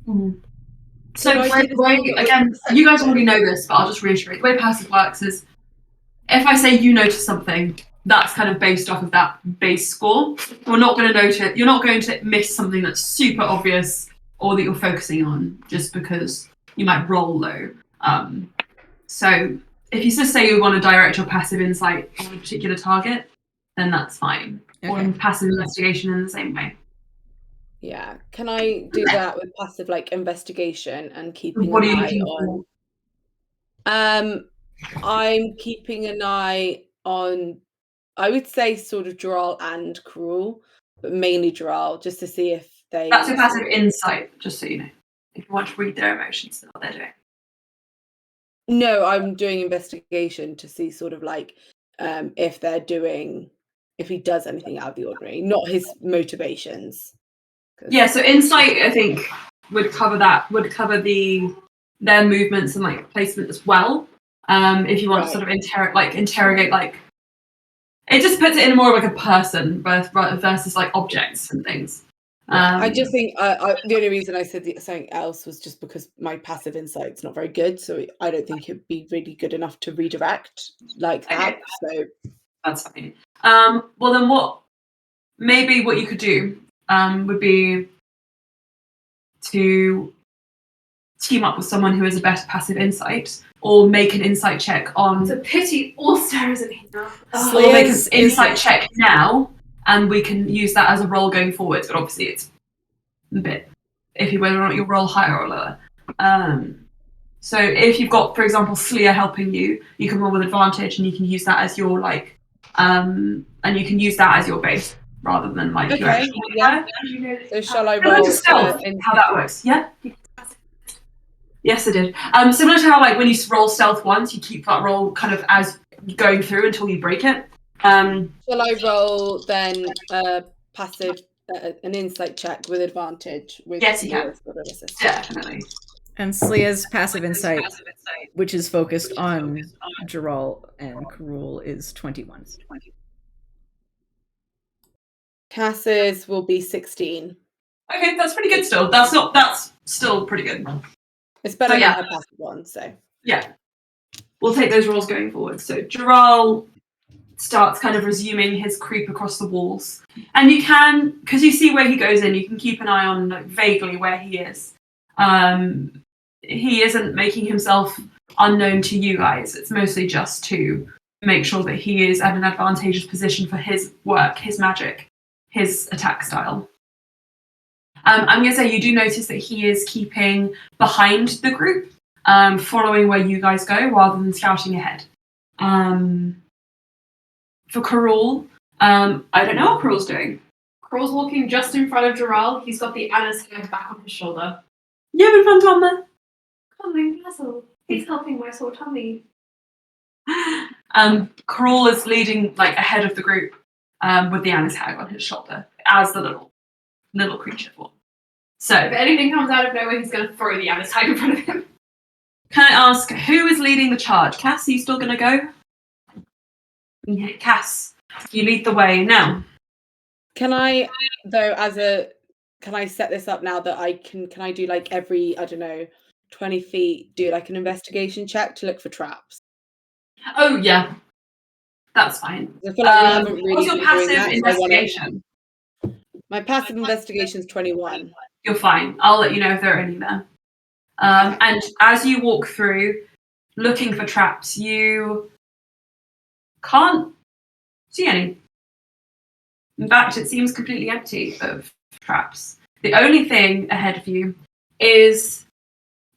Mm-hmm. So again, you guys already know this, but I'll just reiterate. The way passive works is, if I say you notice something, that's kind of based off of that base score. We're not going to note it. You're not going to miss something that's super obvious or that you're focusing on just because you might roll low. So if you just say you want to direct your passive insight on a particular target, then that's fine. Or Okay. passive investigation in the same way. Yeah. Can I do that with passive like investigation and keeping What are an you eye looking on? for? I'm keeping an eye on, I would say sort of Dural and Cruel, but mainly Dural, just to see if they. That's your passive insight, just so you know. If you want to read their emotions and what they're doing. No, I'm doing investigation to see sort of like if they're doing, if he does anything out of the ordinary, not his motivations. Yeah, so insight I think would cover that, would cover their movements and like placement as well. If you want to sort of interrogate like it just puts it in more of like a person versus like objects and things. I just think the only reason I said something else was just because my passive insight's not very good, so I don't think it'd be really good enough to redirect like that. Okay. So that's fine. Well then what you could do would be to team up with someone who has a better passive insight, or make an insight check on. It's a pity All-Star isn't here now. Or make an insight check now, and we can use that as a roll going forward. But obviously, it's a bit iffy whether or not you'll roll higher or lower. So if you've got, for example, Sleer helping you, you can roll with advantage, and you can use that as your and you can use that as your base rather than like. Okay. Yeah. So shall I Similar roll? to stealth, how that works? Yeah. Yes, I did. Similar to how like when you roll stealth once, you keep that roll kind of as going through until you break it. Shall I roll then passive an insight check with advantage? With yes, you can. Sort of assistance? Definitely. And Slea's passive insight, which is focused on Dural and Cruel, is 21. Cass's will be 16. Okay, that's pretty good still. That's still pretty good. It's better than her passive one, so. Yeah. We'll take those rolls going forward. So Dural starts kind of resuming his creep across the walls. And you can, because you see where he goes in, you can keep an eye on like, vaguely where he is. He isn't making himself unknown to you guys. It's mostly just to make sure that he is at an advantageous position for his work, his magic, his attack style. I'm going to say you do notice that he is keeping behind the group, following where you guys go rather than scouting ahead. For Karul, I don't know what Karul's doing. Crawl's walking just in front of Dural. He's got the Anna's head back on his shoulder. Yeah, in front of me. Coming, Basil. He's helping my sore tummy. Karul is leading like ahead of the group with the Anna's hag on his shoulder as the little creature form. So If anything comes out of nowhere, he's going to throw the Anna's hag in front of him. can I ask who is leading the charge? Cass, are you still going to go? Yeah, Cass, you lead the way now. Can I, though, can I set this up now that can I do like every, I don't know, 20 feet, do like an investigation check to look for traps? Oh, yeah. That's fine. I feel like we haven't really what's your been doing passive that, investigation? My passive investigation is 21. You're fine. I'll let you know if there are any there. And as you walk through looking for traps, you can't see any. In fact, it seems completely empty of traps. The only thing ahead of you is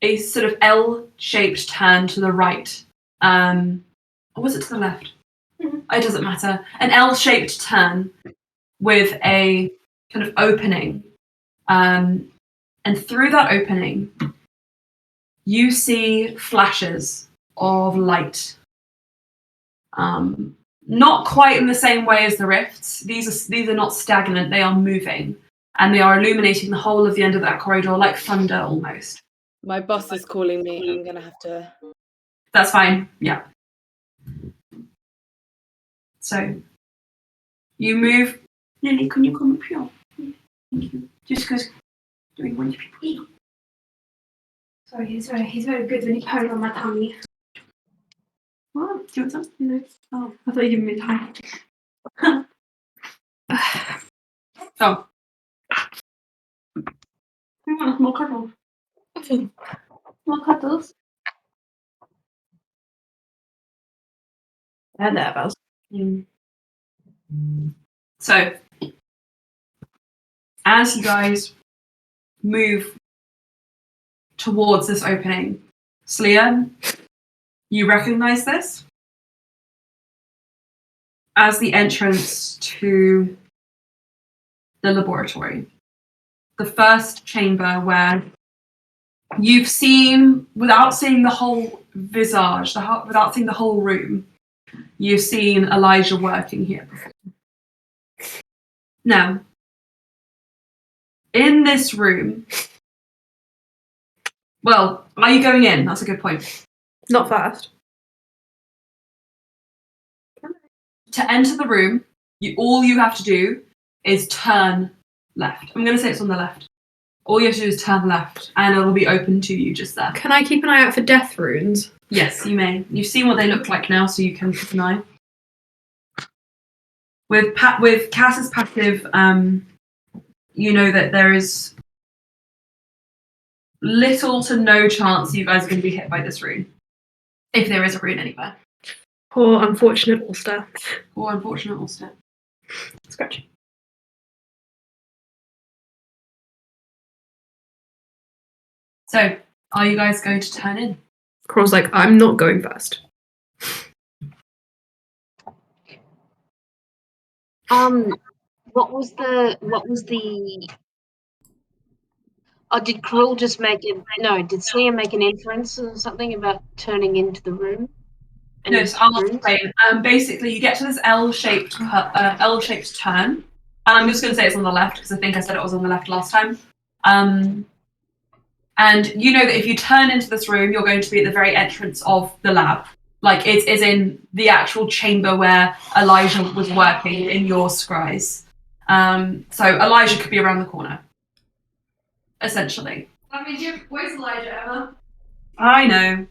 a sort of L-shaped turn to the right. Or was it to the left? It doesn't matter. An L-shaped turn with a kind of opening. And through that opening, you see flashes of light. Not quite in the same way as the rifts. These are not stagnant, they are moving. And they are illuminating the whole of the end of that corridor like thunder almost. My boss is calling me. I'm going to have to... That's fine, yeah. So, you move... Lily, can you come up here? Thank you. Just because doing one people eat. Sorry, he's very good when he pulls on my tummy. What? Do you want some? No. Oh, I thought you gave me time. Oh. We want more cuddles. More cuddles. There, Bells. So, as you guys move towards this opening, Slia, you recognize this as the entrance to the laboratory. The first chamber where you've seen, without seeing the whole visage, without seeing the whole room, you've seen Elijah working here before. Now, in this room, well, are you going in? That's a good point. Not fast. To enter the room, all you have to do is turn left. I'm going to say it's on the left. All you have to do is turn left, and it'll be open to you just there. Can I keep an eye out for death runes? Yes, you may. You've seen what they look like now, so you can keep an eye. With Cass's passive, you know that there is little to no chance you guys are going to be hit by this rune. If there is a rune anywhere. Poor unfortunate Ulster. Poor unfortunate Ulster. Scratch. So, are you guys going to turn in? Coral's like, I'm not going first. What was the oh, did Krill just make it? No, did Slia make an inference or something about turning into the room? No, so I'll explain. Basically, you get to this L-shaped turn, and I'm just going to say it's on the left because I think I said it was on the left last time. And you know that if you turn into this room, you're going to be at the very entrance of the lab. Like, it is in the actual chamber where Elijah was working in your scries. So Elijah could be around the corner, essentially. That means where's Elijah, Emma? I know.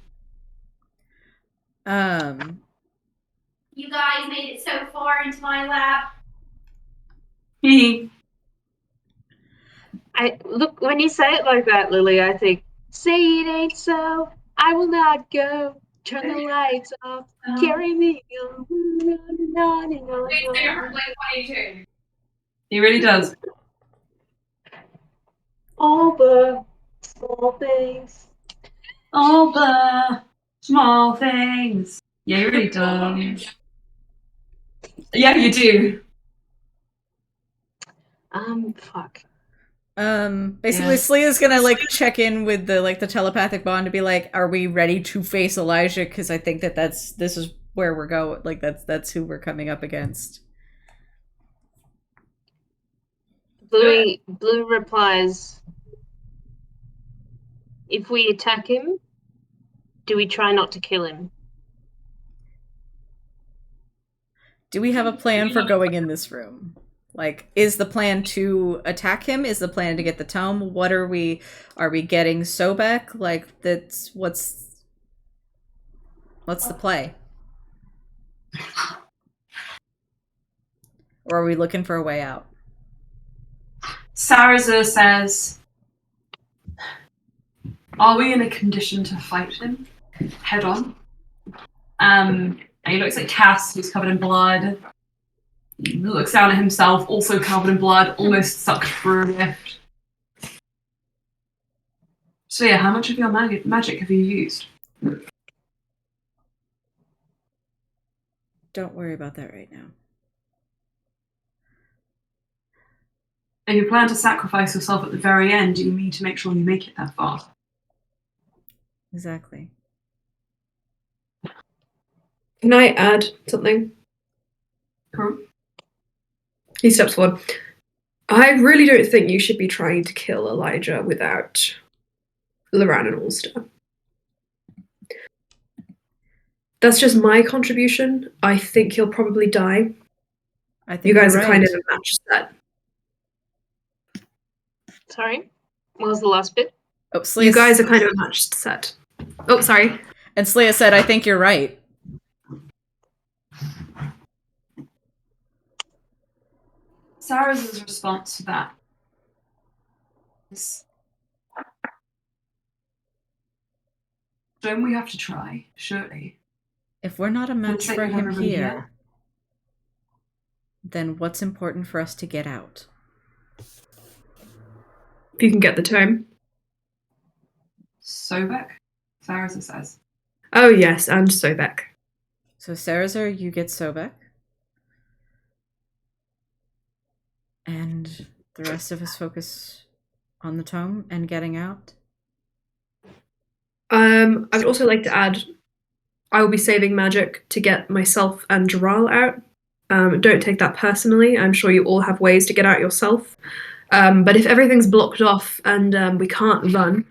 You guys made it so far into my lab. Look, when you say it like that, Lily, I think, say it ain't so, I will not go. Turn the lights off, carry me on. He really does. All the small things. All the small things. Yeah, he really does. Yeah, you do. Fuck. Basically, Slea's gonna check in with the telepathic bond to be like, are we ready to face Elijah? Because I think this is where we're going. Like, that's who we're coming up against. Blue replies, if we attack him, do we try not to kill him? Do we have a plan for going in this room? Like, is the plan to attack him? Is the plan to get the tome? What are we getting Sobek? Like, that's what's the play? Or are we looking for a way out? Saraza says, are we in a condition to fight him head on? And he looks at Cass, who's covered in blood. He looks down at himself, also covered in blood, almost sucked through a rift. So yeah, how much of your magic have you used? Don't worry about that right now. If you plan to sacrifice yourself at the very end, you need to make sure you make it that far. Exactly. Can I add something? Cool. He steps forward. I really don't think you should be trying to kill Elijah without Loran and Ulster. That's just my contribution. I think he'll probably die. I think you guys are right. kind of a match set. Sorry? What was the last bit? Oh, you guys are kind of a matched set. Oh, sorry. And Slia said, I think you're right. Sarah's response to that is, don't we have to try, surely? If we're not a match sake for of him everybody here, here. then what's important for us to get out? If you can get the tome. Sobek, Sarasa says. Oh yes, and Sobek. So Sarazer, you get Sobek. And the rest of us focus on the tome and getting out. I would also like to add, I will be saving magic to get myself and Jaral out. Don't take that personally. I'm sure you all have ways to get out yourself. But if everything's blocked off and we can't run,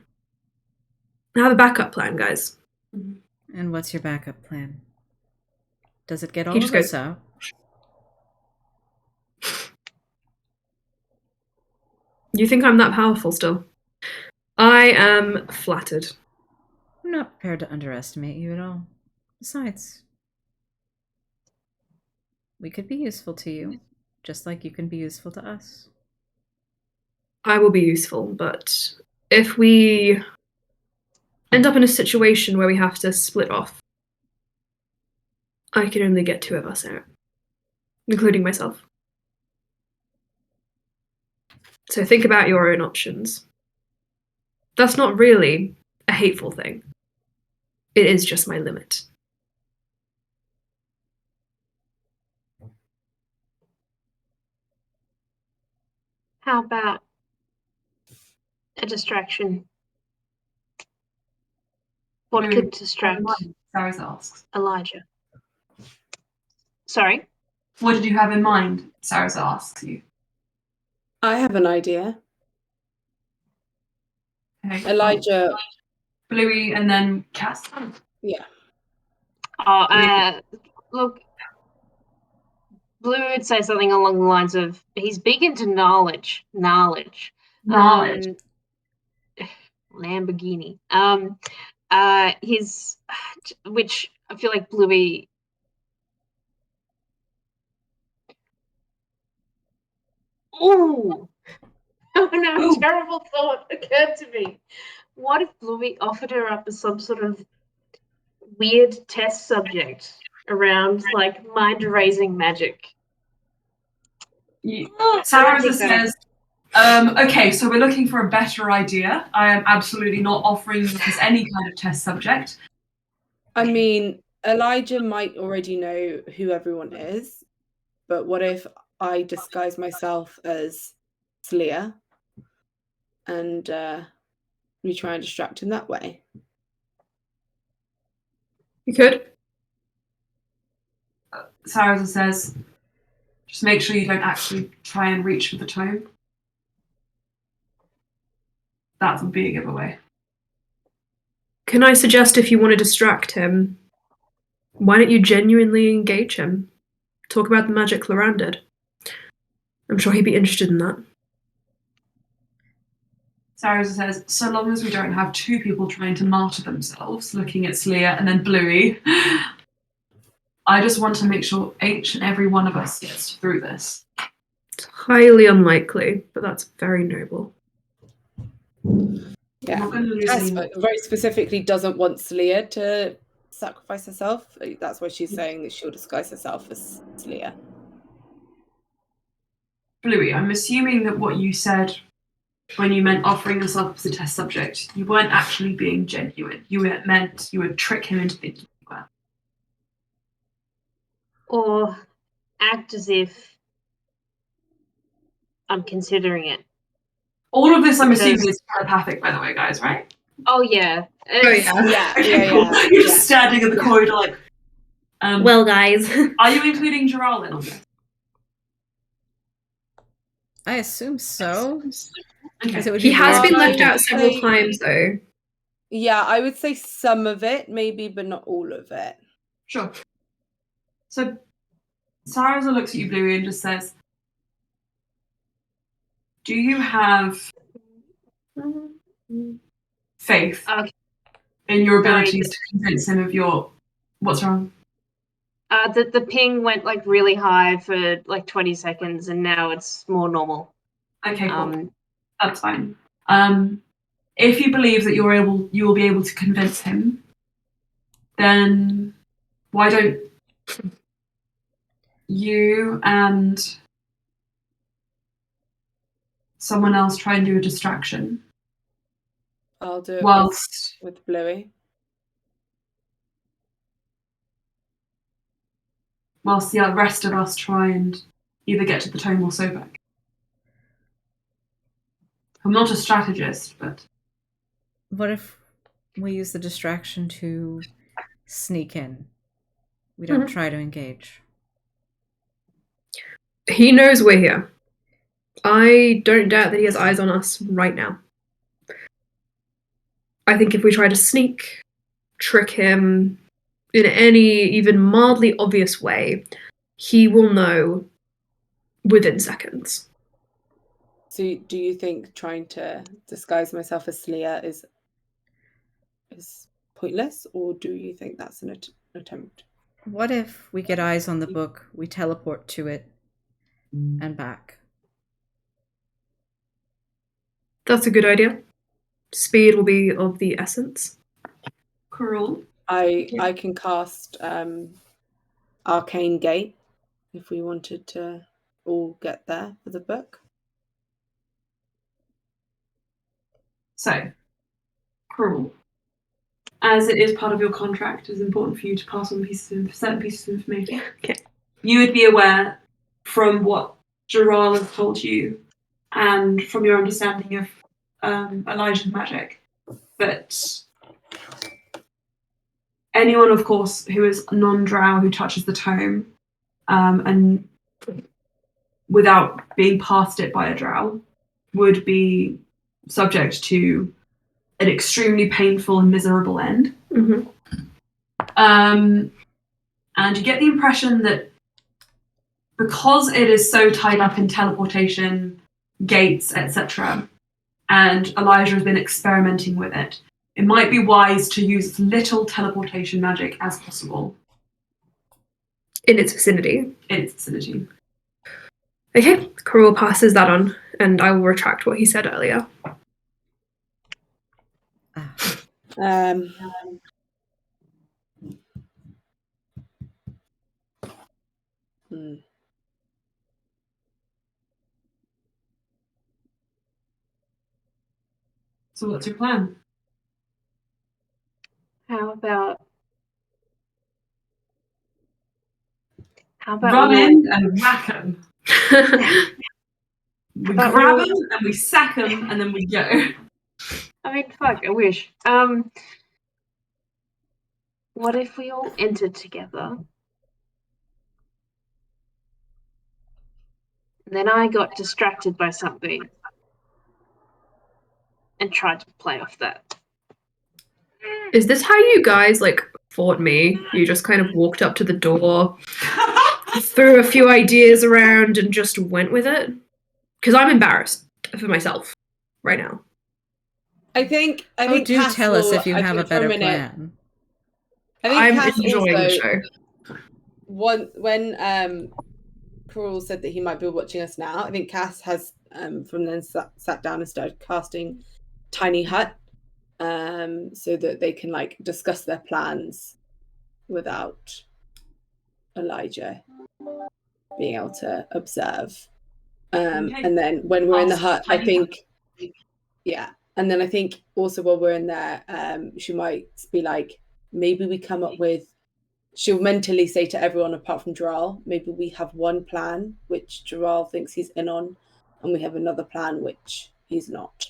I have a backup plan, guys. And what's your backup plan? Does it get He all just of us goes- out? You think I'm that powerful still? I am flattered. I'm not prepared to underestimate you at all. Besides, we could be useful to you, just like you can be useful to us. I will be useful, but if we end up in a situation where we have to split off, I can only get 2 of us out, including myself. So think about your own options. That's not really a hateful thing. It is just my limit. How about a distraction? What could distract Sarasa asks. Elijah? Sorry? What did you have in mind? Sarasa asks you. I have an idea. Okay. Elijah, Bluey and then Cass. yeah. Look, Blue would say something along the lines of, he's big into knowledge. Knowledge. Lamborghini. Which I feel like Bluey. Ooh! Oh no, a terrible thought occurred to me. What if Bluey offered her up as some sort of weird test subject around like mind-erasing magic? Sarasa says, okay, so we're looking for a better idea. I am absolutely not offering this any kind of test subject. I mean, Elijah might already know who everyone is, but what if I disguise myself as Slia and we try and distract him that way? You could. Sarasa says, just make sure you don't actually try and reach for the tome. That would be a giveaway. Can I suggest if you want to distract him, why don't you genuinely engage him? Talk about the magic Loran did. I'm sure he'd be interested in that. Sarasa says, so long as we don't have 2 people trying to martyr themselves, looking at Slia and then Bluey, I just want to make sure each and every one of us gets through this. It's highly unlikely, but that's very noble. Yeah. I'm not going to lose Cass any. very specifically doesn't want Slia to sacrifice herself. That's why she's saying that she'll disguise herself as Slia. Bluey, I'm assuming that what you said when you meant offering yourself as a test subject, you weren't actually being genuine. You meant you would trick him into thinking you were. Or act as if I'm considering it. All of this, I'm assuming, is telepathic, by the way, guys, right? Oh yeah. Okay, cool. You're just standing in the corridor like, well, guys. are you including Jaral in on this? I assume so. Okay. It would He be has weird been to- left out several times, though. Yeah, I would say some of it, maybe, but not all of it. Sure. So Sarasa looks at you, Bluey, and just says, do you have faith in your abilities to convince him of your... What's wrong? The ping went like really high for like 20 seconds and now it's more normal. Okay, cool. That's fine. If you believe that you will be able to convince him, then why don't you and someone else try and do a distraction? I'll do it whilst with Bluey. Whilst the rest of us try and either get to the tome or Sobek. I'm not a strategist, but... What if we use the distraction to sneak in? We don't try to engage. He knows we're here. I don't doubt that he has eyes on us right now. I think if we try to sneak, trick him in any even mildly obvious way, he will know within seconds. So do you think trying to disguise myself as Slia is pointless, or do you think that's an attempt? What if we get eyes on the book, we teleport to it, and back? That's a good idea. Speed will be of the essence. Cool. I can cast Arcane Gate if we wanted to all get there for the book. So, Cruel. As it is part of your contract, it's important for you to pass on certain pieces of information. Okay. You would be aware from what Jaral has told you and from your understanding of Elijah's magic that anyone, of course, who is non-drow who touches the tome and without being past it by a drow would be subject to an extremely painful and miserable end. Mm-hmm. And you get the impression that because it is so tied up in teleportation, gates, etc., and Elijah has been experimenting with it, it might be wise to use as little teleportation magic as possible. In its vicinity. In its vicinity. Okay, Corel passes that on, and I will retract what he said earlier. So what's your plan? How about run in and whack them? We grab them and we sack them and then we go. I mean, fuck, I wish. What if we all entered together? Then I got distracted by something and tried to play off that. Is this how you guys, fought me? You just kind of walked up to the door, threw a few ideas around, and just went with it? Because I'm embarrassed for myself right now. I think do Cass tell us will, if you I have think a for a better minute, plan. I think I'm Cass enjoying also, the show. When Cruel said that he might be watching us now, I think Cass has from then sat down and started casting Tiny Hut, so that they can discuss their plans without Elijah being able to observe. Okay. And then when we're in the hut, I think, yeah. And then I think also while we're in there, she might be like, maybe we come up with, she'll mentally say to everyone apart from Jaral, maybe we have one plan which Jaral thinks he's in on, and we have another plan which he's not.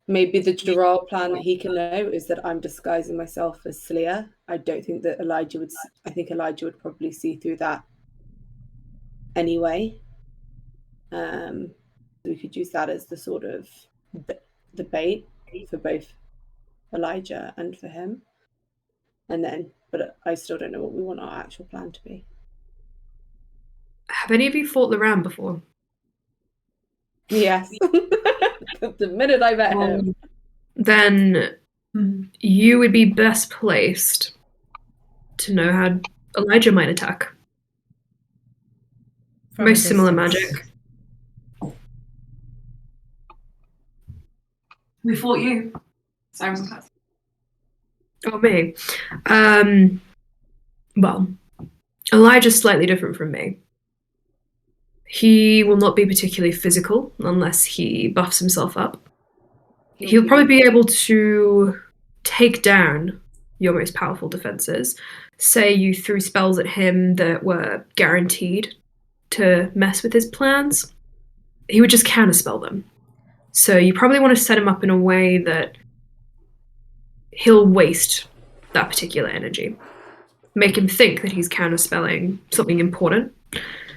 Maybe the Jaral plan that he can know is that I'm disguising myself as Slia. I don't think that Elijah would. I think Elijah would probably see through that anyway. We could use that as the sort of the bait for both Elijah and for him. And then, but I still don't know what we want our actual plan to be. Have any of you fought Laram before? Yes. The minute I met him. Then you would be best placed to know how Elijah might attack. From Most a similar distance. magic. We fought you. Cyrus and Cass. Oh, me. Well, Elijah's slightly different from me. He will not be particularly physical unless he buffs himself up. He'll probably be able to take down your most powerful defenses. Say you threw spells at him that were guaranteed to mess with his plans, he would just counterspell them. So you probably want to set him up in a way that he'll waste that particular energy. Make him think that he's counterspelling something important.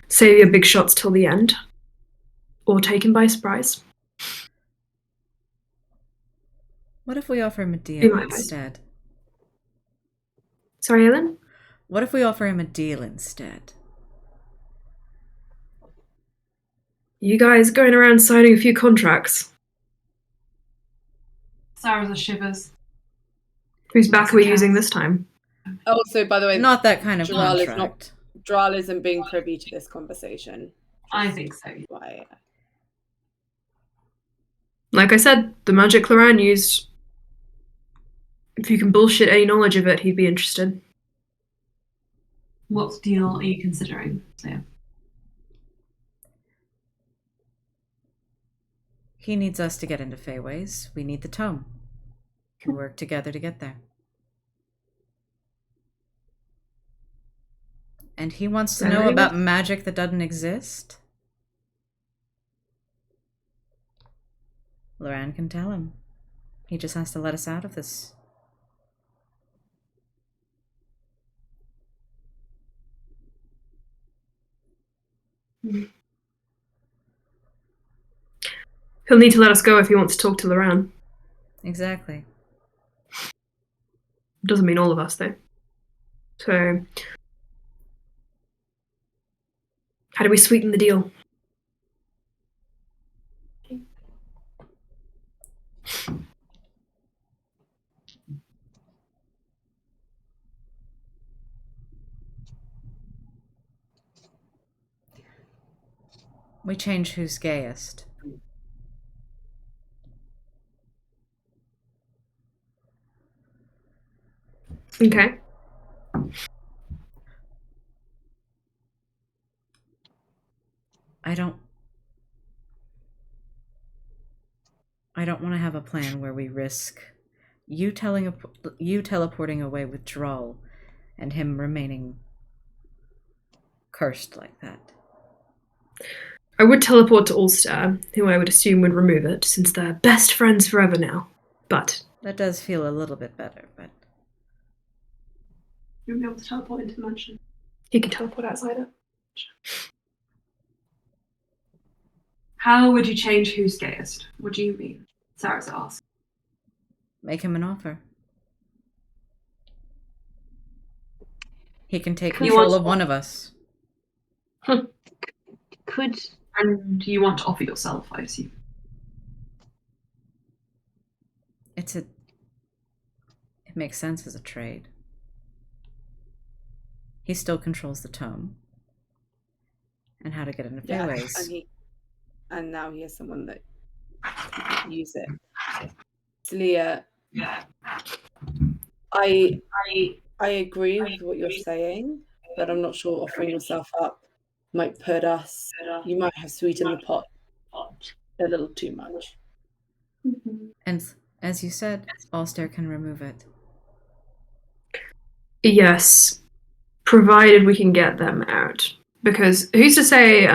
Save your big shots till the end. Or take him by surprise. What if we offer him a deal instead? Sorry, Ellen? What if we offer him a deal instead? You guys going around signing a few contracts? Sarah's shivers. Whose back are we using this time? Also, by the way, Not that kind of Droll contract. Droll isn't being privy to this conversation. I think so. Why? Like I said, the magic Loran used. If you can bullshit any knowledge of it, he'd be interested. What deal are you considering? So, yeah. He needs us to get into Feyways. We need the tome. We work together to get there. And he wants to know about magic that doesn't exist? Loran can tell him. He just has to let us out of this. He'll need to let us go if he wants to talk to Loran. Exactly. Doesn't mean all of us, though. So, how do we sweeten the deal? We change who's gayest. Okay. I don't want to have a plan where we risk you teleporting away with Droll and him remaining cursed like that. I would teleport to Ulster, who I would assume would remove it, since they're best friends forever now. But that does feel a little bit better, but you'll be able to teleport into the mansion. He can teleport outside it. How would you change who's gayest? What do you mean? Sarah's asked. Make him an offer. He can take control of one of us. And you want to offer yourself, I assume. It makes sense as a trade. He still controls the tome. And how to get into Feyways. And now he has someone that can use it. Celia, I agree with what you're saying, but I'm not sure offering yourself up might put us. You might have sweetened the pot a little too much. And as you said, Ulster can remove it. Yes, provided we can get them out. Because who's to say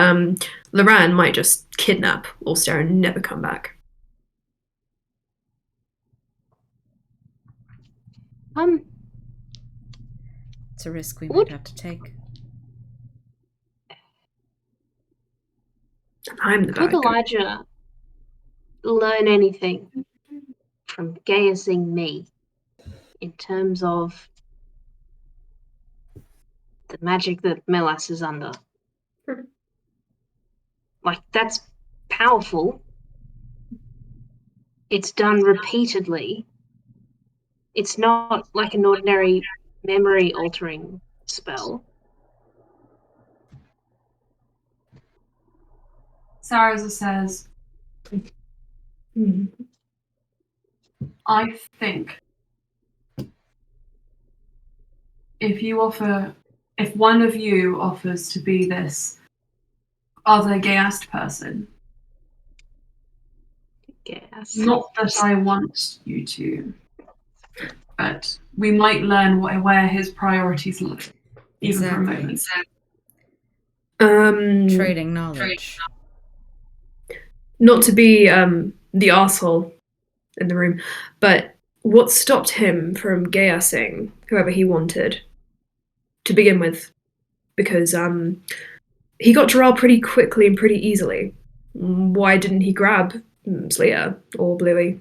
Loran might just kidnap Ulster and never come back? It's a risk we might have to take. I'm the bad Could guy. Elijah learn anything from gayising me in terms of the magic that Melas is under? Like, that's powerful. It's done repeatedly. It's not like an ordinary memory altering spell. Sarah says, I think if one of you offers to be this other Geast person, not that I want you to, but we might learn where his priorities lie, even for a moment. Trading knowledge. Not to be the arsehole in the room, but what stopped him from gassing whoever he wanted to begin with? Because he got Jarrell pretty quickly and pretty easily. Why didn't he grab Sleer or Bluey?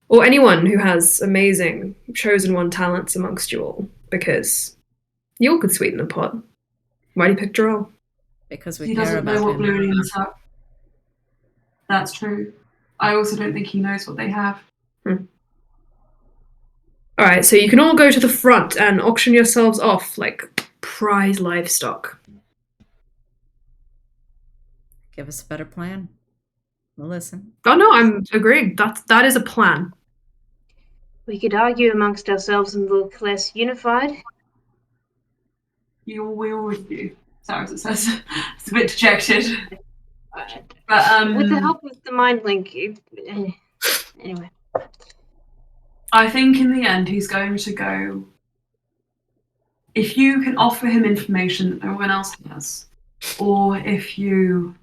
Or anyone who has amazing chosen one talents amongst you all? Because you all could sweeten the pot. Why did he pick Jarrell? Because we He care doesn't about know what him. Bluey and stuff. That's true. I also don't think he knows what they have. Alright, so you can all go to the front and auction yourselves off like prize livestock. Give us a better plan. We'll listen. Oh no, I'm agreeing. That is a plan. We could argue amongst ourselves and look less unified. We always do. Sorry, as it says. It's a bit dejected. But with the help of the mind link, anyway. I think in the end he's going to go. If you can offer him information that no one else has, or if you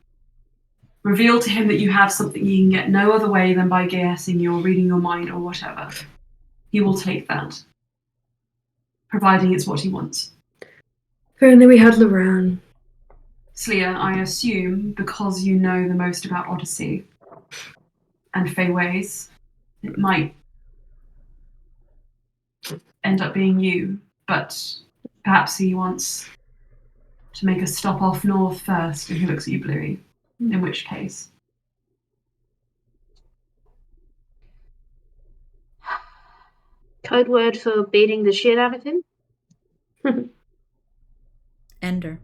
reveal to him that you have something you can get no other way than by guessing you or reading your mind or whatever, he will take that, providing it's what he wants. If only we had Loran. Sleer, I assume, because you know the most about Odyssey and Fey ways, it might end up being you, but perhaps he wants to make a stop off north first and he looks at you, Bluey, in which case. Code word for beating the shit out of him? Ender.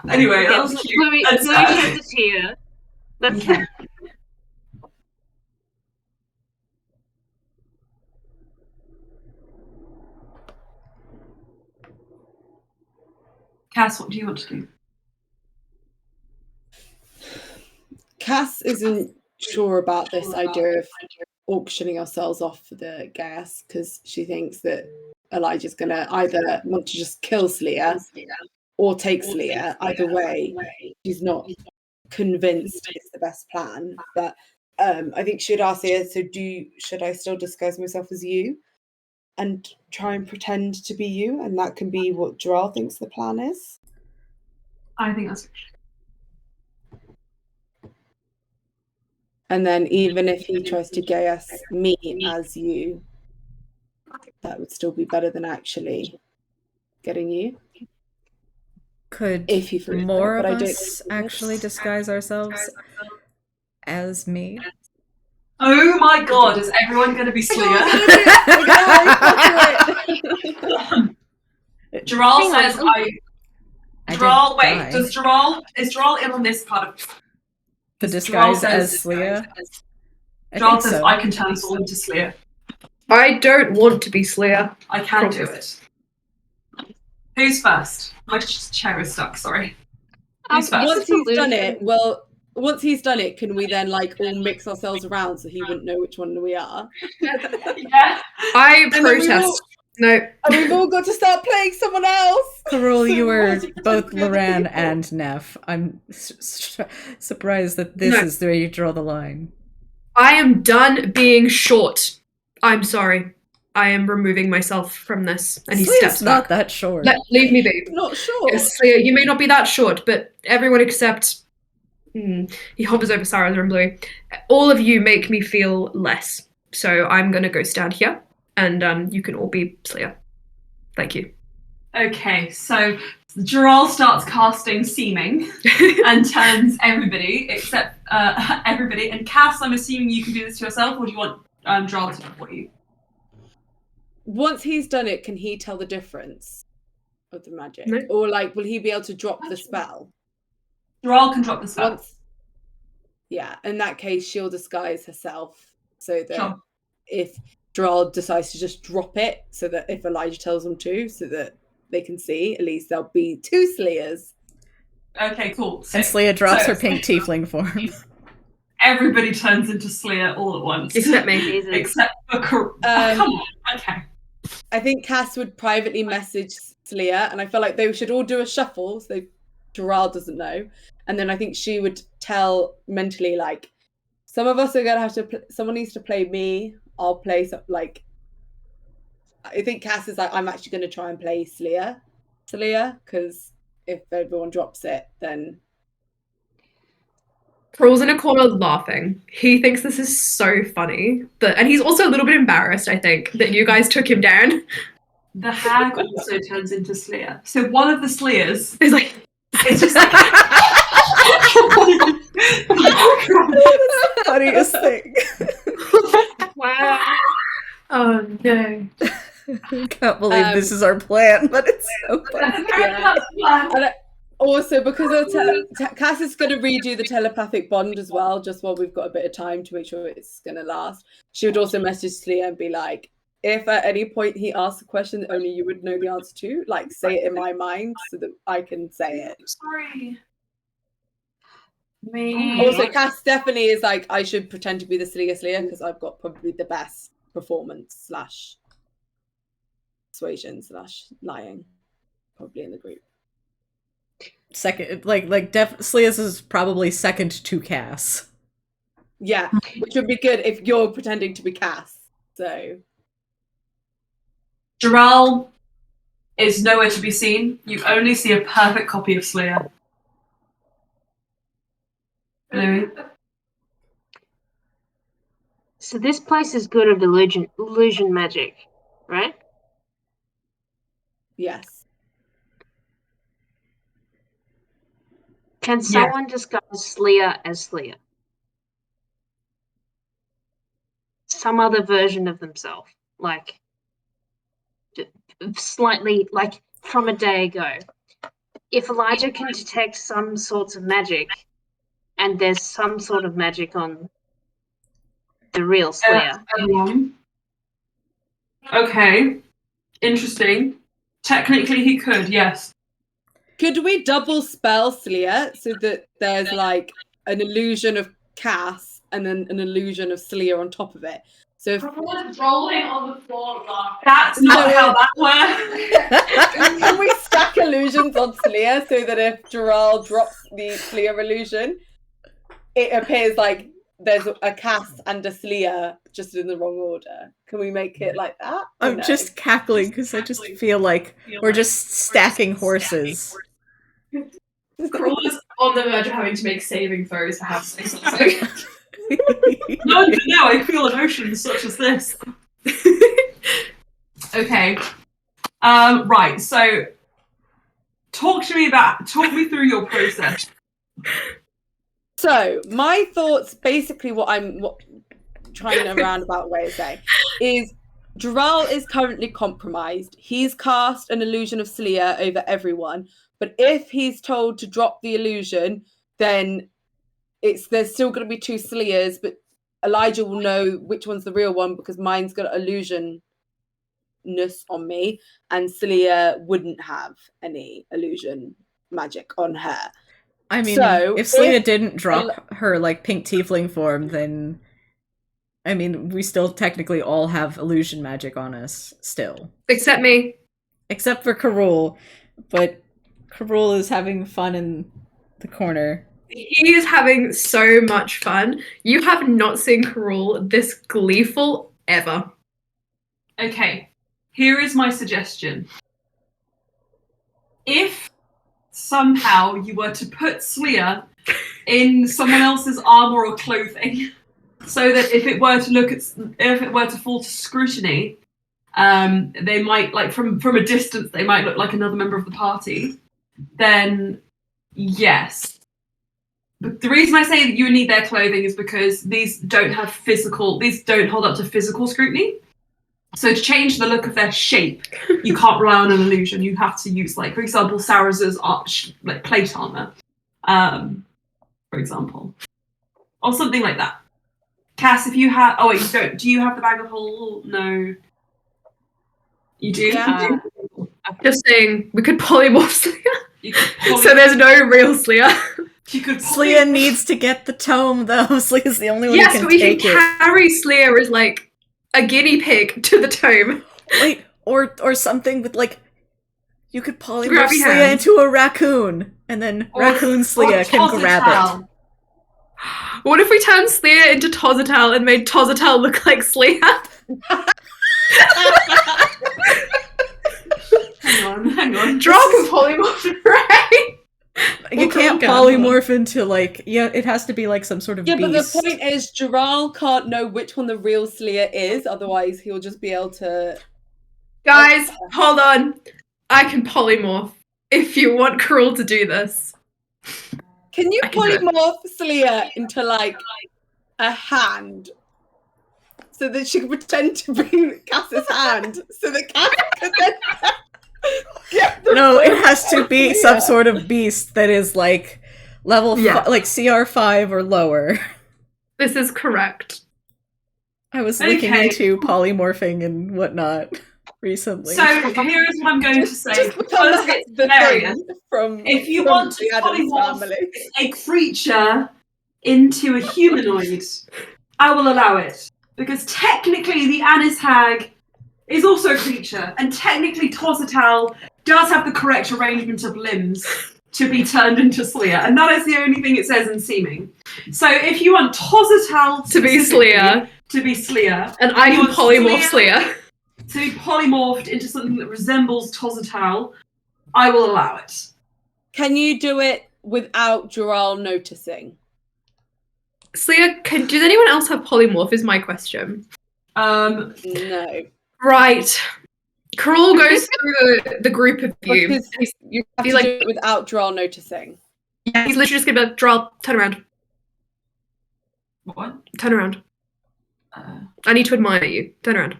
Anyway, that was cute. Bluey sheds a tear. That's Okay. Cass, what do you want to do? Cass isn't sure about this idea of auctioning ourselves off for the gas because she thinks that Elijah's going to either want to just kill Sleer or take Sleer. Either way, she's not convinced it's the best plan. But I think she'd ask her, so should I still disguise myself as you and try and pretend to be you? And that can be what Jarrell thinks the plan is. I think that's. And then even if he tries to gas me as you, that would still be better than actually getting you. Could if he more of us actually disguise ourselves as me? Oh my god, is everyone going to be Sleer? Jarrell says Jarrell, wait, is Jarrell in on this part of the disguise as Sleer? Jarrell says, I can turn us all into Sleer. I don't want to be Sleer. I can do it. Who's first? My chair is stuck, sorry. Who's first? Once he's done it, can we then all mix ourselves around so he wouldn't know which one we are? Yeah. I protest. No. And we've all got to start playing someone else. Carol, you were both Loran and Neff. I'm surprised that this is where you draw the line. I am done being short. I'm sorry. I am removing myself from this. And he steps back. Not that short. Leave me be. Not short. Yes, you may not be that short, but everyone except... he hovers over Sarah and Bluey. All of you make me feel less. So I'm going to go stand here. And you can all be Sleer. Thank you. Okay, so Jarrell starts casting Seeming and turns everybody except everybody. And Cass, I'm assuming you can do this to yourself, or do you want Jarrell to do it for you? Once he's done it, can he tell the difference of the magic? No. Or will he be able to drop the spell? Jarrell can drop the spell. Yeah, in that case, she'll disguise herself so that if Gerald decides to just drop it so that if Elijah tells them to, so that they can see, at least there'll be 2 Slayers. Okay, cool. And Sleia drops her pink tiefling form. Everybody turns into Sleia all at once. Except me. Except for come on. Okay. I think Cass would privately message Sleia, and I feel like they should all do a shuffle so Gerald doesn't know. And then I think she would tell mentally, like, some of us are going to have to, someone needs to play me. I'll play, like, I think Cass is like, I'm actually going to try and play Sleia, because if everyone drops it, then... Crawl's in a corner laughing. He thinks this is so funny, and he's also a little bit embarrassed, I think, that you guys took him down. The hag also turns into Sleia. So one of the Slayers is like, it's just like, the funniest thing. Wow. Oh no. I can't believe this is our plan, but it's so funny. And also, because Cass is going to redo the telepathic bond as well, just while we've got a bit of time to make sure it's going to last. She would also message Sleia and be like, if at any point he asks a question that only you would know the answer to, like, say it in my mind so that I can say it. Sorry. Also, Cass definitely is like, I should pretend to be the Sleia because I've got probably the best performance / persuasion / lying probably in the group. Second, Sleia's is probably second to Cass. Yeah, which would be good if you're pretending to be Cass. So Gerald is nowhere to be seen. You only see a perfect copy of Sleia. Anyway. So this place is good at illusion magic, right? Yes. Can someone disguise Sleia as Sleia? Some other version of themselves, like slightly, like from a day ago. If Elijah can detect some sorts of magic, and there's some sort of magic on the real Sleia. Okay. Interesting. Technically he could, yes. Could we double spell Sleia so that there's like an illusion of Cass and then an illusion of Sleia on top of it? So if rolling on the floor, that's not how that works. Can we stack illusions on Sleia so that if Gerald drops the Sleia illusion, it appears like there's a Cass and a Sleia just in the wrong order? Can we make it like that? I'm just cackling because I just feel like we're just stacking horses. Crawl is on the verge of having to make saving throws to have sex. No, I feel emotions such as this. Okay. Right, so talk me through your process. So my thoughts, basically what trying a roundabout way of saying, is Gerald is currently compromised. He's cast an illusion of Sleia over everyone, but if he's told to drop the illusion, then there's still going to be 2 Sleias, but Elijah will know which one's the real one because mine's got illusionness on me, and Sleia wouldn't have any illusion magic on her. I mean, so if Sleia didn't drop her like pink tiefling form, then I mean, we still technically all have illusion magic on us still. Except me. Except for Karul. But Karul is having fun in the corner. He is having so much fun. You have not seen Karul this gleeful ever. Okay, here is my suggestion. If somehow you were to put Sleia in someone else's armor or clothing, so that if it were to fall to scrutiny, they might, like, from a distance, they might look like another member of the party, then yes. But the reason I say that you would need their clothing is because these don't hold up to physical scrutiny. So to change the look of their shape, you can't rely on an illusion. You have to use, like, for example, Saraz's like plate armor, for example, or something like that. Cass, if you have... Oh, wait, you don't. Do you have the bag of holes? No. You do? Yeah. Just saying, we could polymorph Sleer. You could So there's no real Sleer. You could Sleer needs to get the tome, though. Sleer's the only one Yes, who but can we take can it. carry Sleer as like a guinea pig to the tome. Wait, or something with like... You could polymorph Grab your Sleer hand. into a raccoon, and then raccoon Sleer can grab it. What if we turned Sleer into Tozatal and made Tozatal look like Sleer? Hang on. Draw can polymorph, right? You can't polymorph into like... Yeah, it has to be like some sort of beast. But the point is, Gerald can't know which one the real Sleer is, otherwise he'll just be able to... Guys, hold on. I can polymorph if you want Cruel to do this. Can you I can do it. polymorph Sleer into like a hand? So that she can pretend to be Cass's hand. So that Cass can then get the No, it has to real be Sleer. some sort of beast that is like level like CR5 or lower. This is correct. I was looking Okay. into polymorphing and whatnot recently. So here is what I'm going to say. Just because Because that's it's the variant, thing from if you from want to the Addams polymorph family. a creature into a humanoid, I will allow it. Because technically the Anis Hag is also a creature, and technically Tozatal does have the correct arrangement of limbs to be turned into Sleer, and that is the only thing it says in Seeming. So if you want Tozatal To be Sleer. to be Sleer, And I you can want polymorph Sleer. to be polymorphed into something that resembles Tozatal, I will allow it. Can you do it without Gerald noticing? Sleer, does anyone else have polymorph is my question. No. Right. Cruel goes through the group of you. Because you have He's to like- do it without Gerald noticing. Yeah, he's literally just gonna be like, Draw, turn around. What? Turn around. I need to admire you. Turn around.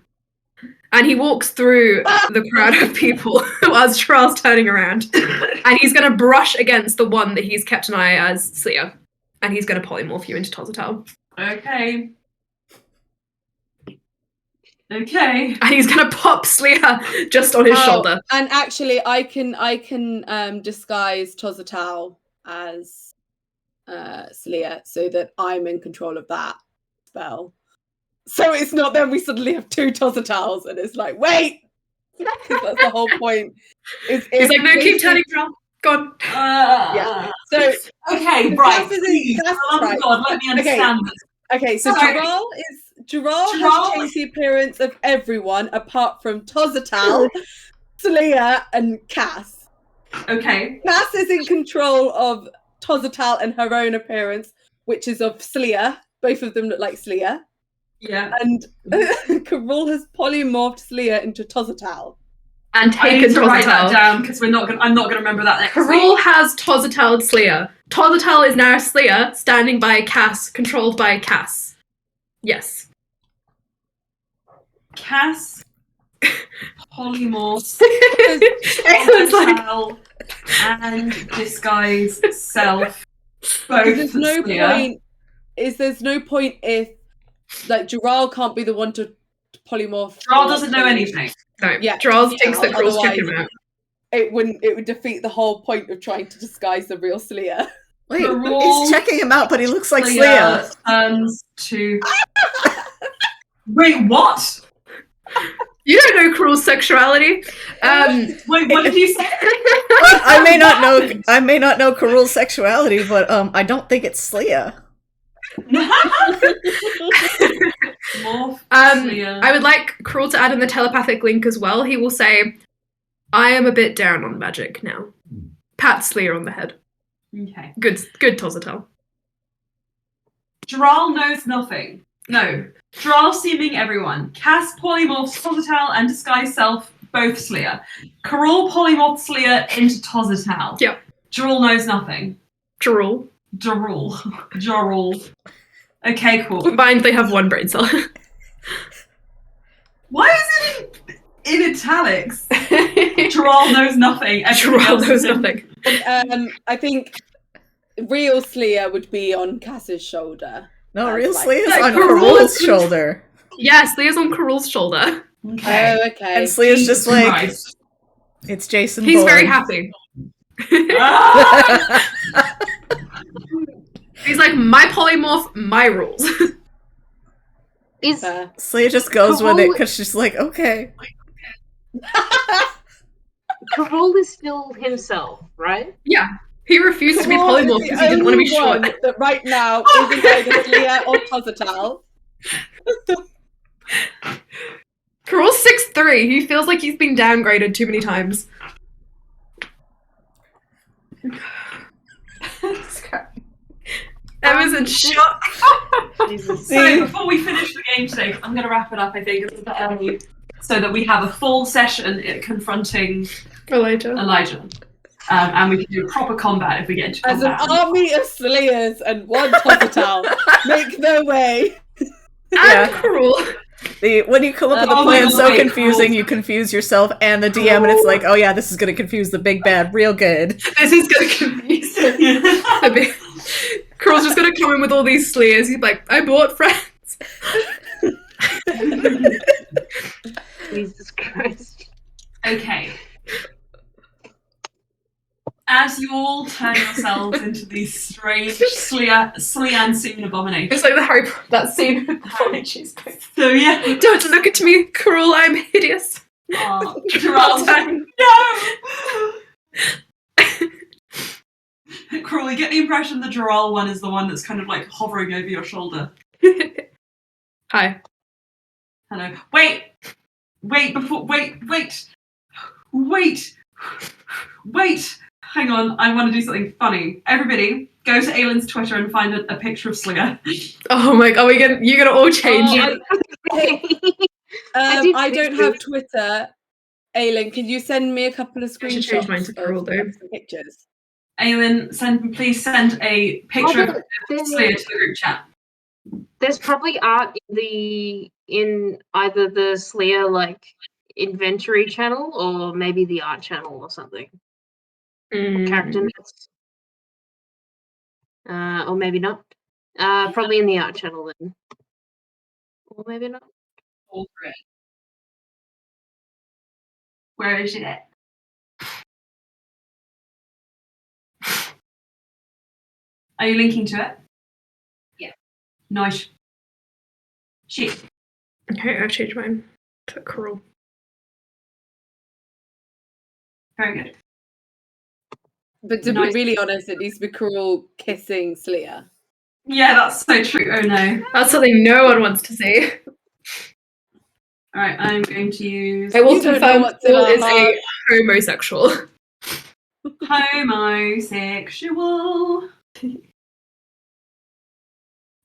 And he walks through the crowd of people as Charles turning around. And he's going to brush against the one that he's kept an eye as Sleer. And he's going to polymorph you into Tozatal. Okay. Okay. And he's going to pop Sleer just on his shoulder. And actually, I can disguise Tozatal as Sleer so that I'm in control of that spell. So it's not then we suddenly have two Tozatals and it's like, wait! Because that's the whole point. He's like, no, keep turning, Charles. Go on. Yeah. So Okay, the right. Cass is in- Please, Cass- for the love right. of God, let me understand this. Okay, so Sorry. Gerald has Gerald- changed the appearance of everyone apart from Tozatal, Sleer, and Cass. Okay. Cass is in control of Tozatal and her own appearance, which is of Sleer. Both of them look like Sleer. Yeah. And Carol has polymorphed Sleer into Tozatal. And I need taken to write that Tozatal. down because I'm not gonna remember that next Cruel week. has Tozatal Sleer. Tozatal is now Sleer, standing by Cass, controlled by Cass. Yes. Cass polymorphs Excellent, like, Tozatal and disguise self. Both There's no Sleer. point. There's no point if like Gerald can't be the one to polymorph. Gerald doesn't know anything. no, Yeah, Charles yeah, thinks that Cruel's otherwise- tricking him out. It would defeat the whole point of trying to disguise the real Sleer. Wait, Cruel he's checking him out, but he looks like Sleer Sleer. turns to. Wait, what? You don't know Cruel's sexuality. Wait, what did you say? I may not know Carul's sexuality, but I don't think it's Sleer. Morph Sleer. I would like Cruel to add in the telepathic link as well. He will say, I am a bit down on magic now. Pat Sleer on the head. Okay. Good Tozatal. Gerald knows nothing. No. Gerald seeming everyone. Cass polymorphs Tozatal and disguise self, both Sleer. Carol polymorphs Sleer into Tozatal. Yep. Gerald knows nothing. Gerald. Gerald. Okay, cool. Combined, they have one brain cell. Why is it in italics? Gerald knows nothing. Everything Gerald else knows is in- nothing. I think real Sleer would be on Cass's shoulder. No, That's real like- Slee is Like, on Carol's- Carol's shoulder. Yes, Leah's on Carol's shoulder. Okay. Oh, okay. And Slee is just Jesus like, Christ. it's Jason He's very Bourne. happy. Ah! He's like, my polymorph, my rules. Is Fair. Slee just goes with it Carol- because she's like, okay. Carol is still himself, right? Yeah, he refuses to be Carol is polymorph the because he didn't want to be only short. one that right now isn't either Leah or Tosatal. Carol's 6'3". He feels like he's been downgraded too many times. Emma's in shock. Jesus. So before we finish the game today, 'cause I'm going to wrap it up, I think, it's a bit early, so that we have a full session confronting Elijah. and we can do a proper combat if we get into As an combat. army of slayers and one Tosatal make their way. And Carol. When you come up with a Oh my plan God, so wait, confusing, Carol. you confuse yourself and the DM, and it's like, oh yeah, this is going to confuse the big bad real good. This is gonna confuse him. a bit. Carol's just gonna come in with all these slayers. He's like, I bought friends. Jesus Christ. Okay. As you all turn yourselves into these strange Slian abominations. It's like the Harry Potter, that scene with the funny cheese plate. So yeah. Don't look at me, Carol, I'm hideous. Oh, Gerald's like, no! Crawl, you get the impression the Gerald one is the one that's kind of like hovering over your shoulder. Hi. Hello. Wait! Wait! Hang on, I want to do something funny. Everybody, go to Aylin's Twitter and find a picture of Slinger. Oh my god, you're gonna all change it. I don't have Twitter. Aylin, could you send me a couple of I should change mine screenshots to Carol, though. of some pictures? Aylin, please send a picture of Slinger to the group chat. There's probably art in either the Slayer like inventory channel or maybe the art channel or something. Character notes. Or maybe not. Probably in the art channel then. Or maybe not. All three. Where is it at? Are you linking to it? Yeah. Nice. Shit. Okay, I've changed mine to Carol. Very good. But to Nice. be really honest, it needs to be Carol kissing Slayer. Yeah, that's so true. Oh no. That's something no one wants to see. Alright, I'm going to use I will You don't know confirm what's in Carol our is a hearts. homosexual. homosexual.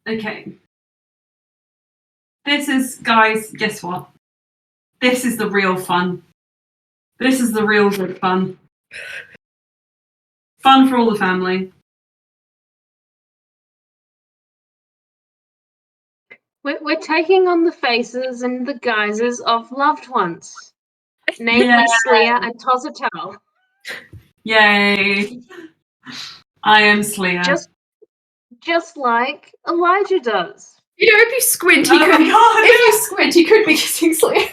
Okay. This is, guys, guess what? This is the real fun. This is the real good fun. Fun for all the family. We're taking on the faces and the guises of loved ones. Namely Yeah. Slayer and Tozatal. Yay. I am Slayer. Just like Elijah does. You know, if you squint, he Oh could. my God. If you squint, he could be kissing Slayer.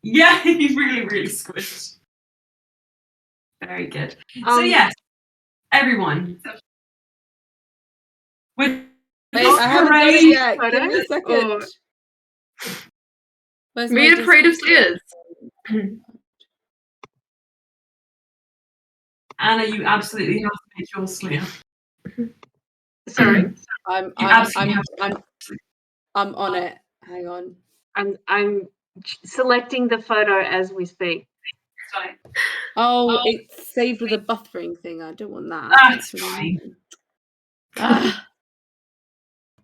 Yeah, you really, really squished. Very good. So yes, everyone. With Wait, I haven't done it yet. Photo? Give me a second. Or- Where's Me my and Parade of Slayers. Anna, you absolutely have to make your Slayer. Sorry. I'm You absolutely have to. I'm on it. Hang on. I'm selecting the photo as we speak. Sorry. Oh, it's saved with a buffering thing. I don't want that. That's really fine. annoying. Ah.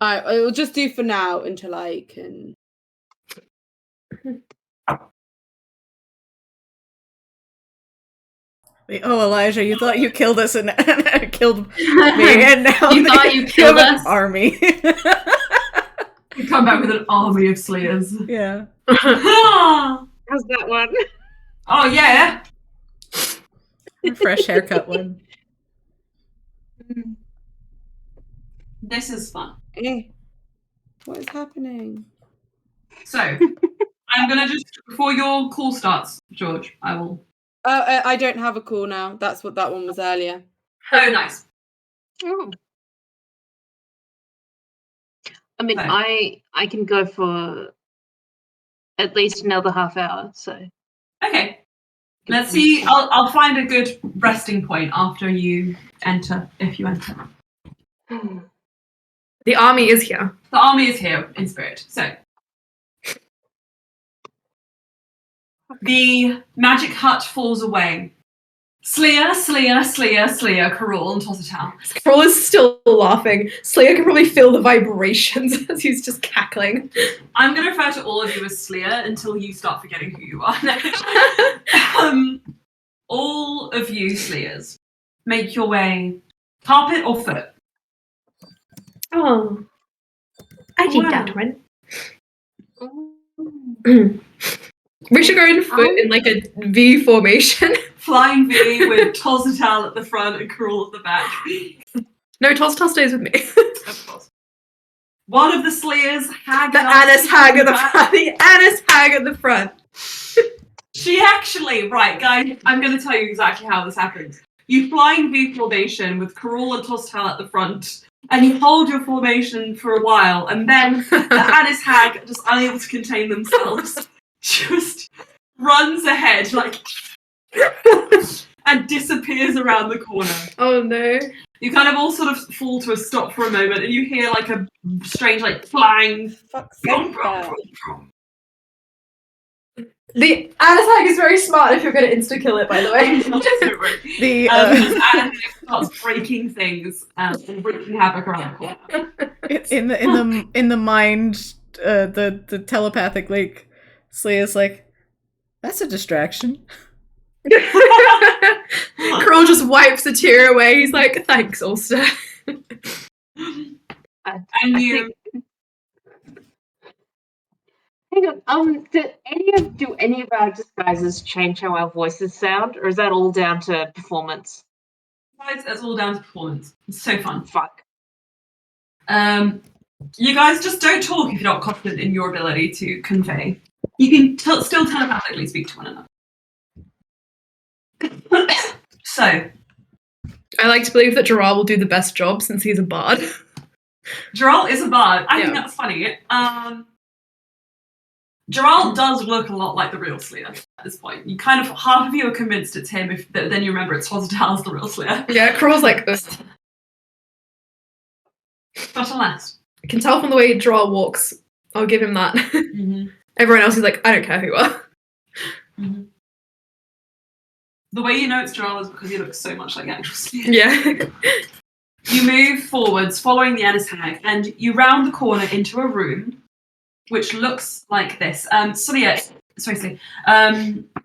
Alright, it will just do for now until I can. Oh, Elijah, you thought you killed us and killed me, and now You thought you killed have an us? army. You come back with an army of Slayers. Yeah. Oh How's that one? yeah. Fresh haircut one. This is fun. What is happening? So, I'm gonna just, before your call starts, George, I will... I don't have a call now. That's what that one was earlier. Oh, nice. Ooh. I mean, Okay. I can go for at least another half hour, so... Okay. Let's see. I'll find a good resting point after you enter, if you enter. The army is here. The army is here in spirit. So, the magic hut falls away. Sleer, Sleer, Sleer, Sleer, Karul, and Tossatown. Kroll is still laughing. Slayer can probably feel the vibrations as he's just cackling. I'm going to refer to all of you as Sleer until you start forgetting who you are. All of you Sleers, make your way carpet or foot. Oh, I did Wow. that one. We should go in foot in like a V formation. Flying V with Tossatown at the front and Karul at the back. No, Toss stays with me. Of course. One of the Sleers, Hag. The Annis Hag at the front. The Annis Hag at the front. She actually, right, guys, I'm going to tell you exactly how this happens. You fly in V formation with Karul and Tossatail at the front, and you hold your formation for a while, and then the Annis Hag, just unable to contain themselves, just runs ahead, like, and disappears around the corner. Oh no. You kind of all sort of fall to a stop for a moment, and you hear like a strange, like, flying. Fuck's sake, The Annis Hag is very smart if you're going to insta-kill it, by the way. The Annis Hag starts breaking things and wreaking havoc around the corner. in the mind, the telepathic like Slay is like, that's a distraction. Kroll just wipes a tear away. He's like, thanks, Ulster. And you... Hang on, do any of our disguises change how our voices sound, or is that all down to performance? It's all down to performance. It's so fun. Fuck. You guys just don't talk if you're not confident in your ability to convey. You can still telepathically speak to one another. So, I like to believe that Gerard will do the best job since he's a bard. Gerald is a bard. I think that's funny. Gerald does look a lot like the real Slayer at this point. You kind of, half of you are convinced it's him, then you remember it's Hozzitail's the real Slayer. Yeah, Kroll's like, ugh. But alas. I can tell from the way Gerard walks. I'll give him that. Mm-hmm. Everyone else is like, I don't care who you are. Mm-hmm. The way you know it's Gerald is because he looks so much like the actual Slayer. Yeah. You move forwards, following the Annis Hag, and you round the corner into a room which looks like this. Aylin, is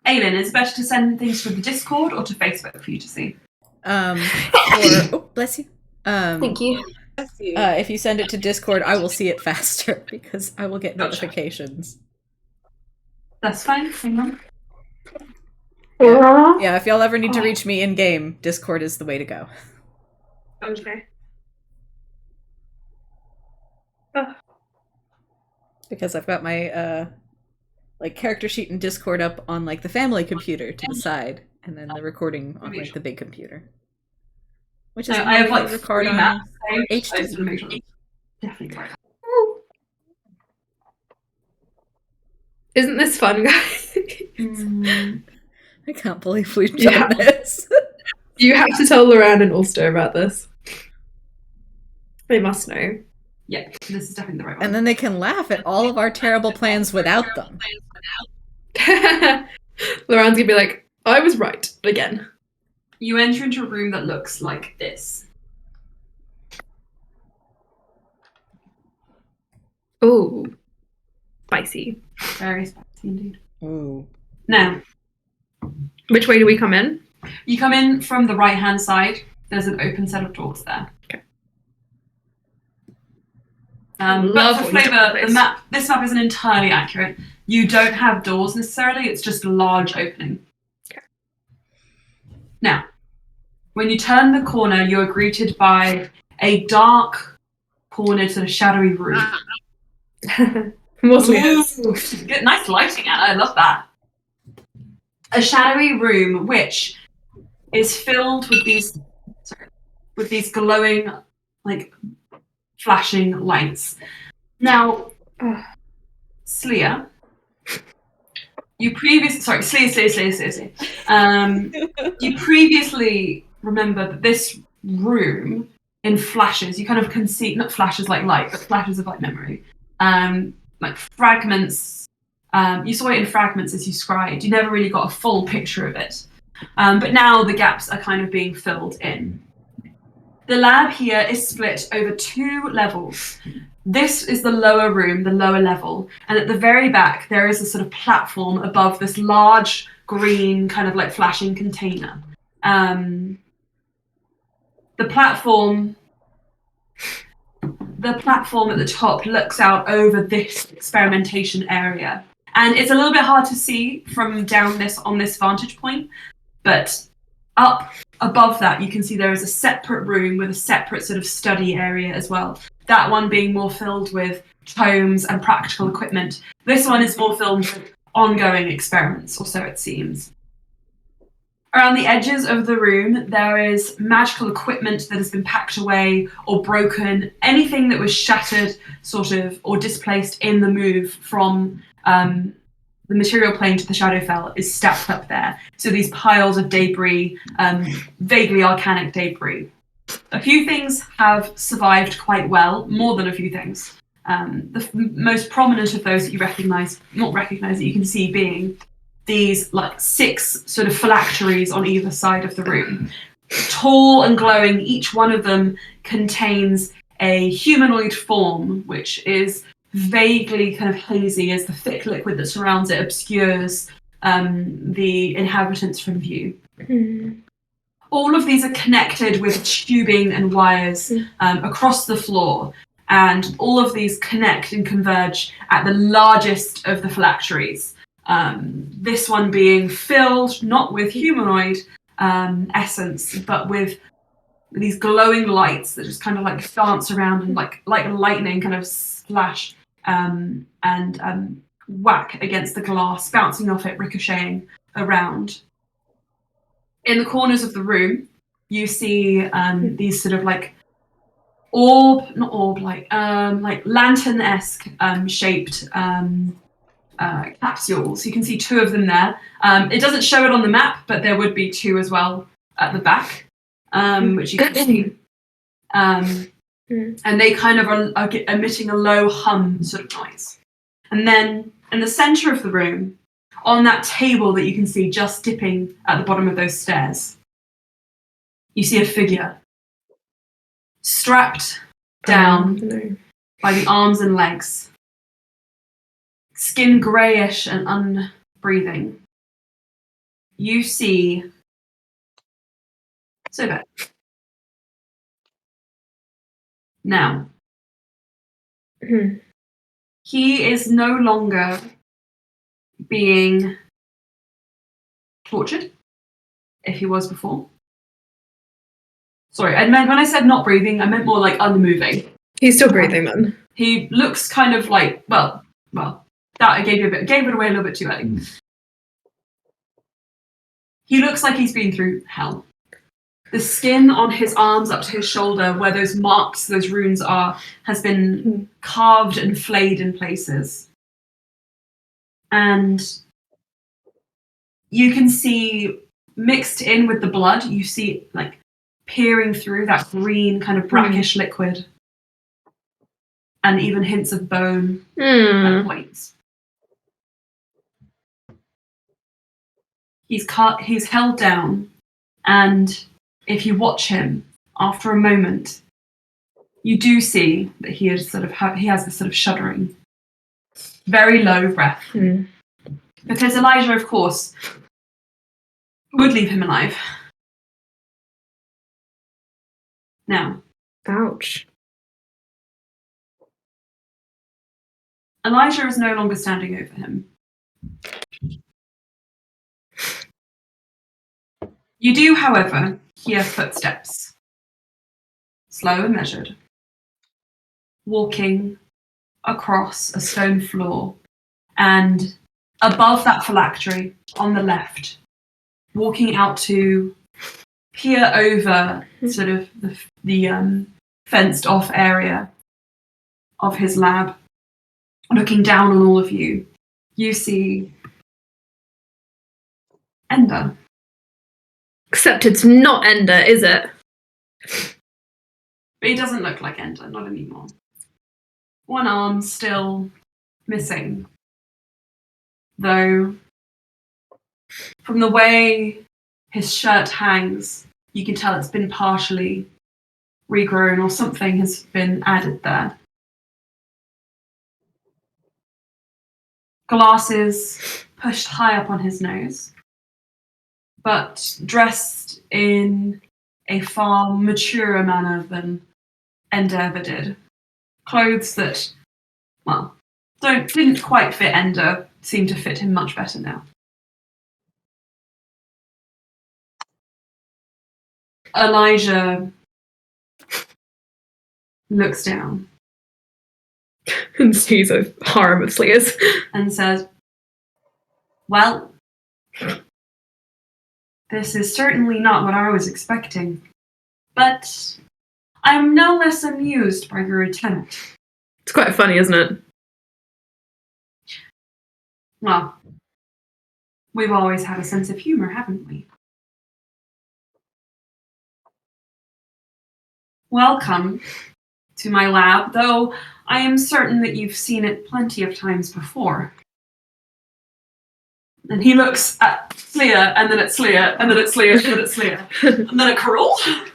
it better to send things to the Discord or to Facebook for you to see? Bless you. Thank you. If you send it to Discord, I will see it faster because I will get notifications. That's fine. Hang on. Yeah, if y'all ever need to reach me in game, Discord is the way to go. Okay. Because I've got my character sheet in Discord up on like the family computer to the side, and then the recording on like the big computer. Which is I have like record 3 on maps. HD. Definitely right. Isn't this fun, guys? I can't believe we've done this. You have to tell Loran and Ulster about this. They must know. Yeah, this is definitely the right one. And then they can laugh at all of our terrible plans without them. Loran's gonna be like, I was right again. You enter into a room that looks like this. Ooh. Spicy. Very spicy indeed. Ooh. Now, which way do we come in? You come in from the right-hand side. There's an open set of doors there. Okay. But for flavour, this map isn't entirely accurate. You don't have doors necessarily, it's just a large opening. Okay. Now, when you turn the corner, you are greeted by a dark cornered, sort of shadowy room. Mostly is. Ooh, good, nice lighting, Anna. I love that. A shadowy room which is filled with these glowing, like flashing lights. Now, Sleer, you previously you previously remember that this room in flashes, you kind of can see, not flashes like light, but flashes of like memory, like fragments. You saw it in fragments as you scried. You never really got a full picture of it, but now the gaps are kind of being filled in. The lab here is split over 2 levels. This is the lower room, the lower level, and at the very back there is a sort of platform above this large green kind of like flashing container. The platform at the top looks out over this experimentation area, and it's a little bit hard to see from down this on this vantage point, but up above that you can see there is a separate room with a separate sort of study area as well. That one being more filled with tomes and practical equipment. This one is more filled with ongoing experiments, or so it seems. Around the edges of the room, there is magical equipment that has been packed away or broken. Anything that was shattered, sort of, or displaced in the move from the material plane to the Shadowfell is stacked up there. So these piles of debris, vaguely arcanic debris. A few things have survived quite well, more than a few things. The most prominent of those that you that you can see being these like 6 sort of phylacteries on either side of the room. Tall and glowing, each one of them contains a humanoid form, which is vaguely kind of hazy as the thick liquid that surrounds it obscures the inhabitants from view. All of these are connected with tubing and wires across the floor, and all of these connect and converge at the largest of the phylacteries. This one being filled not with humanoid essence, but with these glowing lights that just kind of like dance around and like lightning kind of splash and whack against the glass, bouncing off it, ricocheting around. In the corners of the room, you see these sort of like like lantern-esque shaped capsules. You can see 2 of them there. It doesn't show it on the map, but there would be 2 as well at the back, which you can see. And they kind of are emitting a low hum sort of noise. And then in the center of the room, on that table that you can see just dipping at the bottom of those stairs, you see a figure strapped down by the arms and legs, skin greyish and unbreathing. You see Sobek. Now, he is no longer being tortured, if he was before. Sorry, I meant when I said not breathing, I meant more like unmoving. He's still breathing then. He looks kind of like, well, that I gave it away a little bit too early. He looks like he's been through hell. The skin on his arms up to his shoulder, where those marks, those runes are, has been carved and flayed in places. And you can see, mixed in with the blood, you see like peering through that green kind of brackish liquid, and even hints of bone at points. He's held down, and if you watch him after a moment, you do see that he has this sort of shuddering, very low breath. Because Elijah, of course, would leave him alive. Now. Ouch. Elijah is no longer standing over him. You do, however, hear footsteps. Slow and measured. walking across a stone floor, and above that phylactery on the left, walking out to peer over sort of the fenced off area of his lab, looking down on all of you, you see Ender. Except it's not Ender, is it? But he doesn't look like Ender, not anymore. One arm still missing, though from the way his shirt hangs, you can tell it's been partially regrown or something has been added there. Glasses pushed high up on his nose, but dressed in a far maturer manner than Ender ever did. Clothes that, well, didn't quite fit Ender, seem to fit him much better now. Elijah looks down And sees a harem of slayers. and says, well, this is certainly not what I was expecting, but I'm no less amused by your attempt. It's quite funny, isn't it? Well, we've always had a sense of humor, haven't we? Welcome to my lab, though I am certain that you've seen it plenty of times before. And he looks at Slia, and then at Slia, and then at Slia, and then at Slia, and then at Carol. I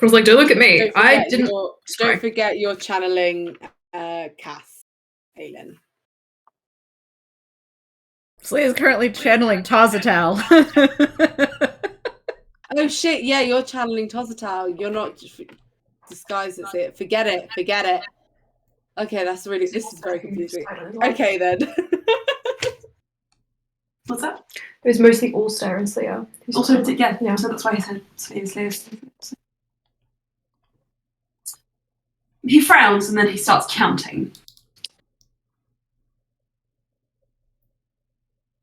was like, don't look at me. Don't forget you're channeling Cass, Aelin. Slee is currently channeling Tazatal. Oh shit, yeah, you're channeling Tozatal. You're not disguised as it. Forget it. Okay, this is very confusing. Okay then. What's that? It was mostly Allstar and Slayer. Also, yeah, so that's why he said Slayer. He frowns and then he starts counting.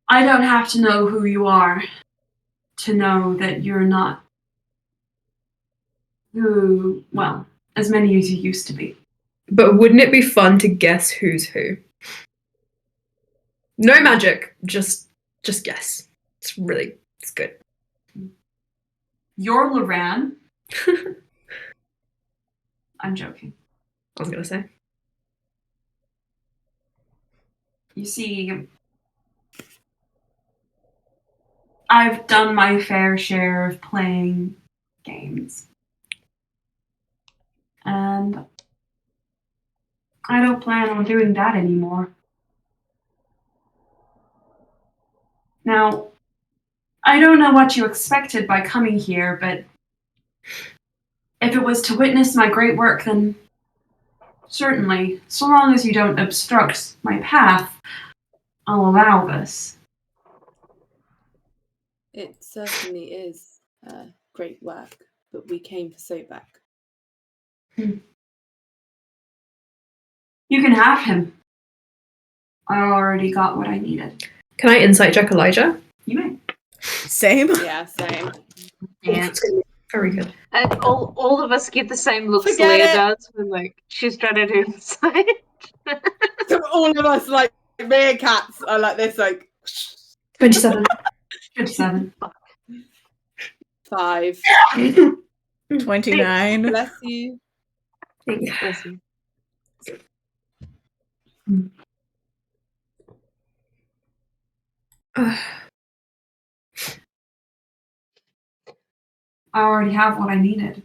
I don't have to know who you are to know that you're not who, well, as many as you used to be. But wouldn't it be fun to guess who's who? No magic, just guess. It's good. You're Loran. I'm joking. I was gonna say. You see, I've done my fair share of playing games. And I don't plan on doing that anymore. Now, I don't know what you expected by coming here, but if it was to witness my great work, then certainly, so long as you don't obstruct my path, I'll allow this. It certainly is great work, but we came for Sobek. You can have him. I already got what I needed. Can I insight check Elijah? You may. Same? Yeah, same. Yeah. Very good. And all of us give the same look Forget Celia it. does when like she's trying to do inside. So all of us, like me and Cats, are like this, like 27. 57. 5. 29. Bless you. Bless you. I already have what I needed.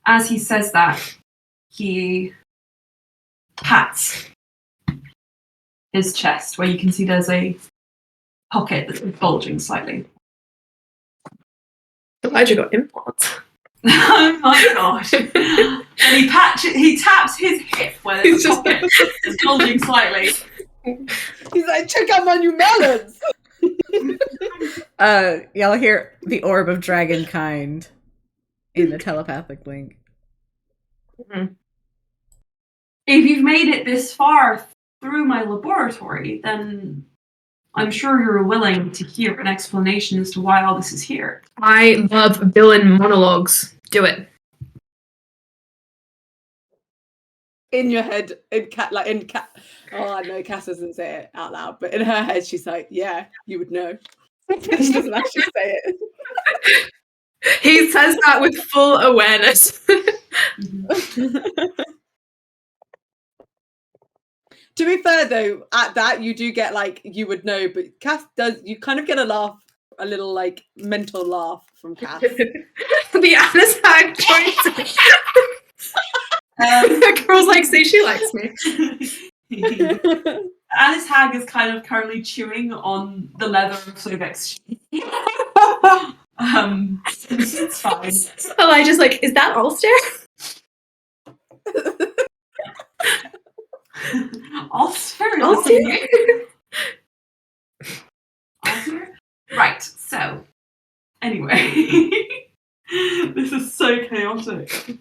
As he says that, he pats his chest, where you can see there's a pocket that's bulging slightly. Elijah got implants. Oh my gosh. And he taps his hip where there's a pocket that's bulging slightly. He's like, check out my new melons. Y'all hear the orb of dragonkind in the telepathic link. Mm-hmm. if you've made it this far through my laboratory, then I'm sure you're willing to hear an explanation as to why all this is here. I love villain monologues. Do it. In your head, oh, I know Cass doesn't say it out loud, but in her head, she's like, yeah, you would know. She doesn't actually say it. He says that with full awareness. To be fair, though, at that, you do get, like, you would know, but Cass does, you kind of get a little, like, mental laugh from Cass. The Alice Hag choice. The girl's like, say she likes me. Alice Hag is kind of currently chewing on the leather of sort of exchange. It's fine. Elijah's like, is that Ulster? Ulster? Ulster? Right, so, anyway. This is so chaotic.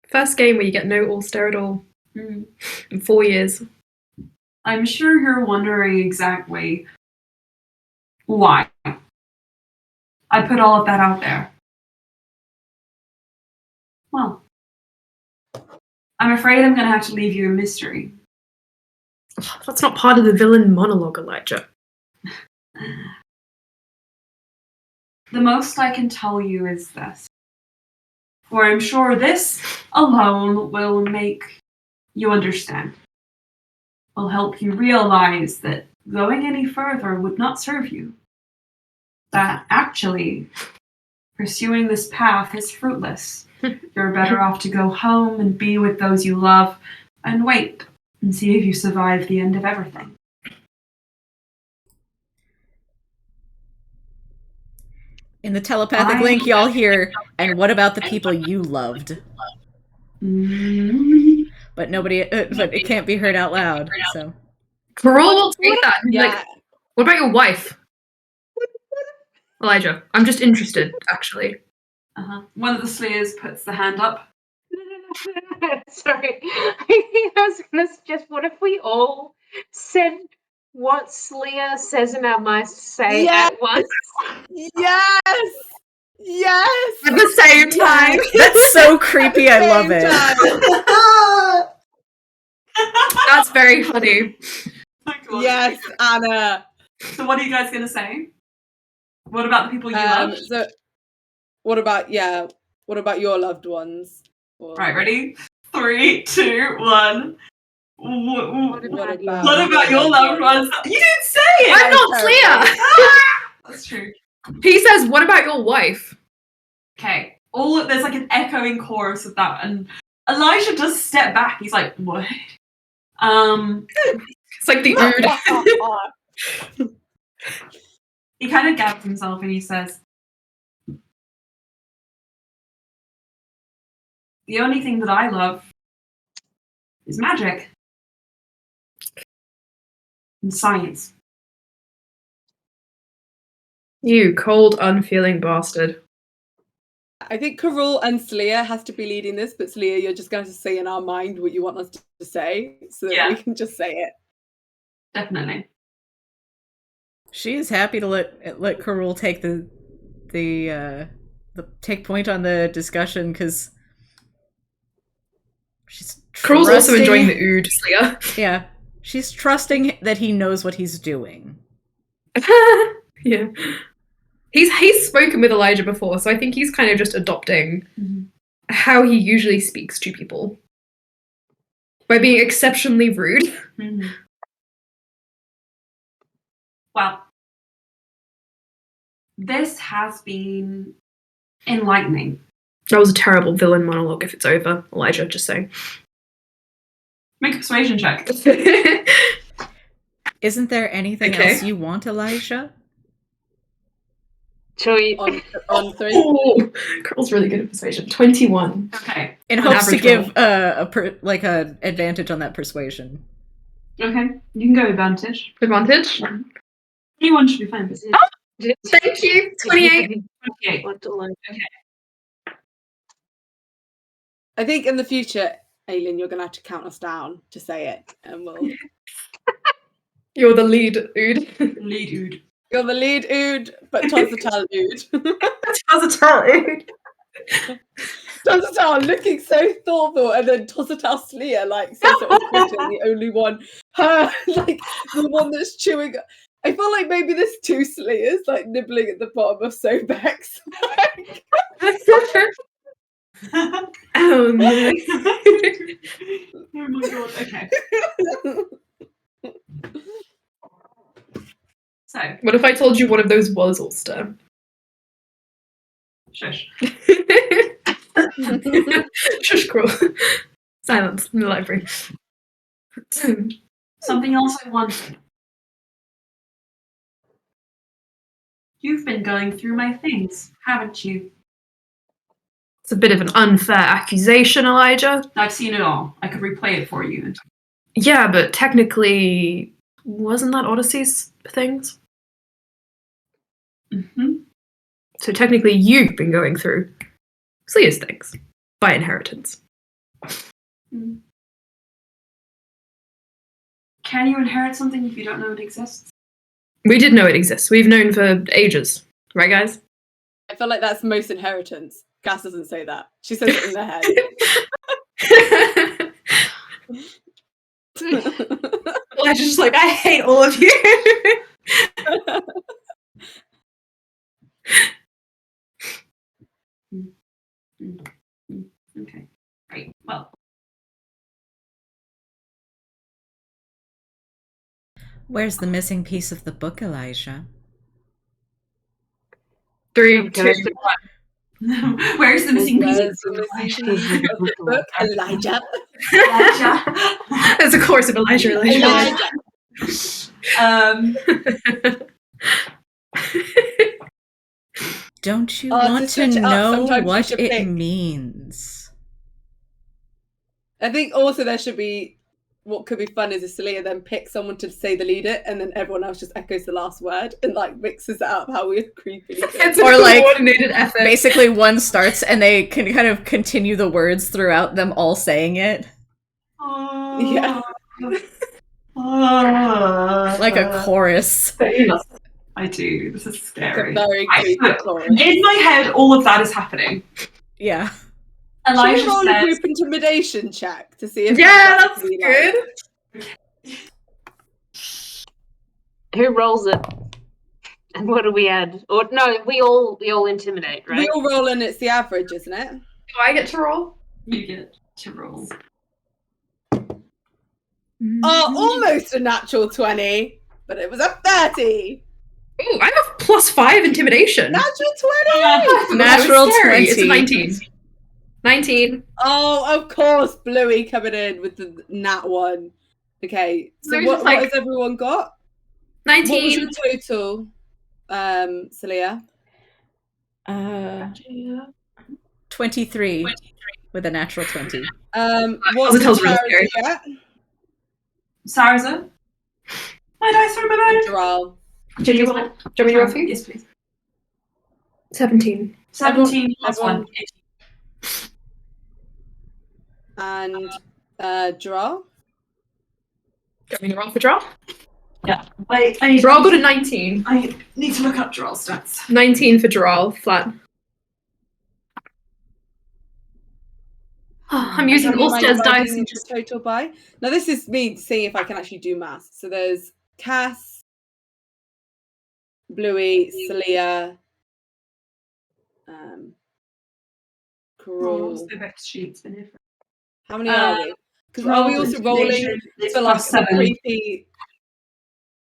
First game where you get no Ulster at all. In 4 years. I'm sure you're wondering exactly why I put all of that out there. Well, I'm afraid I'm going to have to leave you a mystery. That's not part of the villain monologue, Elijah. The most I can tell you is this. For I'm sure this alone will make you understand. Will help you realize that going any further would not serve you. That actually, pursuing this path is fruitless. You're better off to go home and be with those you love and wait and see if you survive the end of everything. In the telepathic link, y'all hear, and what about the people you loved? But nobody, but it can't be heard out loud, so. Carol will take that and be Yeah. like, what about your wife? Elijah, I'm just interested, actually. One of the slayers puts the hand up. Sorry. I was going to suggest, what if we all said what Slayer says in our minds to say Yes! at once? Yes! Yes! At the same time. That's so creepy, I love it. That's very funny. Yes, Anna. So what are you guys going to say? What about the people you love? So, what about your loved ones? Right, ready? 3, 2, 1. What about your loved ones? You didn't say it! I'm not clear! That's true. He says, what about your wife? Okay. There's like an echoing chorus of that, and Elijah does step back. He's like, what? It's like the ood. He kind of gathers himself and he says, the only thing that I love is magic and science. You cold, unfeeling bastard. I think Carol and Slayer has to be leading this, but Slayer, you're just going to say in our mind what you want us to say, so that we can just say it. Definitely. She is happy to let Carol take the take point on the discussion because she's Carol's also enjoying the ood, Slayer. Yeah, she's trusting that he knows what he's doing. Yeah. He's spoken with Elijah before, so I think he's kind of just adopting how he usually speaks to people. By being exceptionally rude. Mm-hmm. Well, this has been enlightening. That was a terrible villain monologue if it's over, Elijah, just saying. Make a persuasion check. Isn't there anything else you want, Elijah? On 3. Oh, Carl's really good at persuasion. 21. Okay. In hopes to give a advantage on that persuasion. Okay, you can go advantage. Advantage? Anyone should be fine. Oh, thank you. 28. 28. Okay. I think in the future, Aileen, you're going to have to count us down to say it, and we'll. You're the lead, Ood. Lead Ood. You're the lead Ood, but Tozatal Ood. Tozatal Ood. Tozatal looking so thoughtful, and then Tozatal Slia says it was Kristen, the only one, her the one that's chewing. I feel like maybe there's two Slias nibbling at the bottom of Sobex. Oh no. Oh my god, okay. So, What if I told you one of those was Ulster? shush. Shush, crawl. Silence in the library. Something else I wanted. You've been going through my things, haven't you? It's a bit of an unfair accusation, Elijah. I've seen it all. I could replay it for you. Yeah, but technically, wasn't that Odyssey's things? Mm-hmm. So technically, you've been going through Slea's things by inheritance. Mm. Can you inherit something if you don't know it exists? We did know it exists. We've known for ages. Right, guys? I feel like that's most inheritance. Cass doesn't say that. She says it in their head. Elijah's just like, I hate all of you. Okay. Right. Well. Where's the missing piece of the book, Elijah? 3, 2, 1. Where's the missing piece of the book, Elijah? There's a course of Elijah. Don't you want to know what it means? I think also there should be, what could be fun is if Celia then picks someone to say the leader, and then everyone else just echoes the last word and mixes it up how we're creepily doing. It's a or coordinated effort. Basically one starts and they can kind of continue the words throughout them all saying it. Yeah. Like a chorus. I do. This is scary. It's a very creepy chorus. In my head, all of that is happening. Yeah. Elijah Should we roll says, a group intimidation check to see if that's good. Who rolls it? And what do we add? Or no, we all intimidate, right? We all roll and it's the average, isn't it? Do I get to roll? You get to roll. Oh, almost a natural 20, but it was a 30. Ooh, I have +5 intimidation. Natural 20! Natural 20. It's a 19. 19. Oh, of course, Bluey coming in with the nat 1. Okay, so what has everyone got? 19. What was your total, Celia? 23 with a natural 20. What did Sarah get? Sarza? My dice are my Drow. Do you want me to roll for you? Yes, please. 17. 17 plus everyone. 1. 18. And Drow? Do you want me to roll for draw? Yeah. Wait, I need Draw got a 19. I need to look up draw stats. 19 for draw, flat. I'm using Ulster's dice. Total by. Now this is me seeing if I can actually do maths. So there's Cass, Bluey, Celia, Crawl. How many are we? Because are we also rolling for creepy?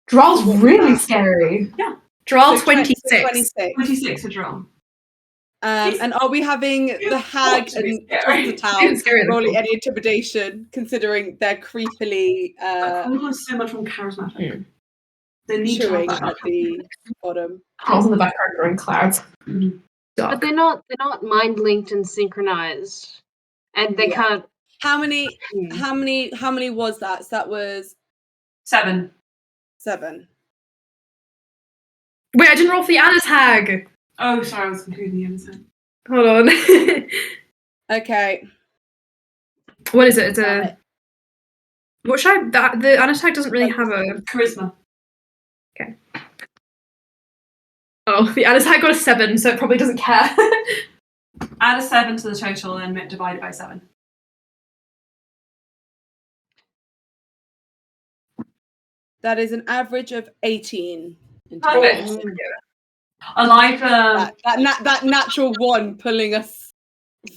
Draw's really scary. Yeah. Draw So 26. 26 for draw. And are we having the hag and the town rolling any intimidation, considering they're creepily so much more charismatic. They need chewing to at the bottom? Crawls in the background growing clouds. Mm-hmm. But they're not mind linked and synchronized, and they can't. How many was that? So that was 7. 7. Wait, I didn't roll for the Anna's hag. Oh, sorry, I was confusing the other side. Hold on. Okay. What is it? It's a. What should I? The attack doesn't really have a charisma. Okay. Oh, the attack got a 7, so it probably doesn't care. Add a 7 to the total and divide it by 7. That is an average of 18. Perfect. Elijah. That natural 1 pulling us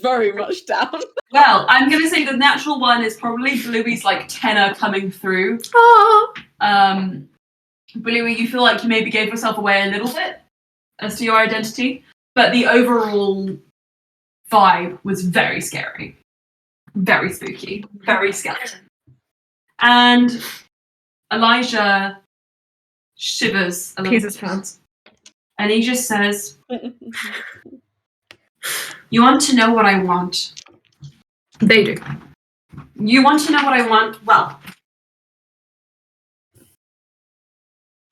very much down. Well, I'm going to say the natural 1 is probably Bluey's like tenor coming through. Bluey, you feel like you maybe gave yourself away a little bit as to your identity, but the overall vibe was very scary, very spooky, very skeleton. And Elijah shivers a little bit, hands. and he just says, "You want to know what I want?" They do. You want to know what I want? Well,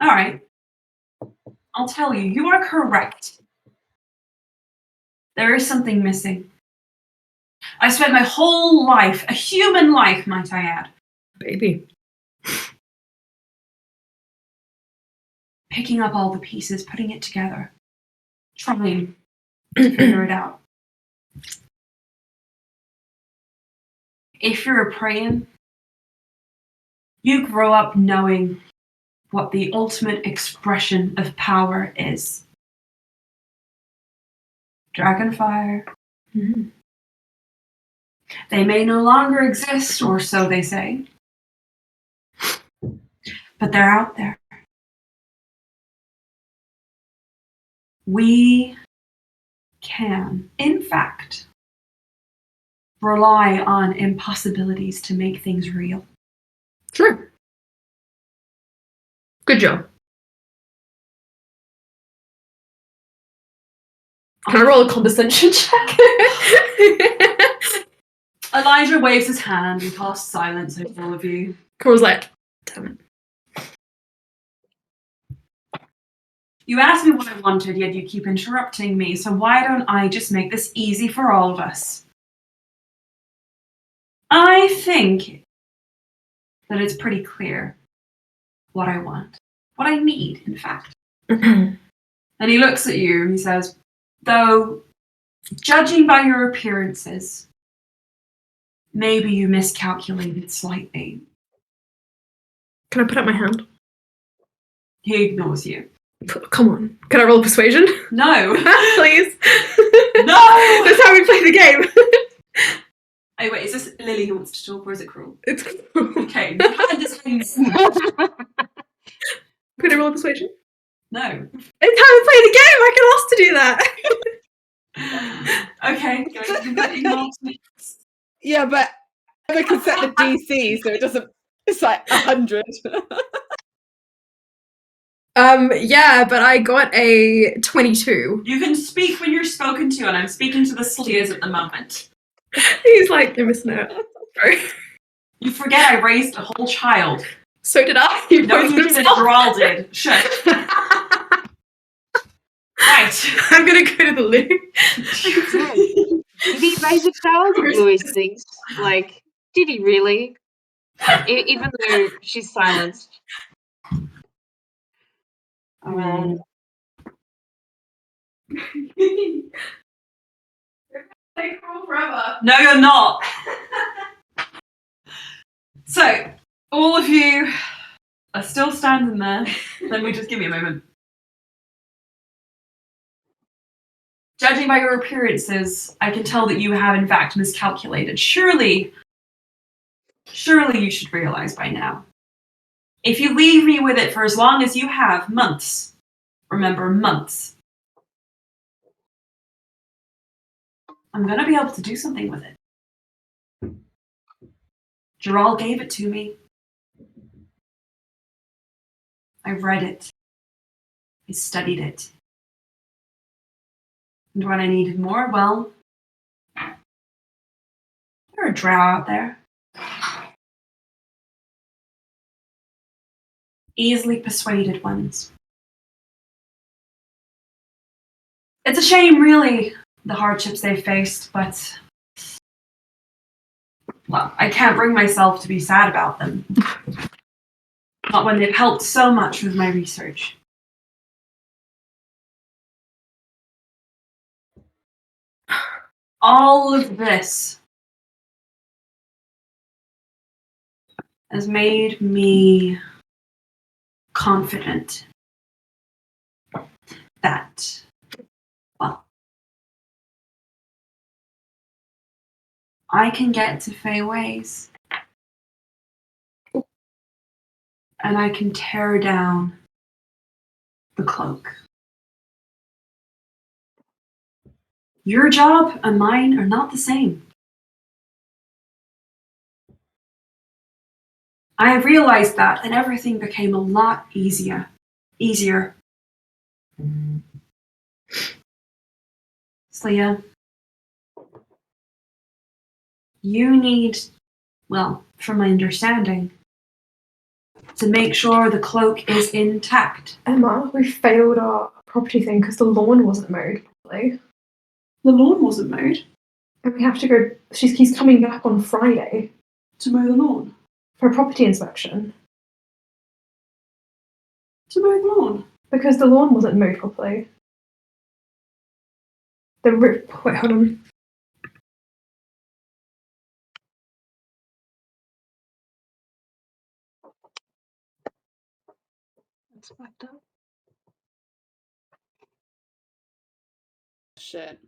all right. I'll tell you. You are correct. There is something missing. I spent my whole life, a human life, might I add, Baby. picking up all the pieces, putting it together, trying to figure it out. If you're a praying, you grow up knowing what the ultimate expression of power is. Dragonfire. Mm-hmm. They may no longer exist, or so they say. But they're out there. We can, in fact, rely on impossibilities to make things real. True. Good job. Can I roll a condescension check? Elijah waves his hand and casts silence over all of you. Cora's like, damn it. You asked me what I wanted, yet you keep interrupting me, so why don't I just make this easy for all of us? I think that it's pretty clear what I want. What I need, in fact. And he looks at you and he says, though, judging by your appearances, maybe you miscalculated slightly. Can I put up my hand? He ignores you. Come on. Can I roll persuasion? No. Please. No! That's how we play the game. Oh, wait, is this Lily who wants to talk, or is it Cruel? It's Okay, the hand is hangs. Can I roll persuasion? No. It's how we play the game. I can ask to do that. Okay. Yeah, but we can set the DC so it doesn't. It's like 100. Yeah, but I got a 22. You can speak when you're spoken to, and I'm speaking to the Slayers at the moment. He's like, you're missing out. Sorry. You forget I raised a whole child. So did I. You No, you didn't. Grawl did. Shut. Right. I'm gonna go to the loo. Did he raise a child? Louis thinks. Like, did he really? Even though she's silenced. No, you're not. So, all of you are still standing there. Let me just give me a moment. Judging by your appearances, I can tell that you have in fact miscalculated. Surely you should realize by now. If you leave me with it for as long as you have, months, remember, months, I'm going to be able to do something with it. Gerald gave it to me. I've read it. I studied it. And when I needed more, well, there are a drow out there. Easily persuaded ones. It's a shame, really, the hardships they've faced, but well, I can't bring myself to be sad about them. Not when they've helped so much with my research. All of this has made me confident that, well, I can get to Feyways and I can tear down the cloak. Your job and mine are not the same. I have realized that, and everything became a lot easier. Sleia, you need, well, from my understanding, to make sure the cloak is intact. Emma, we failed our property thing because the lawn wasn't mowed properly. The lawn wasn't mowed. And we have to go. He's coming back on Friday To mow the lawn. for a property inspection To mow the lawn. because the lawn wasn't mowed properly. Wait, hold on. That's fucked up. Shit.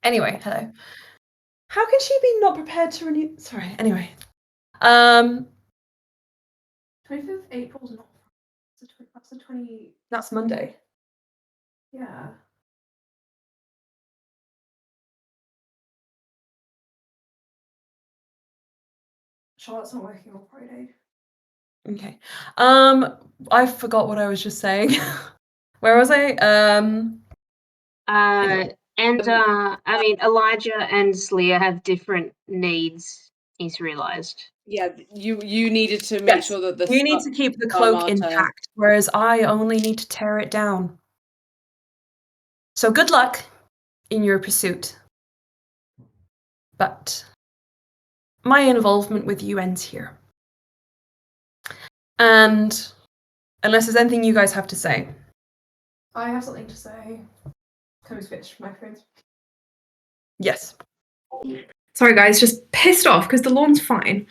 Anyway, hello. How can she be not prepared to renew? Sorry. Anyway, 25th April's not. That's the 20. That's Monday. Yeah. Charlotte's not working on Friday. Okay. I forgot what I was just saying. Where was I? I mean, Elijah and Sleia have different needs. He's realised. Yeah, you needed to make sure that the you need to keep the cloak Scarmata- intact, whereas I only need to tear it down. So good luck in your pursuit. But my involvement with you ends here. And unless there's anything you guys have to say. I have something to say. Can we switch microphones? Yes. Sorry, guys, just pissed off because the lawn's fine.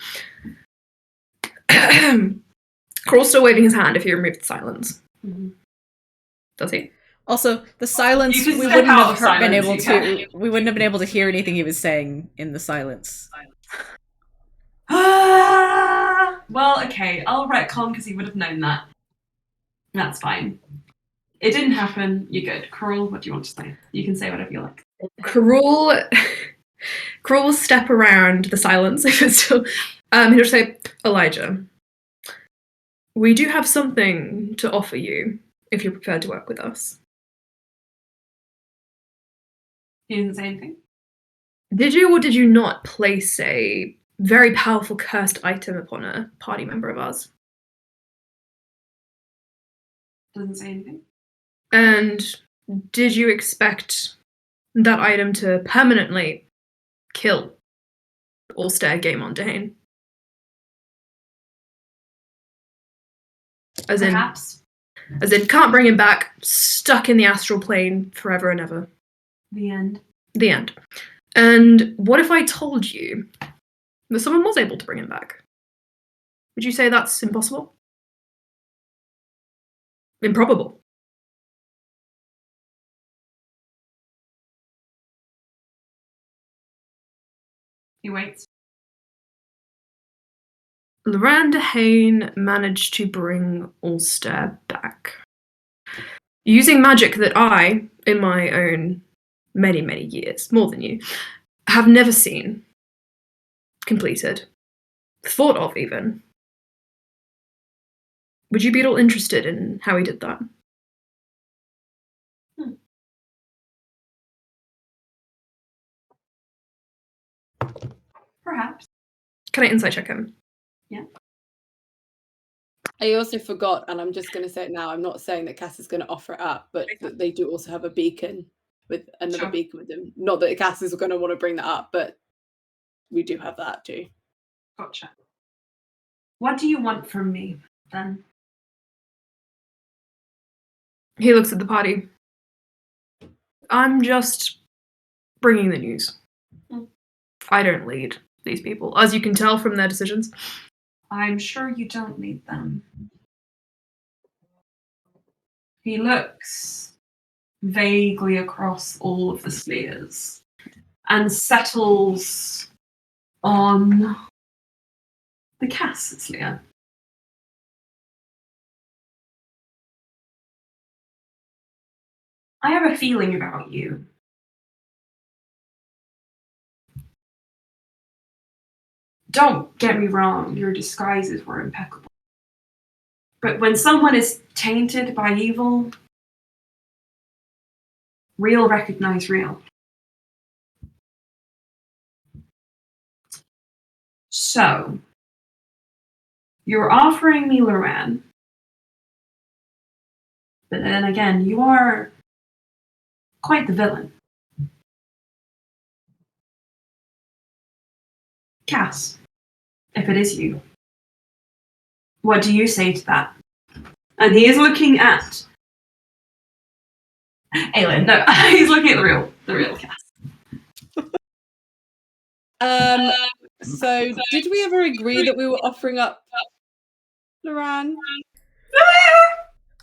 Crawl's still waving his hand if you remove the silence. Does he? Also, the silence, You can we step wouldn't out have of been silence, able you to. can. We wouldn't have been able to hear anything he was saying in the silence. Well, okay, I'll retcon because he would have known that. That's fine. It didn't happen. You're good. Coral, what do you want to say? You can say whatever you like. Crawl will step around the silence if it's still. He'll say, Elijah, we do have something to offer you if you're prepared to work with us. He didn't say anything. Did you or did you not place a very powerful cursed item upon a party member of ours? Doesn't say anything. And did you expect that item to permanently kill Ulster Game on Dane? Perhaps. As in, can't bring him back, stuck in the astral plane forever and ever. The end. The end. And what if I told you that someone was able to bring him back? Would you say that's impossible? Improbable? He waits. Loranda Hain managed to bring Ulster back. Using magic that I, in my own many, many years, more than you, have never seen completed, thought of even. Would you be at all interested in how he did that? Perhaps. Can I insight check him? Yeah. I also forgot, and I'm just going to say it now. I'm not saying that Cass is going to offer it up, but that they do also have a beacon with another beacon with them. Not that Cass is going to want to bring that up, but we do have that too. Gotcha. What do you want from me, then? He looks at the party. I'm just bringing the news. I don't lead these people, as you can tell from their decisions. I'm sure you don't lead them. He looks vaguely across all of the spheres and settles on the Cass sphere. I have a feeling about you. Don't get me wrong, your disguises were impeccable. But when someone is tainted by evil, real recognize real. So, you're offering me Loran, but then again, you are quite the villain. Cass, if it is you, what do you say to that? And he is looking at Aelin. No, he's looking at the real Cass. So did we ever agree that we were offering up Loran?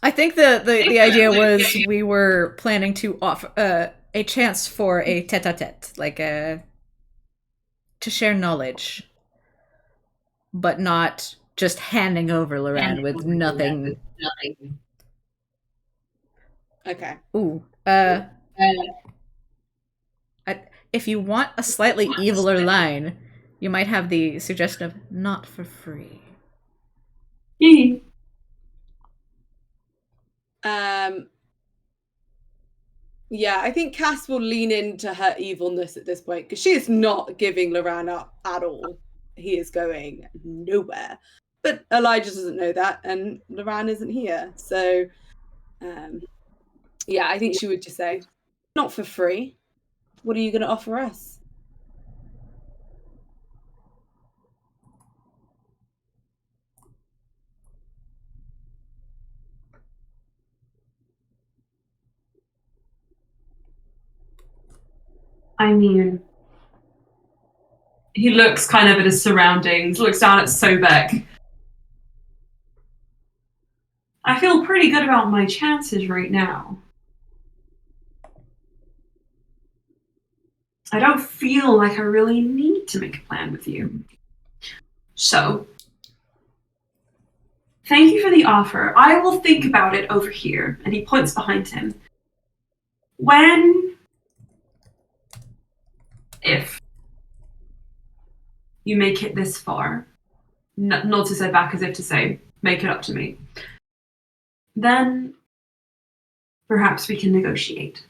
I think the idea was we were planning to offer a chance for a tete-a-tete, like to share knowledge, but not just handing over Loran with nothing. Okay. Ooh. If you want a slightly eviler line, you might have the suggestion of not for free. Yeah, I think Cass will lean into her evilness at this point because she is not giving Loran up at all. He is going nowhere. But Elijah doesn't know that, and Loran isn't here. So, yeah, I think she would just say, not for free. What are you going to offer us? I mean, he looks kind of at his surroundings, looks down at Sobek. I feel pretty good about my chances right now. I don't feel like I really need to make a plan with you. So, thank you for the offer. I will think about it over here. And he points behind him. If you make it this far, nods his head back as if to say, make it up to me, then perhaps we can negotiate.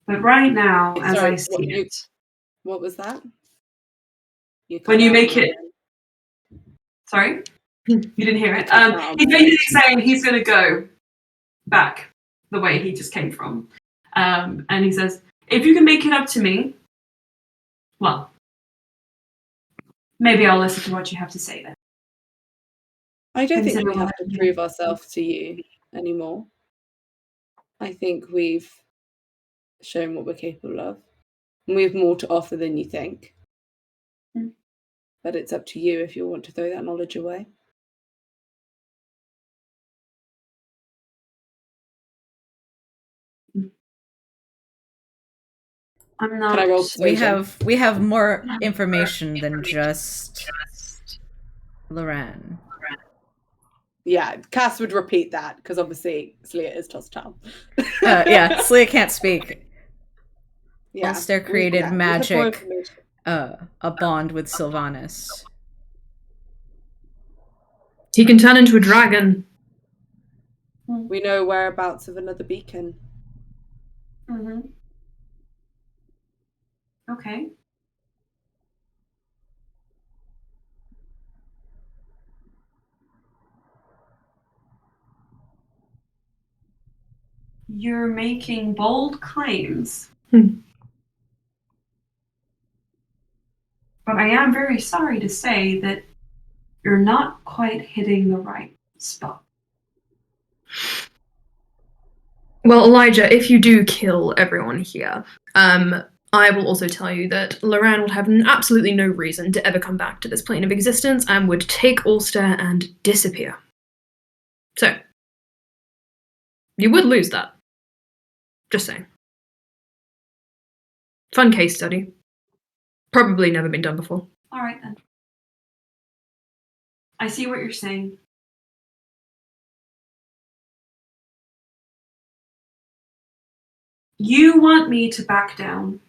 But right now, as I see it... What was that? When you make it... Sorry? You didn't hear it. He's basically saying he's going to go back the way he just came from. And he says, if you can make it up to me, well, maybe I'll listen to what you have to say then. I don't think we have to prove ourselves to you anymore. I think we've shown what we're capable of. And we have more to offer than you think. But it's up to you if you want to throw that knowledge away. I'm not. Can I roll We have more information than just Loran. Yeah, Cass would repeat that because obviously Sleia is Tossatown. Yeah, Sleia can't speak. Yeah, Ulster created we magic, a bond with Sylvanas. He can turn into a dragon. We know whereabouts of another beacon. Mm-hmm. Okay. You're making bold claims. But I am very sorry to say that you're not quite hitting the right spot. Well, Elijah, if you do kill everyone here, I will also tell you that Loran will have absolutely no reason to ever come back to this plane of existence and would take Ulster and disappear. So, you would lose that. Just saying. Fun case study. Probably never been done before. All right, then. I see what you're saying. You want me to back down,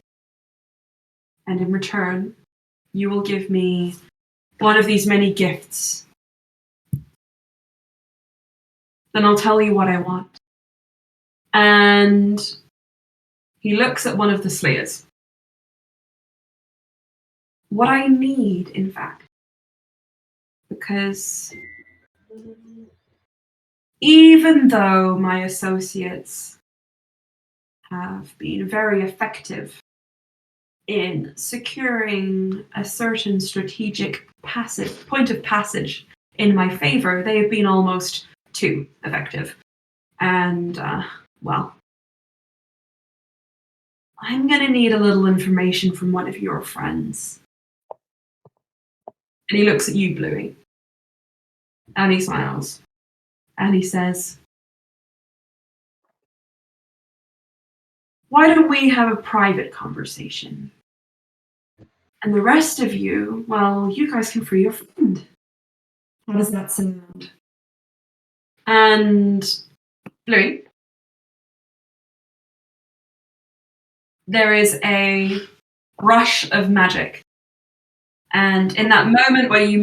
and in return, you will give me one of these many gifts. Then I'll tell you what I want. And he looks at one of the slayers. What I need, in fact, because even though my associates have been very effective in securing a certain strategic point of passage in my favor, they have been almost too effective. And, well, I'm going to need a little information from one of your friends. And he looks at you, Bluey. And he smiles. And he says, why don't we have a private conversation? And the rest of you, well, you guys can free your friend. How does that sound? And Bluey, there is a rush of magic. And in that moment where you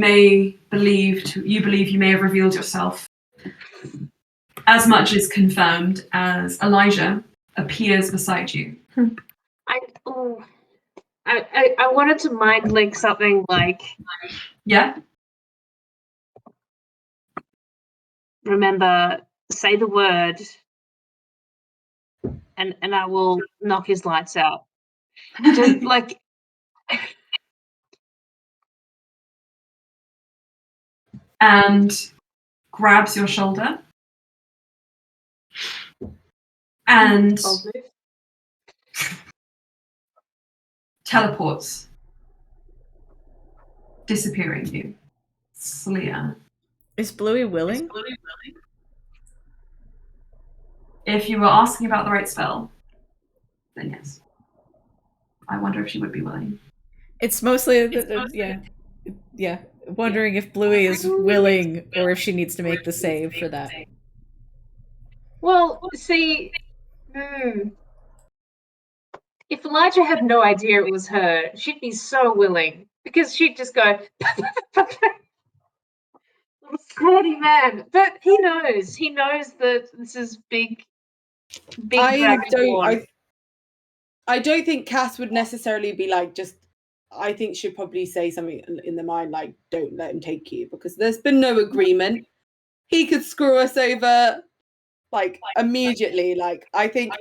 believe you may have revealed yourself, as much is confirmed as Elijah appears beside you. I wanted to mind link something like, Yeah? remember, say the word, and I will knock his lights out. Just like, and grabs your shoulder and teleports, disappearing you. Sleia. Is Bluey willing? If you were asking about the right spell, then yes. I wonder if she would be willing. It's mostly, yeah. Wondering if Bluey is willing or if she needs to make the save for that. well, see, if Elijah had no idea it was her, she'd be so willing because she'd just go, scrawny man. But he knows that this is big. I don't think Cass would necessarily be like just. I think she'd probably say something in the mind like, "Don't let him take you," because there's been no agreement. He could screw us over, like immediately. Like I think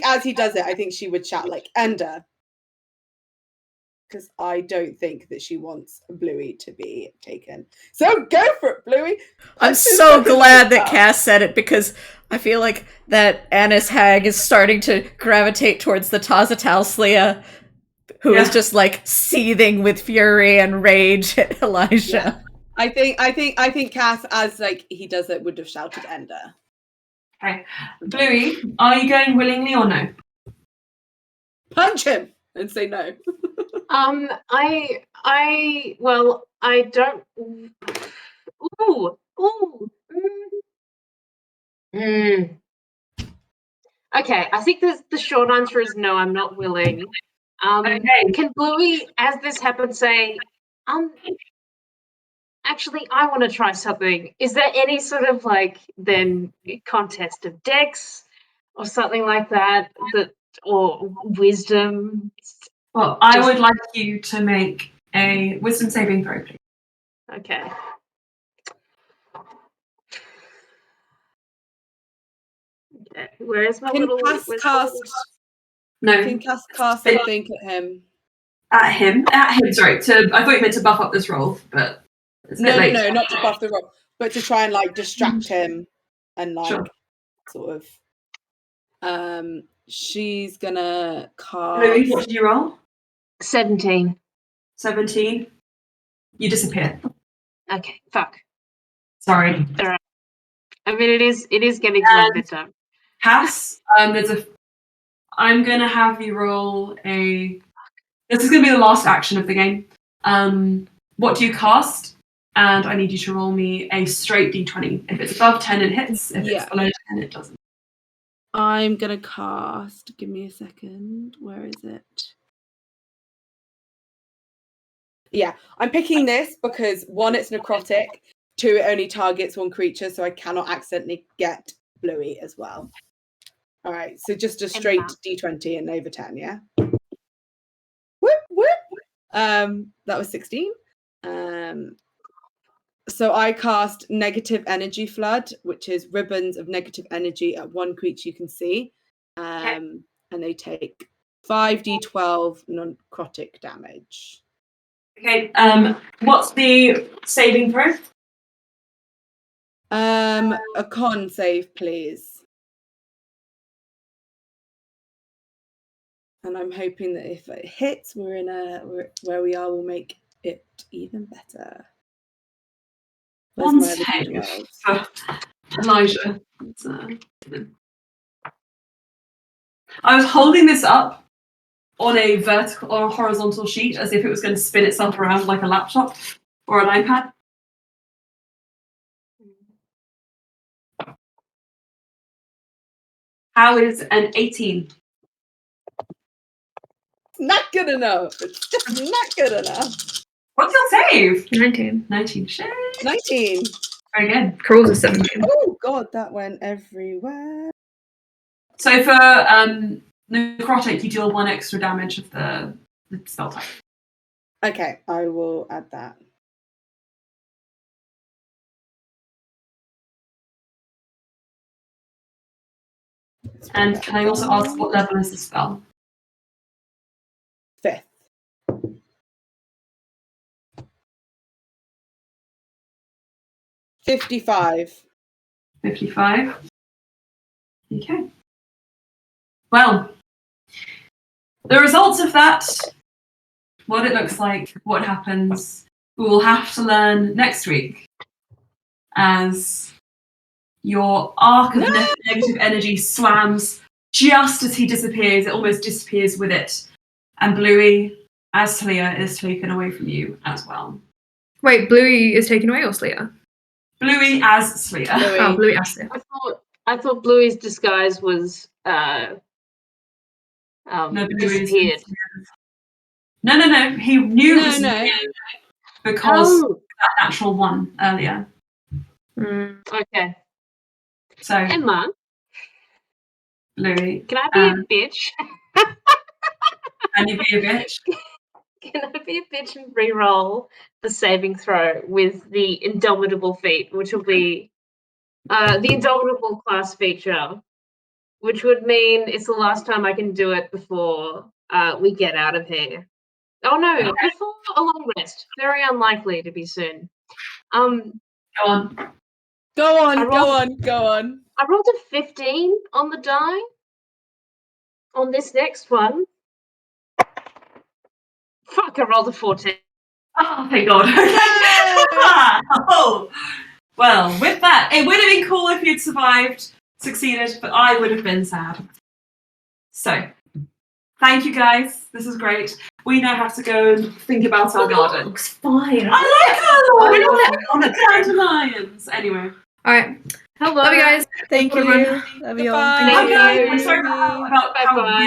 as he does it, I think she would shout like Ender, because I don't think that she wants Bluey to be taken. So go for it, Bluey. I'm so glad that Cass said it, because I feel like that Annis Hag is starting to gravitate towards the Tazatal Sleia, who is just like seething with fury and rage at Elijah. Yeah. I think Cass, as like he does it, would have shouted Ender. Okay. Bluey, are you going willingly or no? Punch him and say no. I don't. Ooh. Okay, I think the short answer is no, I'm not willing. Okay. Can Bluey, as this happens, say, actually, I want to try something. Is there any sort of then contest of decks or something like that, or wisdom? Well, I would like you to make a wisdom saving throw, please. Okay. Okay. Where's my Can little? Cass where's cast? No. Can Cass cast something at him? At him, sorry. I thought you meant to buff up this roll, but it's a bit late. No, not to buff the roll, but to try and distract him and Sure. sort of. She's gonna Louis, cast. what did you roll? 17. 17. You disappear. Okay. Fuck. Sorry. All right. I mean, it is getting to a bit time. Cass, I'm gonna have you roll a. This is gonna be the last action of the game. What do you cast? And I need you to roll me a straight d20. If it's above 10, it hits. If it's below 10, it doesn't. I'm gonna cast. Give me a second. Where is it? Yeah, I'm picking this because 1, it's necrotic. 2, it only targets one creature, so I cannot accidentally get Bluey as well. All right, so just a straight d20 and over 10, yeah. Whoop whoop. That was 16. So I cast Negative Energy Flood, which is ribbons of negative energy at one creature you can see, and they take 5d12 necrotic damage. Okay. What's the saving throw? A con save, please. And I'm hoping that if it hits, where we are, we'll make it even better. One save for Elijah. I was holding this up on a vertical or a horizontal sheet as if it was going to spin itself around like a laptop or an iPad. How is an 18? Not good enough. It's just not good enough. What's your save? 19. 19. Shit. 19. Very good. Crawls is 17. Oh god, that went everywhere. So for necrotic, you deal 1 extra damage of the spell type. Okay, I will add that. And can I also ask what level is the spell? 5th. 55. 55. Okay. Well, the results of that, what it looks like, what happens, we will have to learn next week as your arc of negative energy slams just as he disappears. It almost disappears with it. And Bluey, as Talia, is taken away from you as well. Wait, Bluey is taken away or Slayer? Bluey as Slayer. Bluey. Oh, Bluey as Slayer. I thought Bluey's disguise was disappeared. No. He knew it was No. because that natural 1 earlier. Okay. So Emma, Bluey, can I be a bitch? can you be a bitch? Can I be a bitch and re-roll the saving throw with the Indomitable feat, which will be the Indomitable class feature, which would mean it's the last time I can do it before we get out of here. Oh no, before a long rest. Very unlikely to be soon. Go on. Go on. I rolled a 15 on the die on this next one. Fuck, I rolled a 14. Oh, thank God. Oh. Well, with that, it would have been cool if you'd succeeded, but I would have been sad. So, thank you guys. This is great. We now have to go and think about our garden. Looks fine. I like our lawn. We're not on the dandelions. Anyway. All right. Hello. Love you guys. Thank you. Everyone. Love you all. Goodbye. I'm Thank sorry you. about how Bye-bye.